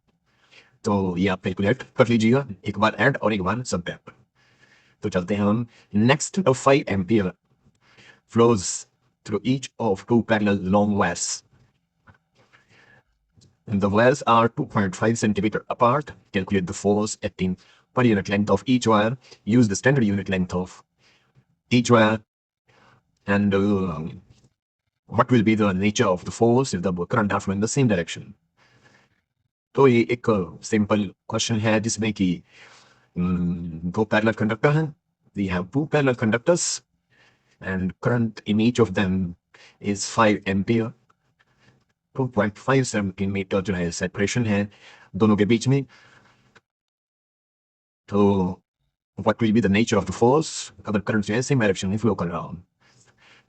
[SPEAKER 1] तो ये आप कैलकुलेट कर लीजिएगा, एक बार ऐड और एक बार सब्ट्रैक्ट। तो चलते हैं हम next. 5 ampere flows through each of two parallel long wires। The wires are 2.5 centimeter apart। Calculate the force acting per unit length of each wire। Use the standard unit length of each wire and what will be the nature of the force if the current are flowing in the same direction। तो ये एक simple question है जिसमें कि दो parallel conductor हैं। We have two parallel conductors and current in each of them is 5 ampere। 2.5 centimetre जो है सेपरेशन है दोनों के बीच में। तो what will be the nature of the force अगर करंट जो है सेम डायरेक्शन में फ्लो कर रहा हो।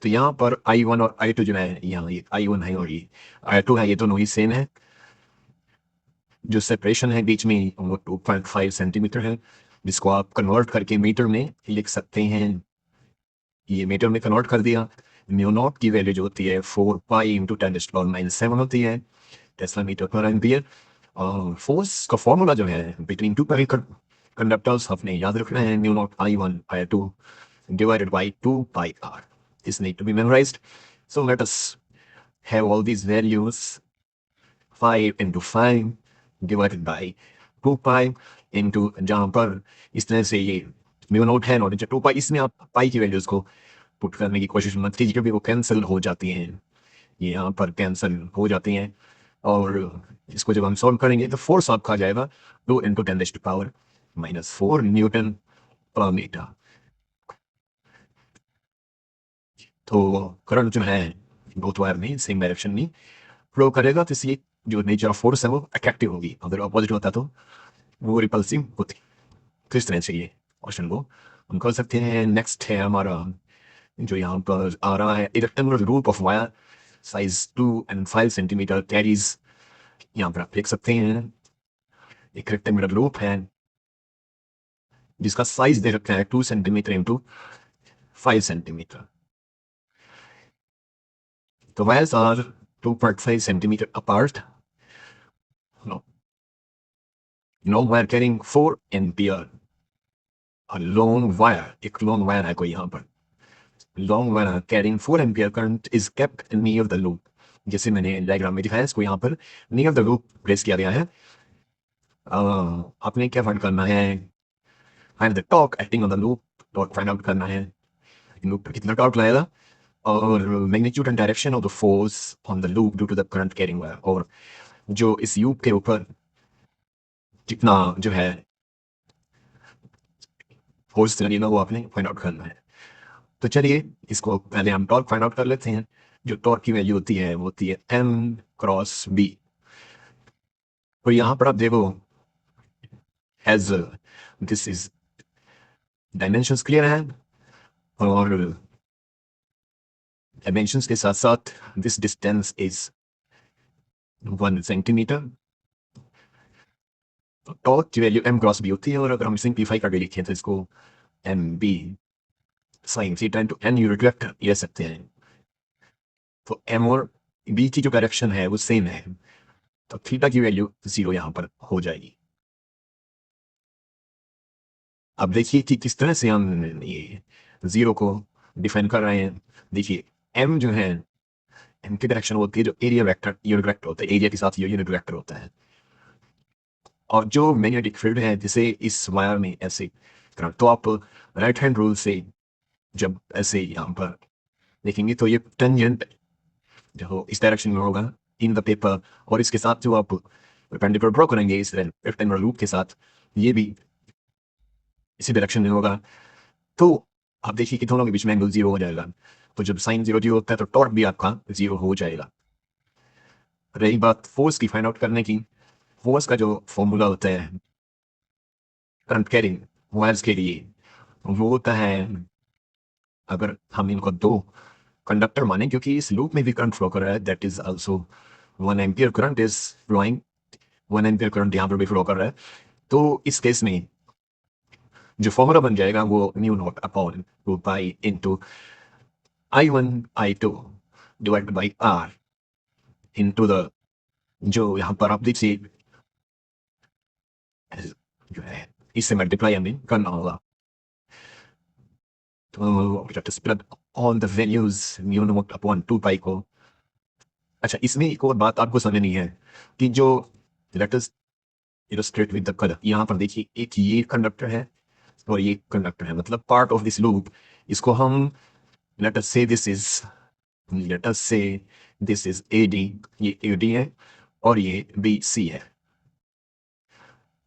[SPEAKER 1] तो यहाँ पर I1 और I2 जो है, यहाँ ये I1 है और ये I2 है, ये दोनों ही सेम है। जो सेपरेशन है बीच में वो 2.5 सेंटीमीटर है, जिसको आप कन्वर्ट करके मीटर में लिख सकते हैं। ये मीटर में कन्वर्ट कर दिया। म्यू नॉट की वैल्यू जो होती है 4 पाई इंटू 10⁻⁷ होती है टेस्ला मीटर पर एम्पियर। और फोर्स का फॉर्मूला जो है बिटवीन टू पैरेलल कंडक्टर्स आपने याद रखना है, mu not I1 I2 divided by 2 pi r. This need to be memorized. So let us have all these values. 5 into 5 divided by 2 pi into, जहाँ पर इस तरह से ये म्यू नॉट है और 2 पाई, इसमें आप पाई की वैल्यूज को पुट करने की कोशिश मत कीजिए क्योंकि वो कैंसिल हो जाती हैं, ये यहाँ पर कैंसिल हो जाती हैं। और इसको जब हम सॉल्व करेंगे तो फोर्स आपका आ जाएगा 2 इंटू 10⁻⁻⁴ न्यूटन पर मीटर। तो करंट जो है बोथ वायर में सेम डायरेक्शन में फ्लो करेगा, तो इसलिए जो नेचर ऑफ फोर्स है वो अट्रैक्टिव होगी। अगर अपोजिट होता तो वो रिपल्सिव होती। तो इस तरह से ये क्वेश्चन को हम कर सकते हैं। नेक्स्ट है हमारा जो यहाँ पर आ रहा है, a rectangular loop of wire size 2 and 5 centimetre carries, यहाँ पर आप देख सकते हैं एक रेक्टेंगुलर लूप है जिसका साइज दे रखा है 2 centimetre into 5 centimetre. The wires are 2.5 centimeter apart. No, no wire carrying 4 ampere. A long wire, एक long wire है कोई यहाँ पर, long wire carrying 4 ampere current is kept near the loop. जैसे मैंने डायग्राम में दिखाया, इसको यहाँ पर near the loop प्लेस किया गया है। आपने क्या फाइंड करना है, find the torque acting on the loop, torque find out करना है, लूप पर कितना टॉर्क लगेगा, और magnitude and direction of the force on the loop due to the current carrying wire, और जो इस लूप के ऊपर कितना जो है फोर्स लगेगा वो आपने फाइंड आउट करना है। तो चलिए इसको पहले हम टॉर्क फाइंड आउट कर लेते हैं। जो टॉर्क की वैल्यू होती है वो होती है M क्रॉस B। तो यहाँ पर आप देखो as this is dimensions clear है, और डायमेंशंस के साथ साथ this distance is 1 centimetre. Torque की वैल्यू M क्रॉस B होती है, और अगर हम सिंप्लीफाई करके लिखें तो इसको MB sine theta into N unit vector ले सकते हैं। तो M और B की जो डायरेक्शन है वो सेम है, तो थीटा की वैल्यू 0 यहाँ पर हो जाएगी। अब देखिए कि किस तरह से हम ये 0 को डिफाइन कर रहे हैं। देखिए M जो है, M की डायरेक्शन होती है जो एरिया वेक्टर यूनिट वेक्टर होता है, एरिया के साथ ये यूनिट वेक्टर होता है। और जो मैग्नेटिक फील्ड है जिसे इस वायर में ऐसे करंट, तो आप राइट हैंड रूल से जब ऐसे यहाँ पर देखेंगे तो ये टेंजेंट जो इस डायरेक्शन में होगा इन द पेपर, और इसके साथ जो आप परपेंडिकुलर ड्रॉ करेंगे इस रेक्टेंगुलर लूप के साथ, ये भी इसी डायरेक्शन में होगा। तो आप देखिए कि दोनों के बीच में एंगल 0 हो जाएगा। तो जब साइन 0 0 होता है तो टॉर्क भी आपका 0 हो जाएगा। रही बात फोर्स की फाइंड आउट करने की, फोर्स का जो फॉर्मूला होता है करंट कैरिंग वायर्स के लिए वो होता है, अगर हम इनको दो कंडक्टर माने क्योंकि इस लूप में भी करंट फ्लो कर रहा है, that is also 1 ampere current is flowing, 1 ampere current यहाँ पर भी फ्लो कर रहा है। तो इस केस में जो फॉर्मूला बन जाएगा वो mu naught upon 2 pi into I1 I2 divided by R into the, जो यहाँ पर आप देखिए जो है इससे मल्टीप्लाई हमें करना होगा। तो split on the values mu naught upon 2 पाई को। अच्छा, इसमें एक और बात आपको समझनी है कि जो let us illustrate with the colour, यहाँ पर देखिए एक ये कंडक्टर है और ये कंडक्टर है, मतलब पार्ट ऑफ दिस लूप। इसको हम लेट अस से दिस इज, लेट अस से दिस इज AD, ये AD है और ये BC है।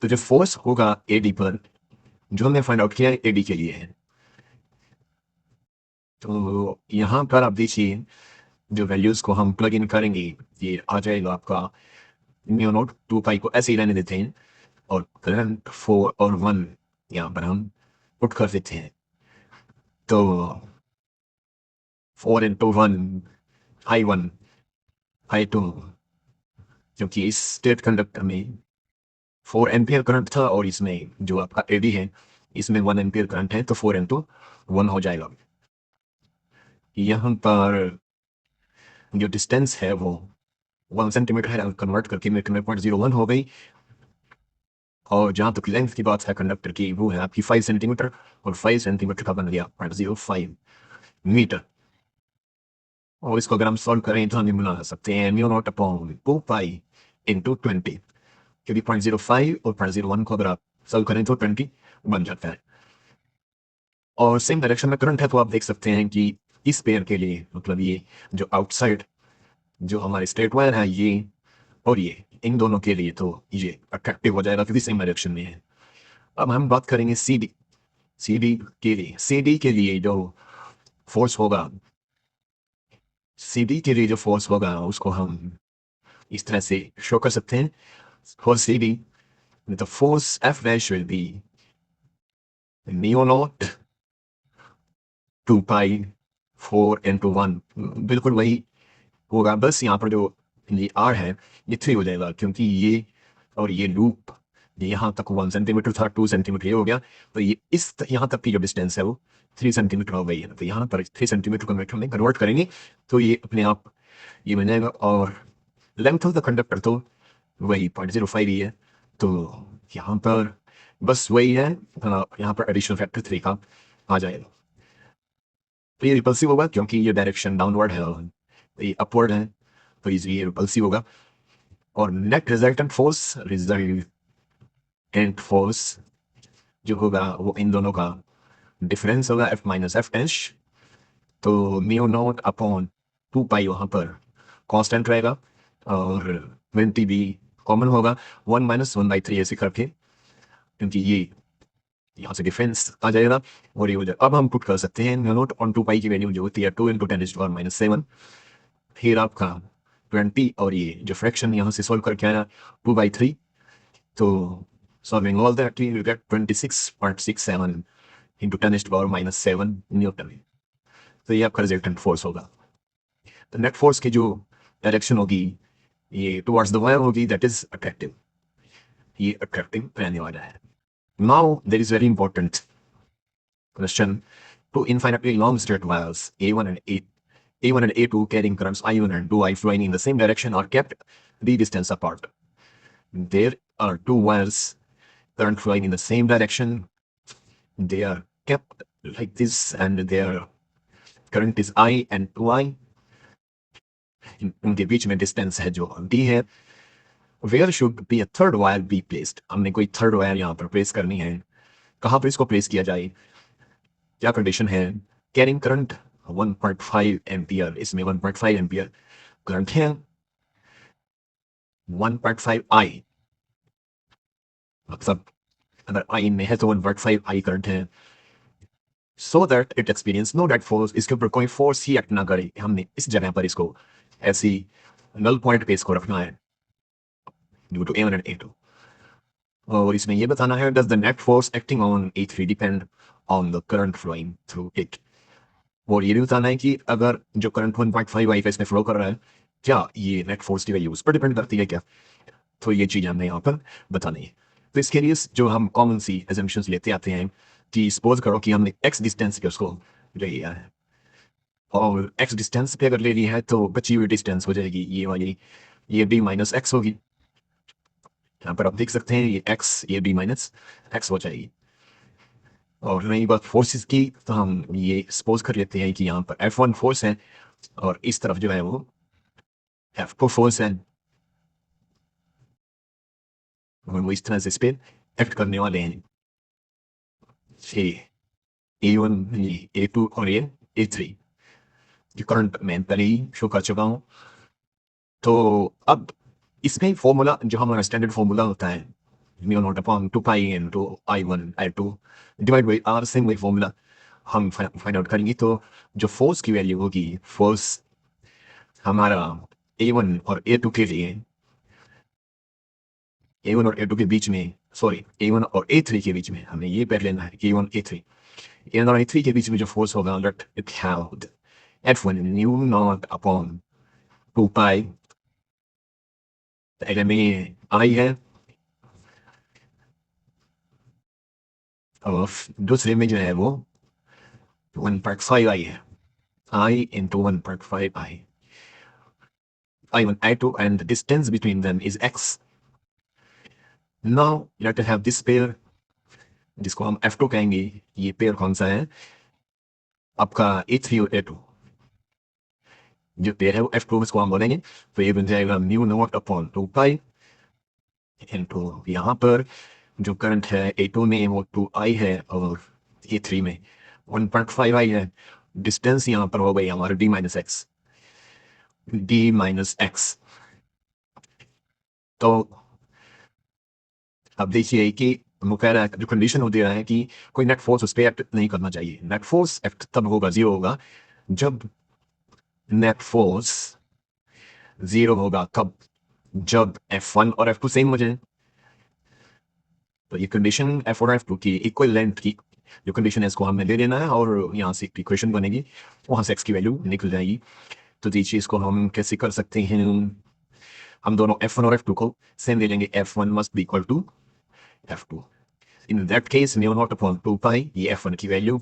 [SPEAKER 1] तो जो फोर्स होगा AD पर, जो हमने फाइंड आउट किया है AD के लिए है। तो यहाँ पर आप देखिए जो वैल्यूज को हम प्लग इन करेंगे ये आ जाएगा आपका म्यू नॉट 2 पाई को ऐसे ही रहने देते हैं, और करंट 4 और 1 यहाँ पर हम पुट कर देते हैं तो 4 into 1 I1 I2, क्योंकि इस स्टेट कंडक्टर में 4 एम्पियर करंट था और इसमें जो आपका एडी है इसमें 1 एम्पियर करंट है, तो 4 into 1 हो जाएगा। यहाँ पर जो डिस्टेंस है वो 1 सेंटीमीटर है, कन्वर्ट करके मेरे में 0.01 हो गई। और जहाँ तक लेंथ की बात है कंडक्टर की, वो है आपकी 5 सेंटीमीटर, और 5 सेंटीमीटर का बन गया 0.05 मीटर। और इसको अगर हम सॉल्व करें तो हम बना सकते हैं mu naught upon 2 pi into 20, क्योंकि 0.05 और 0.01 को अगर आप सॉल्व करें तो 20 बन जाता है। और सेम डायरेक्शन में करंट है, तो आप देख सकते हैं कि इस पेयर के लिए, मतलब ये जो आउटसाइड जो हमारे स्ट्रेट वायर है ये और ये, इन दोनों के लिए तो ये अट्रैक्टिव हो जाएगा क्योंकि सेम डायरेक्शन में है। अब हम बात करेंगे सी डी के लिए जो फोर्स होगा, सी डी के लिए जो फोर्स होगा उसको हम इस तरह से शो कर सकते हैं। For C D the force F dash will be mu naught 2 pi 4 into 1, बिल्कुल वही होगा, बस यहाँ पर जो ये आर है ये 3 हो जाएगा, क्योंकि ये और ये लूप यहाँ तक 1 सेंटीमीटर था, 2 सेंटीमीटर ये हो गया, तो ये इस यहाँ तक की जो डिस्टेंस है वो 3 सेंटीमीटर हो गई है। तो यहाँ पर 3 सेंटीमीटर को मीटर में कन्वर्ट करेंगे तो ये अपने आप ये बन जाएगा। और लेंथ ऑफ द कंडक्टर तो वही 0.05 ही है, तो यहाँ पर बस वही है, यहाँ पर एडिशनल फैक्टर 3 का आ जाएगा। तो ये रिपल्सिव होगा क्योंकि ये डायरेक्शन डाउनवर्ड है और ये अपवर्ड है, तो ये रिपल्सिव होगा। और नेट रिजल्टेंट फोर्स जो होगा वो इन दोनों का डिफरेंस होगा एफ माइनस एफ डैश, तो म्यू नॉट अपॉन 2 पाई वहाँ पर कांस्टेंट रहेगा और 20 भी कॉमन होगा, 1 - 1/3 ऐसे करके, क्योंकि ये यहाँ से डिफरेंस आ जाएगा और ये हो जाएगा। अब हम पुट कर सकते हैं म्यू नॉट ऑन 2 पाई की वैल्यू जो होती है 2 × 10⁻⁻⁷, फिर आपका 20 और ये जो फ्रैक्शन यहाँ से सॉल्व करके आया 2/3, तो solving all that we will get 26.67 into 10⁻⁻⁷ Newton. तो ये आपका रिजल्टेंट फोर्स होगा। तो नेट फोर्स की जो डायरेक्शन होगी ये टुवर्ड्स द वायर होगी, दैट इज अट्रैक्टिव, ये अट्रैक्टिव रहने वाला है। Now there is very important question, two infinitely long straight wires A1 and A2 carrying currents I1 and 2I flowing in the same direction are kept the distance apart. There are two wires current flowing in the same direction. They are kept like this and their current is I and 2I. उनके बीच में distance है जो D है। Where should be a third wire be placed? हमने कोई third wire यहाँ पर place करनी है, कहाँ पर इसको प्लेस किया जाए, क्या कंडीशन है। कैरिंग करंट 1.5 एम्पियर, इसमें 1.5 एम्पियर करंट है, 1.5 आई, मतलब अगर आई में है तो 1.5 आई करंट है, so that it experience no net force, इसके ऊपर कोई फोर्स ही एक्ट ना करे। हमने इस जगह पर इसको ऐसी नल पॉइंट पे इसको रखना है due to A1 and A2। और इसमें ये बताना है does the net force acting on A3 depend on the current flowing through it. और ये भी बताना है कि अगर जो करंट 1.5 आई इसमें फ्लो कर रहा है क्या ये नेट फोर्स की वैल्यू उस पर डिपेंड करती है क्या, तो ये चीज़ हमने यहाँ पर बतानी है। तो इसके लिए जो हम कॉमन सी एजम्पशंस लेते आते हैं कि सपोज करो कि हमने एक्स डिस्टेंस पे उसको ले लिया है, और एक्स डिस्टेंस पे अगर ले ली है तो बची हुई डिस्टेंस हो जाएगी ये वाली, ये b माइनस एक्स होगी। यहाँ पर आप देख सकते हैं ये x ये b माइनस एक्स हो जाएगी। और रही बात फोर्सेस की, तो हम ये सपोज कर लेते हैं कि यहाँ पर F1 फोर्स है और इस तरफ जो है वो F2 फोर्स है, और वो इस तरह से इस पर एक्ट करने वाले हैं। ये A1 ये A2 और ये A3 जो करंट मैं पहले ही शो कर चुका हूँ। तो अब इसमें फॉर्मूला जो हमारा स्टैंडर्ड फॉर्मूला होता है mu naught upon 2 pi into I1 I2 divide by R, same वही फॉर्मूला हम फाइंड आउट करेंगे। तो जो फोर्स की वैल्यू होगी, फोर्स हमारा A1 और A2 के लिए, A1 और A2 के बीच में सॉरी A1 और A3 के बीच में हमें ये पैर लेना है कि A1 A3 A1 और A3 के बीच में जो फोर्स होगा let it have F1 new not upon 2 पाई अगर में I है और दूसरे में जो है वो 1.5 I है I into 1.5 I1 I2 and the distance between them is X. Now let us have this pair जिसको हम F2 कहेंगे ये पेयर कौन सा है आपका A3 और A2 जो पेयर है वो F2 इसको हम बोलेंगे तो ये बन जाएगा mu naught upon 2 pi into यहाँ पर जो करंट है A2 में वो 2I है और A3 में 1.5I है डिस्टेंस यहाँ पर हो गई हमारा D माइनस एक्स तो अब देखिए कि वो कह रहा है जो कंडीशन हो दे रहा है कि कोई नेट फोर्स उस पर एक्ट नहीं करना चाहिए नेट फोर्स एक्ट तब होगा जीरो होगा जब नेट फोर्स जीरो होगा कब जब F1 और F2 सेम हो जाए तो ये कंडीशन F1 और F2 की इक्वल लेंथ की जो कंडीशन है इसको हमें दे देना है और यहाँ से एक इक्वेशन बनेगी वहाँ से x की वैल्यू निकल जाएगी तो देखिए इसको हम कैसे कर सकते हैं हम दोनों F1 और F2 को सेम ले लेंगे F1 must be equal to F2 in that case mu naught upon 2 pi ये F1 की value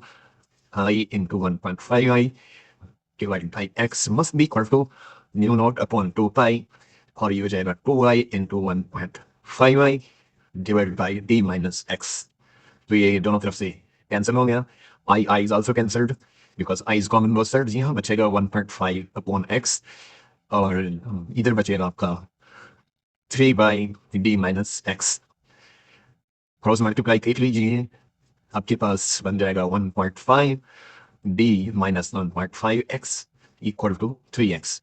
[SPEAKER 1] I into 1.5I divided by x must be equal to mu naught upon 2 pi और ये हो जाएगा 2I into 1.5I divided by d minus x. तो ये दोनों तरफ से कैंसिल हो गया I is also cancelled because I is common both sides यहाँ बचेगा 1.5 upon x और इधर बचेगा आपका 3 by d minus x. Cross multiply कर लीजिए आपके पास बन जाएगा 1.5 d minus 1.5x equal to 3x.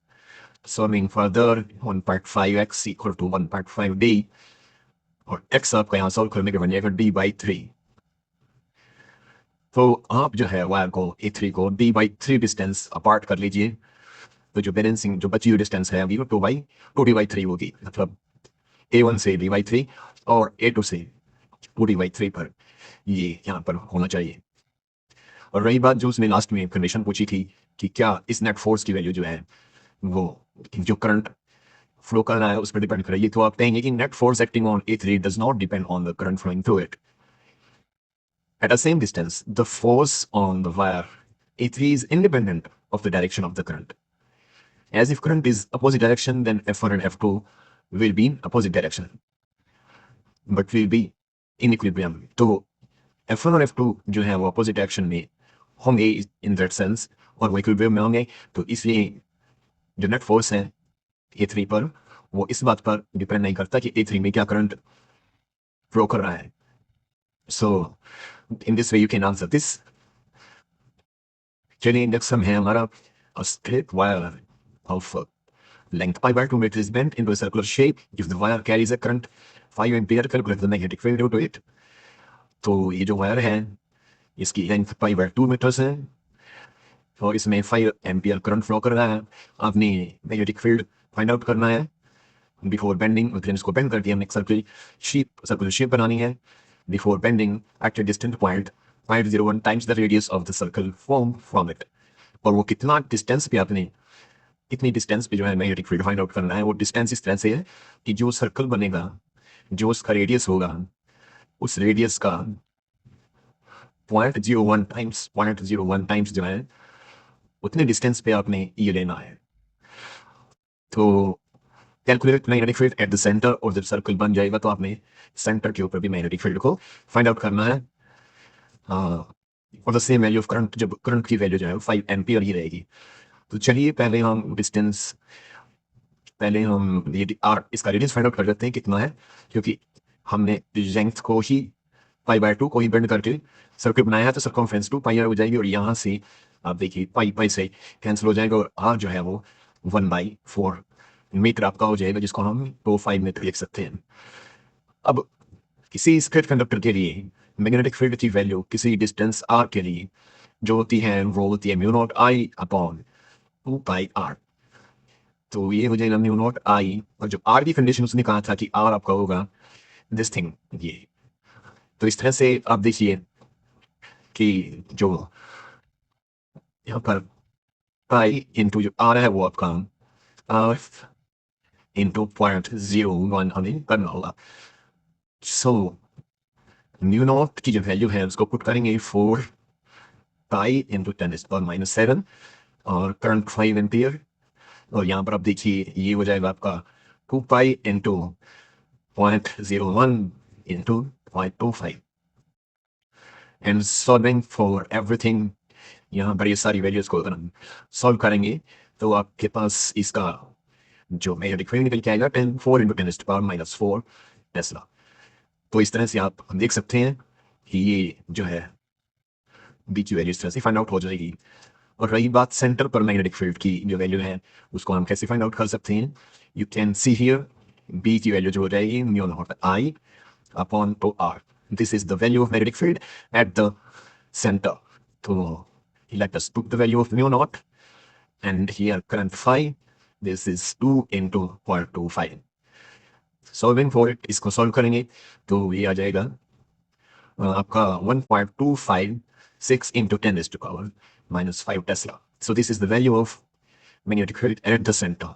[SPEAKER 1] Solving further 1.5x equal to 1.5d और x आपका यहाँ सॉल्व करने के बन जाएगा d by 3. तो आप जो है वायर को A3 को d by 3 डिस्टेंस अपार्ट कर लीजिए तो जो बैलेंसिंग जो बची हुई डिस्टेंस है अभी वो 2d by 3 होगी मतलब A1 से d by 3 और A2 से 2d by 3 पर ये यहाँ पर होना चाहिए. और रही बात जो उसने लास्ट में कंडीशन पूछी थी कि क्या इस नेट फोर्स की वैल्यू जो है वो जो करंट फ्लो कर रहा है उस पर डिपेंड करेगी तो आप कहेंगे कि net force acting on A3 does not depend on the current flowing through it at a same distance the force on the wire A3 is independent of the direction of the current as if current is opposite direction then F1 and F2 will be in opposite direction but will be in equilibrium तो F1 और F2 जो है वो opposite direction में होंगे in that sense और वो equilibrium में होंगे तो इसलिए जो नेट फोर्स है A3 पर वो इस बात पर डिपेंड नहीं करता कि A3 में क्या करंट फ्लो कर रहा है. So in this way you can answer this. चलिए नेक्स्ट हम है हमारा a straight wire of length pi by 2 meters is bent into a circular shape if the wire carries a current 5 ampere calculate the magnetic field due to it. तो ये जो wire है इसकी length pi by 2 metres है और इसमें 5 ampere current flow कर रहा है. आपने मैग्नेटिक फील्ड फाइंड आउट करना है बिफोर बेंडिंग फिर इसको बेंड करके हमने एक सर्कुलर शेप बनानी है. Before bending at a distant point 0.01 times the radius of the circle form from it और वो कितना डिस्टेंस पे आपने इतनी डिस्टेंस पे जो है मैग्नेटिक फील्ड फाइंड आउट करना है. वो डिस्टेंस इस तरह से है कि जो सर्कल बनेगा जो उसका रेडियस होगा उस रेडियस का 0.01 टाइम्स जो है उतने डिस्टेंस पे आपने ये लेना है. तो calculate magnetic field at the centre और जब सर्कल बन जाएगा तो आपने सेंटर के ऊपर भी मैग्नेटिक फील्ड को फाइंड आउट करना है. और the same value of current जब करंट की वैल्यू जो है 5 एम्पियर ही रहेगी. तो चलिए पहले हम ये इसका रेडियस फाइंड आउट कर लेते हैं कितना है क्योंकि हमने लेंथ को ही पाई बाय 2 को ही बेंड करके सर्कल बनाया है तो सर्कमफ्रेंस 2 पाई हो जाएगी और यहाँ से आप देखिए पाई से कैंसिल हो जाएगा और आर जो है वो 1/4 मीटर आपका हो जाएगा जिसको हम 5 मीटर लिख सकते हैं. अब किसी स्ट्रेट कंडक्टर के लिए मैग्नेटिक फील्ड की वैल्यू किसी डिस्टेंस आर के लिए जो होती है वो होती है mu naught I upon 2 pi R. तो ये हो जाएगा म्यू नॉट आई और जो आर की कंडीशन उसने कहा था कि आर आपका होगा दिस थिंग ये तो इस तरह से आप देखिए कि जो यहाँ पर पाई इंटू जो आ रहा है वो आपका आर इंटू 0.01 हमें करना होगा। सो न्यू नॉट की जो वैल्यू है उसको पुट करेंगे 4 पाई इंटू 10⁻⁷ और करंट 5 एम्पियर, और यहाँ पर आप देखिए ये हो जाएगा आपका 2 pi into 0.01 into 0.25 and solving for everything. यहाँ पर ये सारी वैल्यूज को अगर हम सॉल्व करेंगे तो आपके पास इसका जो मैग्नेटिक फील्ड निकल के आएगा 4 इंटू 10⁻⁴ टेस्ला। तो इस तरह से आप देख सकते हैं कि ये जो है बी की वैल्यू इस तरह से फाइंड आउट हो जाएगी। और रही बात सेंटर पर मैग्नेटिक फील्ड की जो वैल्यू है उसको हम कैसे फाइंड आउट कर सकते हैं, you can see here B की वैल्यू जो हो जाएगी mu naught I upon two R. This is the value of magnetic field at the center. So let us put the value of mu naught and here current phi. This is 2 into 0.25. Solving for it, इसको solve करेंगे तो ये आ जाएगा आपका 1.256 into 10⁻⁻⁵ Tesla. So this is the value of magnetic field at the center.